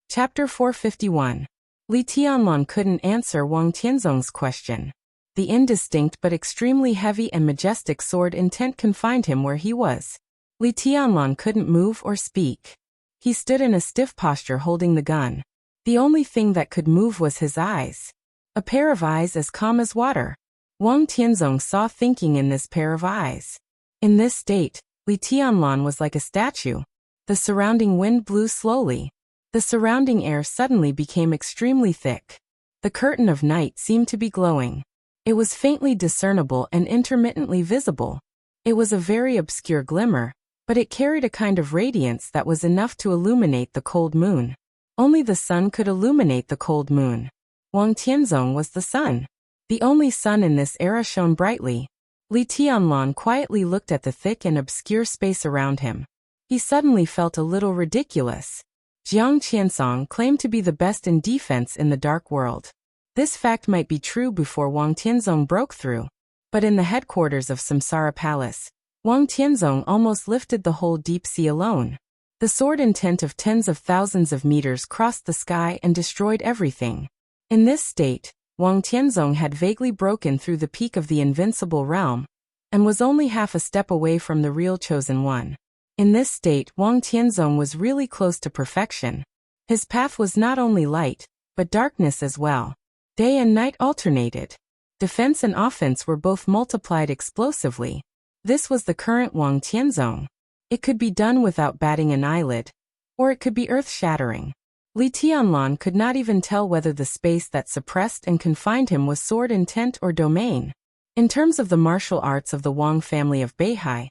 Chapter 451. Li Tianlan couldn't answer Wang Tianzong's question. The indistinct but extremely heavy and majestic sword intent confined him where he was. Li Tianlan couldn't move or speak. He stood in a stiff posture holding the gun. The only thing that could move was his eyes. A pair of eyes as calm as water. Wang Tianzong saw thinking in this pair of eyes. In this state, Li Tianlan was like a statue. The surrounding wind blew slowly. The surrounding air suddenly became extremely thick. The curtain of night seemed to be glowing. It was faintly discernible and intermittently visible. It was a very obscure glimmer, but it carried a kind of radiance that was enough to illuminate the cold moon. Only the sun could illuminate the cold moon. Wang Tianzong was the sun. The only sun in this era shone brightly. Li Tianlan quietly looked at the thick and obscure space around him. He suddenly felt a little ridiculous. Jiang Qiansong claimed to be the best in defense in the dark world. This fact might be true before Wang Tianzong broke through. But in the headquarters of Samsara Palace, Wang Tianzong almost lifted the whole deep sea alone. The sword intent of tens of thousands of meters crossed the sky and destroyed everything. In this state, Wang Tianzong had vaguely broken through the peak of the invincible realm, and was only half a step away from the real chosen one. In this state, Wang Tianzong was really close to perfection. His path was not only light, but darkness as well. Day and night alternated. Defense and offense were both multiplied explosively. This was the current Wang Tianzong. It could be done without batting an eyelid, or it could be earth-shattering. Li Tianlan could not even tell whether the space that suppressed and confined him was sword intent or domain. In terms of the martial arts of the Wang family of Beihai,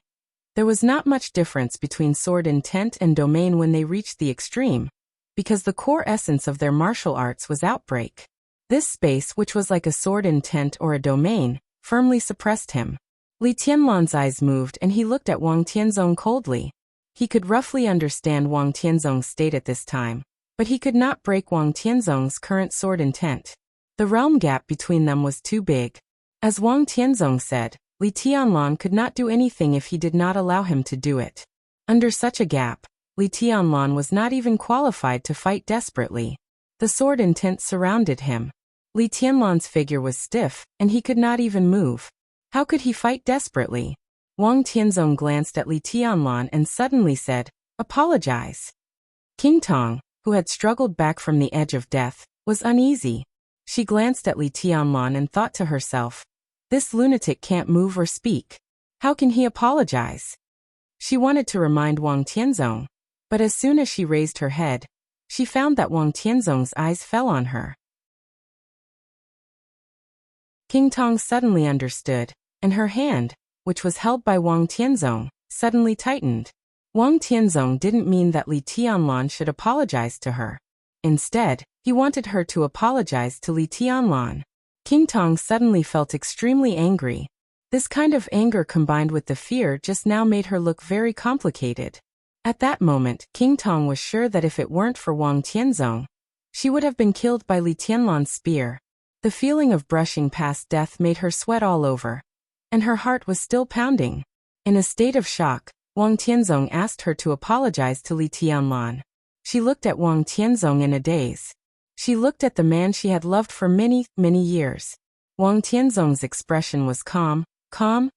there was not much difference between sword intent and domain when they reached the extreme, because the core essence of their martial arts was outbreak. This space, which was like a sword intent or a domain, firmly suppressed him. Li Tianlan's eyes moved and he looked at Wang Tianzong coldly. He could roughly understand Wang Tianzong's state at this time, but he could not break Wang Tianzong's current sword intent. The realm gap between them was too big. As Wang Tianzong said, Li Tianlan could not do anything if he did not allow him to do it. Under such a gap, Li Tianlan was not even qualified to fight desperately. The sword intent surrounded him. Li Tianlan's figure was stiff, and he could not even move. How could he fight desperately? Wang Tianzong glanced at Li Tianlan and suddenly said, "Apologize." King Tong, who had struggled back from the edge of death, was uneasy. She glanced at Li Tianlan and thought to herself, "This lunatic can't move or speak. How can he apologize?" She wanted to remind Wang Tianzong, but as soon as she raised her head, she found that Wang Tianzong's eyes fell on her. King Tong suddenly understood, and her hand, which was held by Wang Tianzong, suddenly tightened. Wang Tianzong didn't mean that Li Tianlan should apologize to her. Instead, he wanted her to apologize to Li Tianlan. King Tong suddenly felt extremely angry. This kind of anger combined with the fear just now made her look very complicated. At that moment, King Tong was sure that if it weren't for Wang Tianzong, She would have been killed by Li Tianlan's spear. The feeling of brushing past death made her sweat all over. And her heart was still pounding. In a state of shock, Wang Tianzong asked her to apologize to Li Tianlan. She looked at Wang Tianzong in a daze. She looked at the man she had loved for many, many years. Wang Tianzong's expression was calm,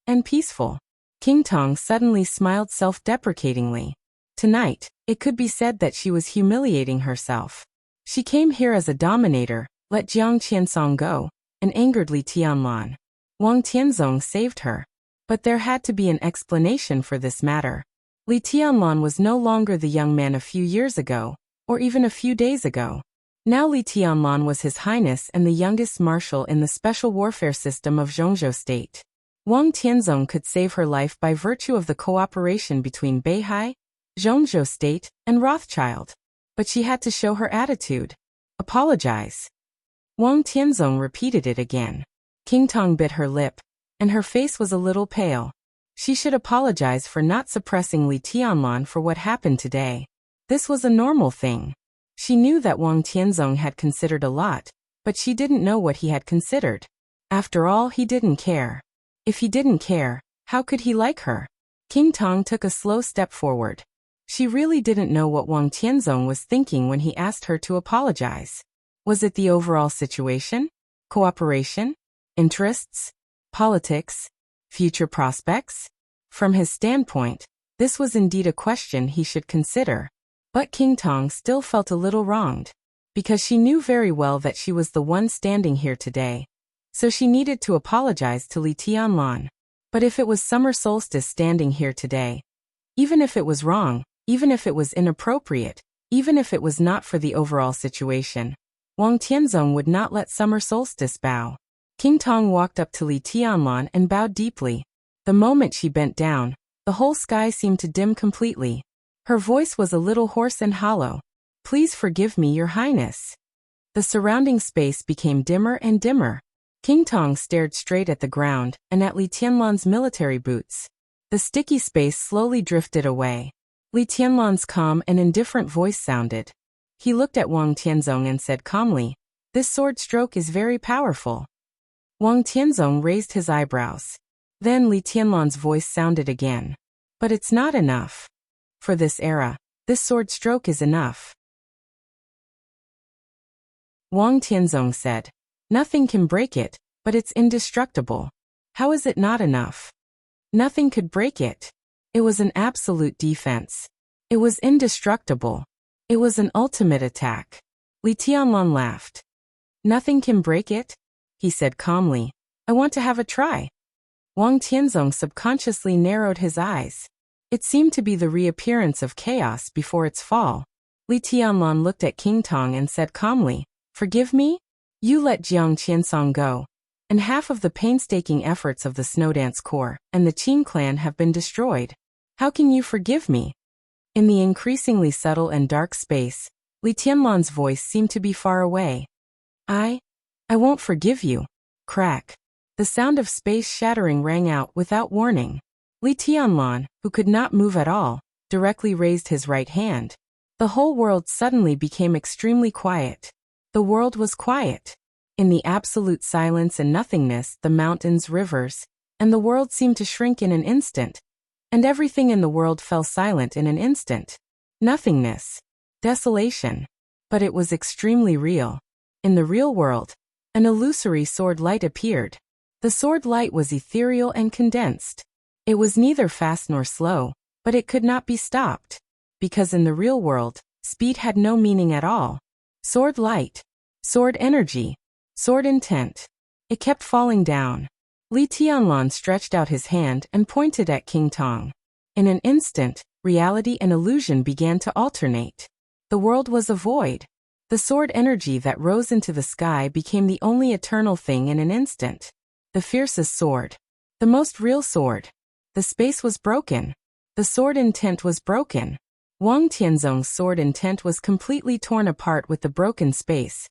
and peaceful. King Tong suddenly smiled self-deprecatingly. Tonight, it could be said that she was humiliating herself. She came here as a dominator, let Jiang Qiansong go, and angered Li Tianlan. Wang Tianzong saved her. But there had to be an explanation for this matter. Li Tianlan was no longer the young man a few years ago, or even a few days ago. Now Li Tianlan was His Highness and the youngest marshal in the special warfare system of Zhongzhou State. Wang Tianzong could save her life by virtue of the cooperation between Beihai, Zhongzhou State, and Rothschild. But she had to show her attitude. Apologize. Wang Tianzong repeated it again. King Tong bit her lip, and her face was a little pale. She should apologize for not suppressing Li Tianlan for what happened today. This was a normal thing. She knew that Wang Tianzong had considered a lot, but she didn't know what he had considered. After all, he didn't care. If he didn't care, how could he like her? King Tong took a slow step forward. She really didn't know what Wang Tianzong was thinking when he asked her to apologize. Was it the overall situation? Cooperation? Interests? Politics? Future prospects? From his standpoint, this was indeed a question he should consider. But King Tong still felt a little wronged, because she knew very well that she was the one standing here today. So she needed to apologize to Li Tianlan. But if it was Summer Solstice standing here today, even if it was wrong, even if it was inappropriate, even if it was not for the overall situation, Wang Tianzong would not let Summer Solstice bow. King Tong walked up to Li Tianlan and bowed deeply. The moment she bent down, the whole sky seemed to dim completely. Her voice was a little hoarse and hollow. Please forgive me, Your Highness. The surrounding space became dimmer and dimmer. King Tong stared straight at the ground and at Li Tianlan's military boots. The sticky space slowly drifted away. Li Tianlan's calm and indifferent voice sounded. He looked at Wang Tianzong and said calmly, "This sword stroke is very powerful." Wang Tianzong raised his eyebrows. Then Li Tianlan's voice sounded again. "But it's not enough. For this era, this sword stroke is enough." Wang Tianzong said, "Nothing can break it, but it's indestructible. How is it not enough?" Nothing could break it. It was an absolute defense. It was indestructible. It was an ultimate attack. Li Tianlan laughed. "Nothing can break it?" he said calmly. "I want to have a try." Wang Tianzong subconsciously narrowed his eyes. It seemed to be the reappearance of chaos before its fall. Li Tianlan looked at King Tong and said calmly, "Forgive me? You let Jiang Qiansong go, and half of the painstaking efforts of the Snowdance Corps and the Qin clan have been destroyed. How can you forgive me?" In the increasingly subtle and dark space, Li Tianlan's voice seemed to be far away. I won't forgive you." Crack. The sound of space shattering rang out without warning. Li Tianlan, who could not move at all, directly raised his right hand. The whole world suddenly became extremely quiet. The world was quiet. In the absolute silence and nothingness, the mountains, rivers, and the world seemed to shrink in an instant, and everything in the world fell silent in an instant. Nothingness. Desolation. But it was extremely real. In the real world, an illusory sword light appeared. The sword light was ethereal and condensed. It was neither fast nor slow, but it could not be stopped. Because in the real world, speed had no meaning at all. Sword light. Sword energy. Sword intent. It kept falling down. Li Tianlan stretched out his hand and pointed at King Tong. In an instant, reality and illusion began to alternate. The world was a void. The sword energy that rose into the sky became the only eternal thing in an instant. The fiercest sword. The most real sword. The space was broken. The sword intent was broken. Wang Tianzong's sword intent was completely torn apart with the broken space,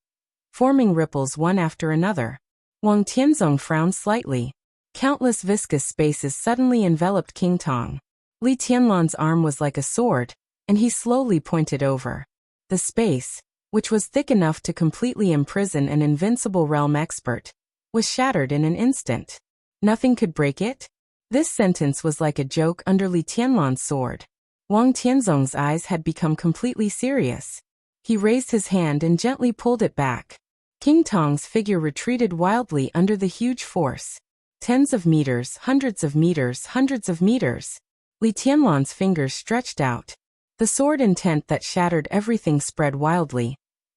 forming ripples one after another. Wang Tianzong frowned slightly. Countless viscous spaces suddenly enveloped King Tong. Li Tianlan's arm was like a sword, and he slowly pointed over. The space, which was thick enough to completely imprison an invincible realm expert, was shattered in an instant. Nothing could break it? This sentence was like a joke under Li Tianlan's sword. Wang Tianzong's eyes had become completely serious. He raised his hand and gently pulled it back. King Tong's figure retreated wildly under the huge force. Tens of meters, hundreds of meters, hundreds of meters. Li Tianlan's fingers stretched out. The sword intent that shattered everything spread wildly,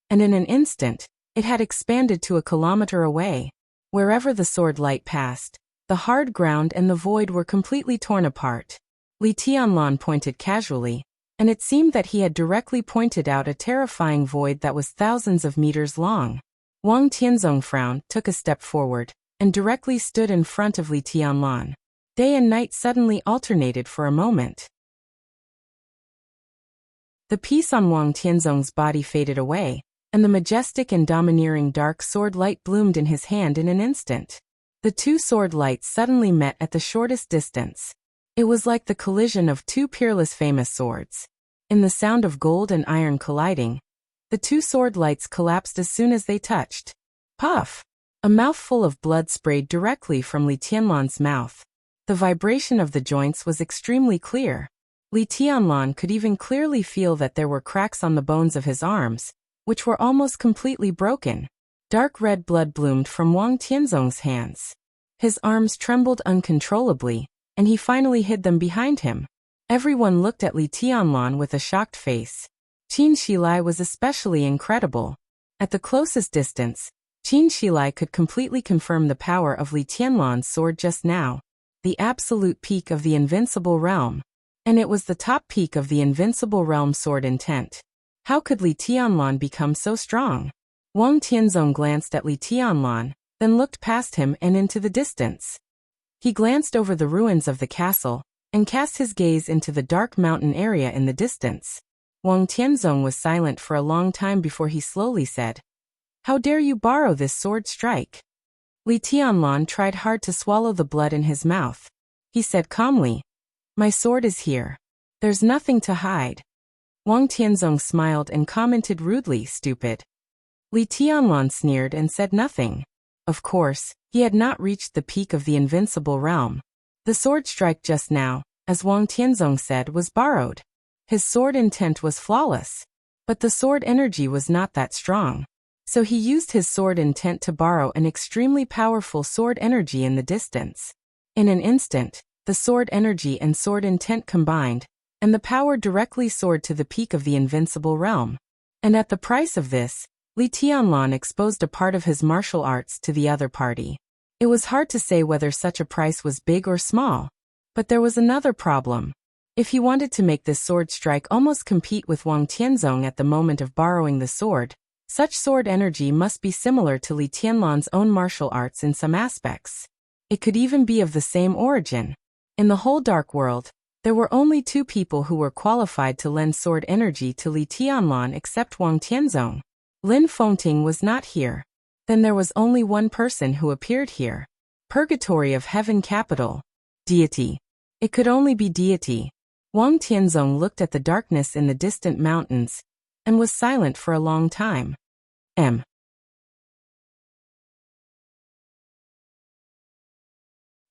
and in an instant, it had expanded to a kilometer away. Wherever the sword light passed, the hard ground and the void were completely torn apart. Li Tianlan pointed casually, and it seemed that he had directly pointed out a terrifying void that was thousands of meters long. Wang Tianzong frowned, took a step forward, and directly stood in front of Li Tianlan. Day and night suddenly alternated for a moment. The peace on Wang Tianzong's body faded away, and the majestic and domineering dark sword light bloomed in his hand in an instant. The two sword lights suddenly met at the shortest distance. It was like the collision of two peerless famous swords. In the sound of gold and iron colliding, the two sword lights collapsed as soon as they touched. Puff! A mouthful of blood sprayed directly from Li Tianlan's mouth. The vibration of the joints was extremely clear. Li Tianlan could even clearly feel that there were cracks on the bones of his arms, which were almost completely broken. Dark red blood bloomed from Wang Tianzong's hands. His arms trembled uncontrollably, and he finally hid them behind him. Everyone looked at Li Tianlan with a shocked face. Qin Shilai was especially incredible. At the closest distance, Qin Shilai could completely confirm the power of Li Tianlan's sword just now, the absolute peak of the invincible realm. And it was the top peak of the invincible realm sword intent. How could Li Tianlan become so strong? Wang Tianzong glanced at Li Tianlan, then looked past him and into the distance. He glanced over the ruins of the castle, and cast his gaze into the dark mountain area in the distance. Wang Tianzong was silent for a long time before he slowly said, "How dare you borrow this sword strike?" Li Tianlan tried hard to swallow the blood in his mouth. He said calmly, "My sword is here. There's nothing to hide." Wang Tianzong smiled and commented rudely, "Stupid." Li Tianlan sneered and said nothing. Of course, he had not reached the peak of the invincible realm. The sword strike just now, as Wang Tianzong said, was borrowed. His sword intent was flawless. But the sword energy was not that strong. So he used his sword intent to borrow an extremely powerful sword energy in the distance. In an instant, the sword energy and sword intent combined, and the power directly soared to the peak of the invincible realm. And at the price of this, Li Tianlan exposed a part of his martial arts to the other party. It was hard to say whether such a price was big or small. But there was another problem. If he wanted to make this sword strike almost compete with Wang Tianzong at the moment of borrowing the sword, such sword energy must be similar to Li Tianlan's own martial arts in some aspects. It could even be of the same origin. In the whole dark world, there were only two people who were qualified to lend sword energy to Li Tianlan except Wang Tianzong. Lin Fengting was not here. Then there was only one person who appeared here. Purgatory of Heaven Capital. Deity. It could only be deity. Wang Tianzong looked at the darkness in the distant mountains, and was silent for a long time.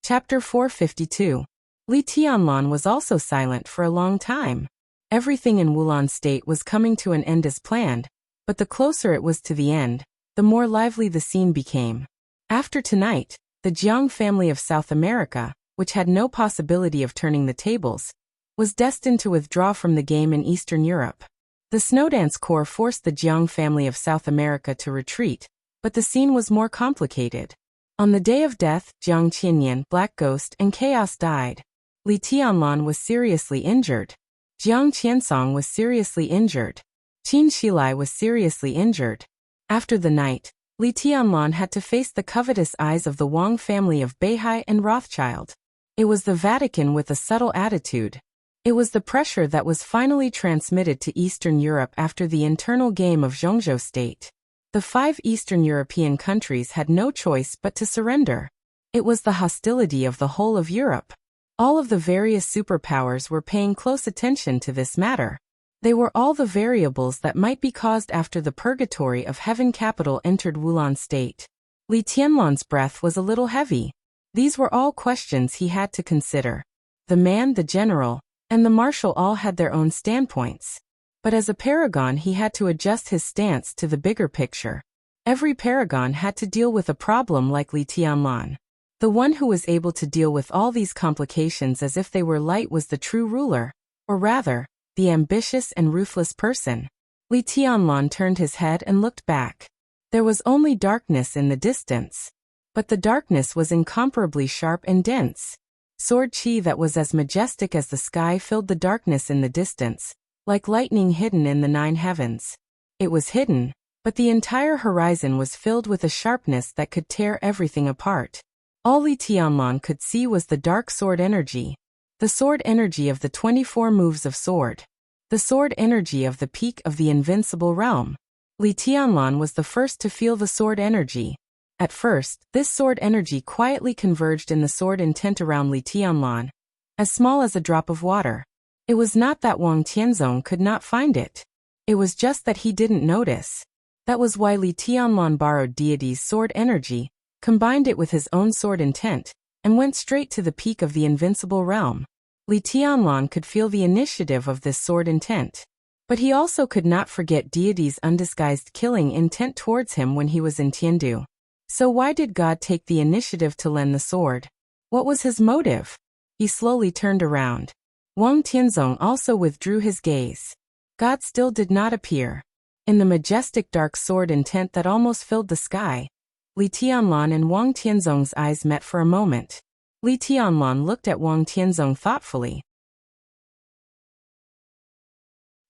Chapter 452. Li Tianlan was also silent for a long time. Everything in Wulan State was coming to an end as planned, but the closer it was to the end, the more lively the scene became. After tonight, the Jiang family of South America, which had no possibility of turning the tables, was destined to withdraw from the game in Eastern Europe. The Snowdance Corps forced the Jiang family of South America to retreat, but the scene was more complicated. On the day of death, Jiang Qinyan, Black Ghost, and Chaos died. Li Tianlan was seriously injured. Jiang Qiansong was seriously injured. Qin Shilai was seriously injured. After the night, Li Tianlan had to face the covetous eyes of the Wang family of Beihai and Rothschild. It was the Vatican with a subtle attitude. It was the pressure that was finally transmitted to Eastern Europe after the internal game of Zhongzhou State. The 5 Eastern European countries had no choice but to surrender. It was the hostility of the whole of Europe. All of the various superpowers were paying close attention to this matter. They were all the variables that might be caused after the purgatory of heaven capital entered Wulan state. Li Tianlan's breath was a little heavy. These were all questions he had to consider. The man, the general, and the marshal all had their own standpoints. But as a paragon he had to adjust his stance to the bigger picture. Every paragon had to deal with a problem like Li Tianlan. The one who was able to deal with all these complications as if they were light was the true ruler, or rather, the ambitious and ruthless person. Li Tianlan turned his head and looked back. There was only darkness in the distance. But the darkness was incomparably sharp and dense. Sword chi that was as majestic as the sky filled the darkness in the distance, like lightning hidden in the 9 heavens. It was hidden, but the entire horizon was filled with a sharpness that could tear everything apart. All Li Tianlan could see was the dark sword energy. The sword energy of the 24 moves of sword. The sword energy of the peak of the invincible realm. Li Tianlan was the first to feel the sword energy. At first, this sword energy quietly converged in the sword intent around Li Tianlan, as small as a drop of water. It was not that Wang Tianzong could not find it. It was just that he didn't notice. That was why Li Tianlan borrowed deity's sword energy, combined it with his own sword intent, and went straight to the peak of the invincible realm. Li Tianlan could feel the initiative of this sword intent. But he also could not forget deity's undisguised killing intent towards him when he was in Tiandu. So why did God take the initiative to lend the sword? What was his motive? He slowly turned around. Wang Tianzong also withdrew his gaze. God still did not appear. In the majestic dark sword intent that almost filled the sky, Li Tianlan and Wang Tianzong's eyes met for a moment. Li Tianlan looked at Wang Tianzong thoughtfully.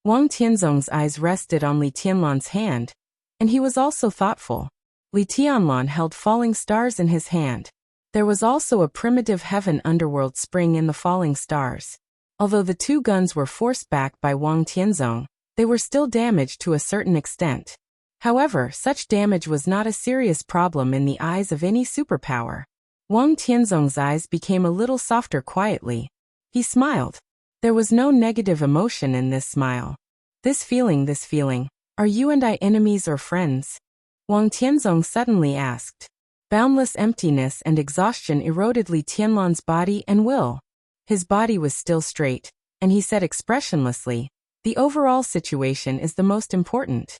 Wang Tianzong's eyes rested on Li Tianlan's hand, and he was also thoughtful. Li Tianlan held falling stars in his hand. There was also a primitive heaven underworld spring in the falling stars. Although the 2 guns were forced back by Wang Tianzong, they were still damaged to a certain extent. However, such damage was not a serious problem in the eyes of any superpower. Wang Tianzong's eyes became a little softer quietly. He smiled. There was no negative emotion in this smile. This feeling, are you and I enemies or friends? Wang Tianzong suddenly asked. Boundless emptiness and exhaustion eroded Li Tianlan's body and will. His body was still straight, and he said expressionlessly, the overall situation is the most important.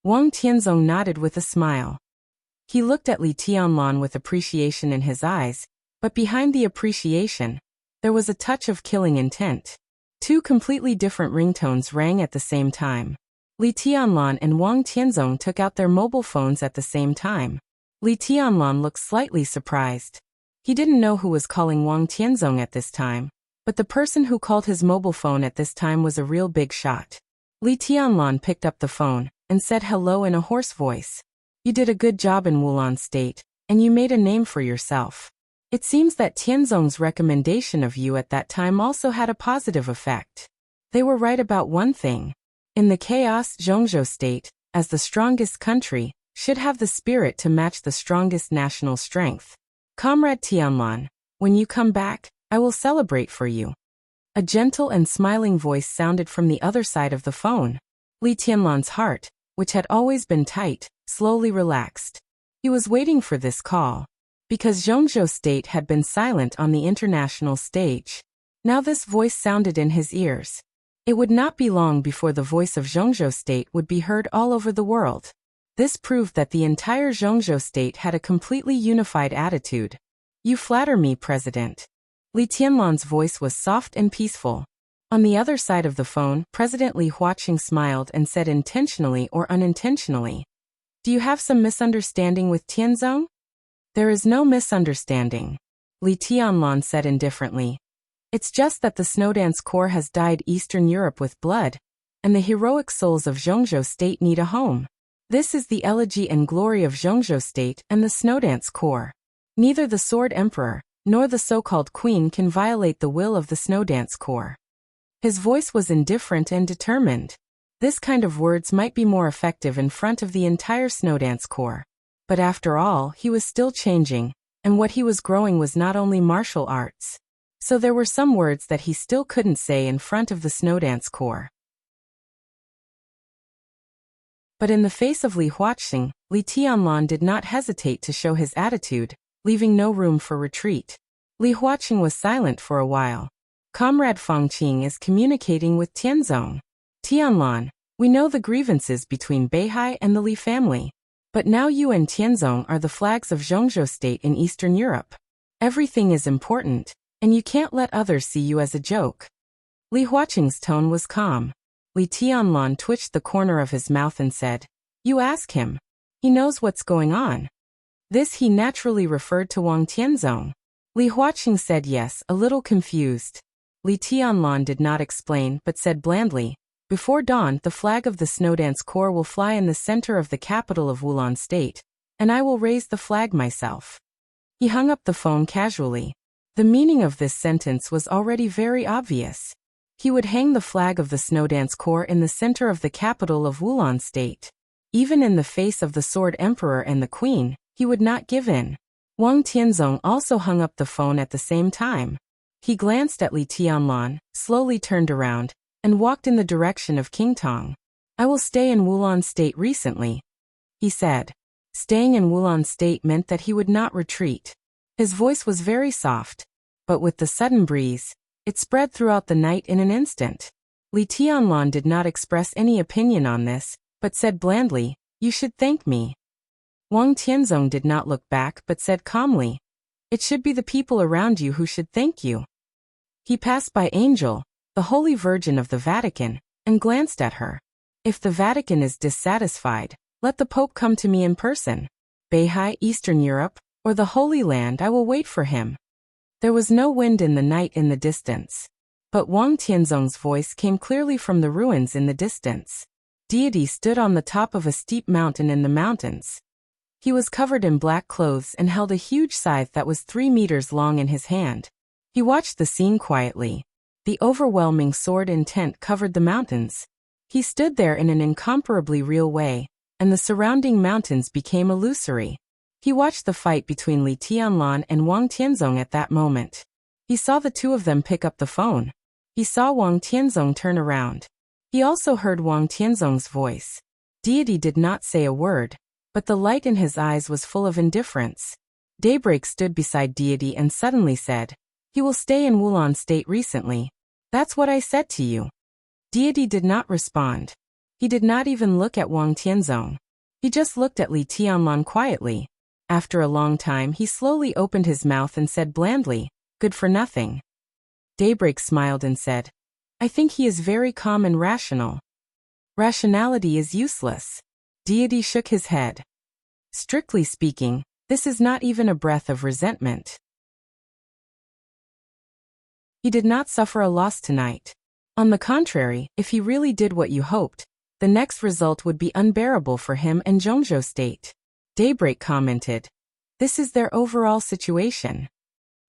Wang Tianzong nodded with a smile. He looked at Li Tianlan with appreciation in his eyes, but behind the appreciation, there was a touch of killing intent. 2 completely different ringtones rang at the same time. Li Tianlan and Wang Tianzong took out their mobile phones at the same time. Li Tianlan looked slightly surprised. He didn't know who was calling Wang Tianzong at this time, but the person who called his mobile phone at this time was a real big shot. Li Tianlan picked up the phone and said hello in a hoarse voice. You did a good job in Wulan State, and you made a name for yourself. It seems that Tianzong's recommendation of you at that time also had a positive effect. They were right about one thing. In the chaos, Zhongzhou State, as the strongest country, should have the spirit to match the strongest national strength. Comrade Tianlan, when you come back, I will celebrate for you. A gentle and smiling voice sounded from the other side of the phone. Li Tianlan's heart, which had always been tight, slowly relaxed. He was waiting for this call. Because Zhongzhou State had been silent on the international stage. Now this voice sounded in his ears. It would not be long before the voice of Zhongzhou State would be heard all over the world. This proved that the entire Zhongzhou State had a completely unified attitude. You flatter me, President. Li Tianlan's voice was soft and peaceful. On the other side of the phone, President Li Huaqing smiled and said intentionally or unintentionally, do you have some misunderstanding with Tianzong? There is no misunderstanding. Li Tianlan said indifferently. It's just that the Snowdance Corps has dyed Eastern Europe with blood, and the heroic souls of Zhongzhou State need a home. This is the elegy and glory of Zhongzhou State and the Snowdance Corps. Neither the Sword Emperor, nor the so-called Queen can violate the will of the Snowdance Corps. His voice was indifferent and determined. This kind of words might be more effective in front of the entire Snowdance Corps. But after all, he was still changing, and what he was growing was not only martial arts. So there were some words that he still couldn't say in front of the Snowdance Corps. But in the face of Li Huaqing, Li Tianlan did not hesitate to show his attitude, leaving no room for retreat. Li Huaqing was silent for a while. Comrade Fang Qing is communicating with Tianzong. Tianlan, we know the grievances between Beihai and the Li family. But now you and Tianzong are the flags of Zhongzhou state in Eastern Europe. Everything is important, and you can't let others see you as a joke. Li Huaqing's tone was calm. Li Tianlan twitched the corner of his mouth and said, "You ask him. He knows what's going on." This he naturally referred to Wang Tianzong. Li Huaqing said yes, a little confused. Li Tianlan did not explain but said blandly, "Before dawn the flag of the Snowdance Corps will fly in the center of the capital of Wulan State, and I will raise the flag myself." He hung up the phone casually. The meaning of this sentence was already very obvious. He would hang the flag of the Snowdance Corps in the center of the capital of Wulan State. Even in the face of the Sword Emperor and the Queen, he would not give in. Wang Tianzong also hung up the phone at the same time. He glanced at Li Tianlan, slowly turned around, and walked in the direction of Qingtong. "I will stay in Wulan State recently," he said. Staying in Wulan State meant that he would not retreat. His voice was very soft, but with the sudden breeze, it spread throughout the night in an instant. Li Tianlan did not express any opinion on this, but said blandly, "You should thank me." Wang Tianzong did not look back but said calmly, "It should be the people around you who should thank you." He passed by Angel, the Holy Virgin of the Vatican, and glanced at her. "If the Vatican is dissatisfied, let the Pope come to me in person. Beihai, Eastern Europe, or the Holy Land, I will wait for him." There was no wind in the night in the distance. But Wang Tianzong's voice came clearly from the ruins in the distance. Deity stood on the top of a steep mountain in the mountains. He was covered in black clothes and held a huge scythe that was 3 meters long in his hand. He watched the scene quietly. The overwhelming sword intent covered the mountains. He stood there in an incomparably real way, and the surrounding mountains became illusory. He watched the fight between Li Tianlan and Wang Tianzong at that moment. He saw the two of them pick up the phone. He saw Wang Tianzong turn around. He also heard Wang Tianzong's voice. Deity did not say a word, but the light in his eyes was full of indifference. Daybreak stood beside Deity and suddenly said, "He will stay in Wulan State recently. That's what I said to you." Deity did not respond. He did not even look at Wang Tianzong. He just looked at Li Tianlan quietly. After a long time he slowly opened his mouth and said blandly, "Good for nothing." Daybreak smiled and said, "I think he is very calm and rational." "Rationality is useless." Deity shook his head. "Strictly speaking, this is not even a breath of resentment." He did not suffer a loss tonight. On the contrary, if he really did what you hoped, the next result would be unbearable for him and Zhongzhou State. Daybreak commented, "This is their overall situation."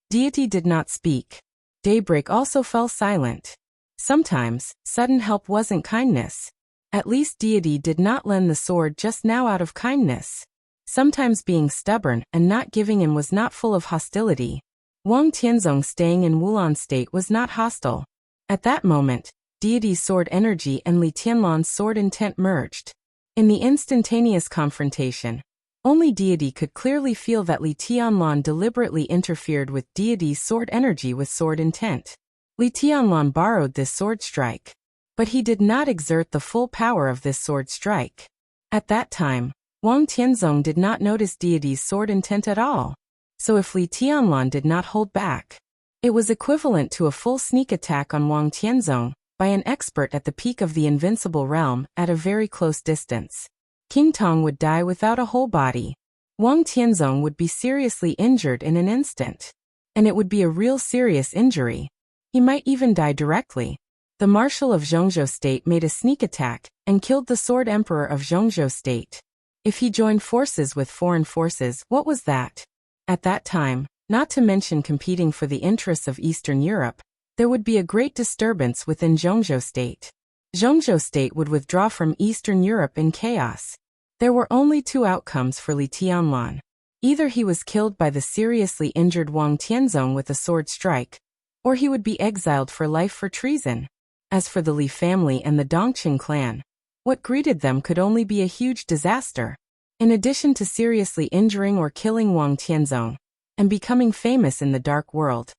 Deity did not speak. Daybreak also fell silent. Sometimes, sudden help wasn't kindness. At least Deity did not lend the sword just now out of kindness. Sometimes being stubborn and not giving in was not full of hostility. Wang Tianzong staying in Wulan State was not hostile. At that moment, Deity's sword energy and Li Tianlan's sword intent merged. In the instantaneous confrontation, only Deity could clearly feel that Li Tianlan deliberately interfered with Deity's sword energy with sword intent. Li Tianlan borrowed this sword strike, but he did not exert the full power of this sword strike. At that time, Wang Tianzong did not notice Deity's sword intent at all. So if Li Tianlan did not hold back, it was equivalent to a full sneak attack on Wang Tianzong by an expert at the peak of the invincible realm at a very close distance. Qingtong would die without a whole body. Wang Tianzong would be seriously injured in an instant. And it would be a real serious injury. He might even die directly. The Marshal of Zhongzhou State made a sneak attack and killed the Sword Emperor of Zhongzhou State. If he joined forces with foreign forces, what was that? At that time, not to mention competing for the interests of Eastern Europe, there would be a great disturbance within Zhongzhou State. Zhongzhou State would withdraw from Eastern Europe in chaos. There were only two outcomes for Li Tianlan. Either he was killed by the seriously injured Wang Tianzong with a sword strike, or he would be exiled for life for treason. As for the Li family and the Dongqing clan, What greeted them could only be a huge disaster. In addition to seriously injuring or killing Wang Tianzong and becoming famous in the dark world,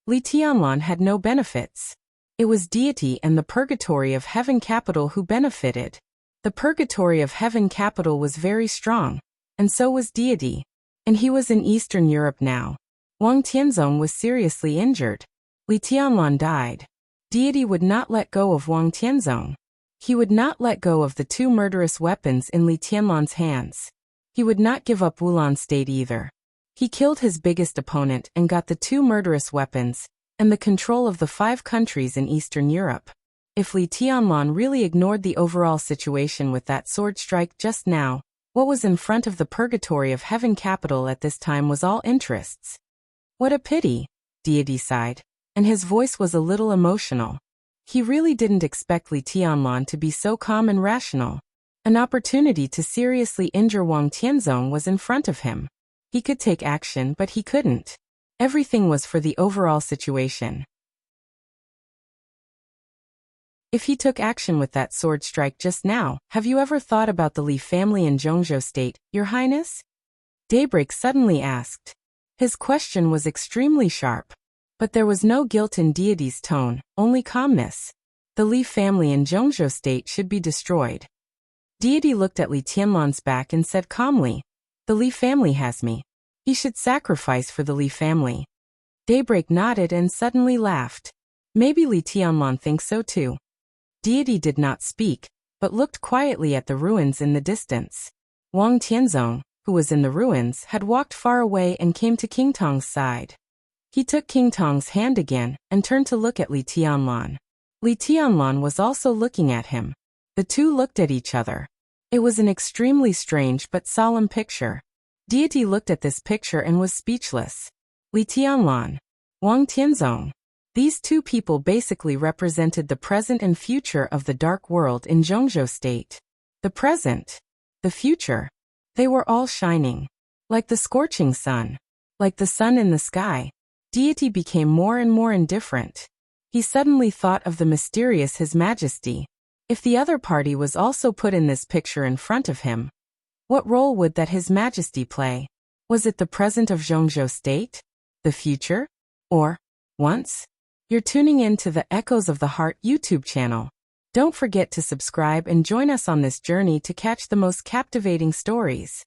Li Tianlan had no benefits. It was deity and the purgatory of heaven capital who benefited. The purgatory of heaven capital was very strong, and so was deity. And he was in Eastern Europe now. Wang Tianzong was seriously injured. Li Tianlan died. Deity would not let go of Wang Tianzong. He would not let go of the two murderous weapons in Li Tianlan's hands. He would not give up Wulan State either. He killed his biggest opponent and got the two murderous weapons and the control of the 5 countries in Eastern Europe. If Li Tianlan really ignored the overall situation with that sword strike just now, what was in front of the purgatory of heaven capital at this time was all interests. What a pity, deity sighed, and his voice was a little emotional. He really didn't expect Li Tianlan to be so calm and rational. An opportunity to seriously injure Wang Tianzong was in front of him. He could take action, but he couldn't. Everything was for the overall situation. If he took action with that sword strike just now, have you ever thought about the Li family in Zhongzhou State, Your Highness? Daybreak suddenly asked. His question was extremely sharp. But there was no guilt in deity's tone, only calmness. The Li family in Zhongzhou State should be destroyed. Deity looked at Li Tianlan's back and said calmly, "The Li family has me. He should sacrifice for the Li family." Daybreak nodded and suddenly laughed. Maybe Li Tianlan thinks so too. Deity did not speak, but looked quietly at the ruins in the distance. Wang Tianzong, who was in the ruins, had walked far away and came to King Tong's side. He took King Tong's hand again and turned to look at Li Tianlan. Li Tianlan was also looking at him. The two looked at each other. It was an extremely strange but solemn picture. Deity looked at this picture and was speechless. Li Tianlan, Wang Tianzong. These two people basically represented the present and future of the dark world in Zhongzhou State. The present. The future. They were all shining. Like the scorching sun. Like the sun in the sky. Deity became more and more indifferent. He suddenly thought of the mysterious His Majesty. If the other party was also put in this picture in front of him, what role would that His Majesty play? Was it the present of Zhongzhou State? The future? Or, once? You're tuning in to the Echoes of the Heart YouTube channel. Don't forget to subscribe and join us on this journey to catch the most captivating stories.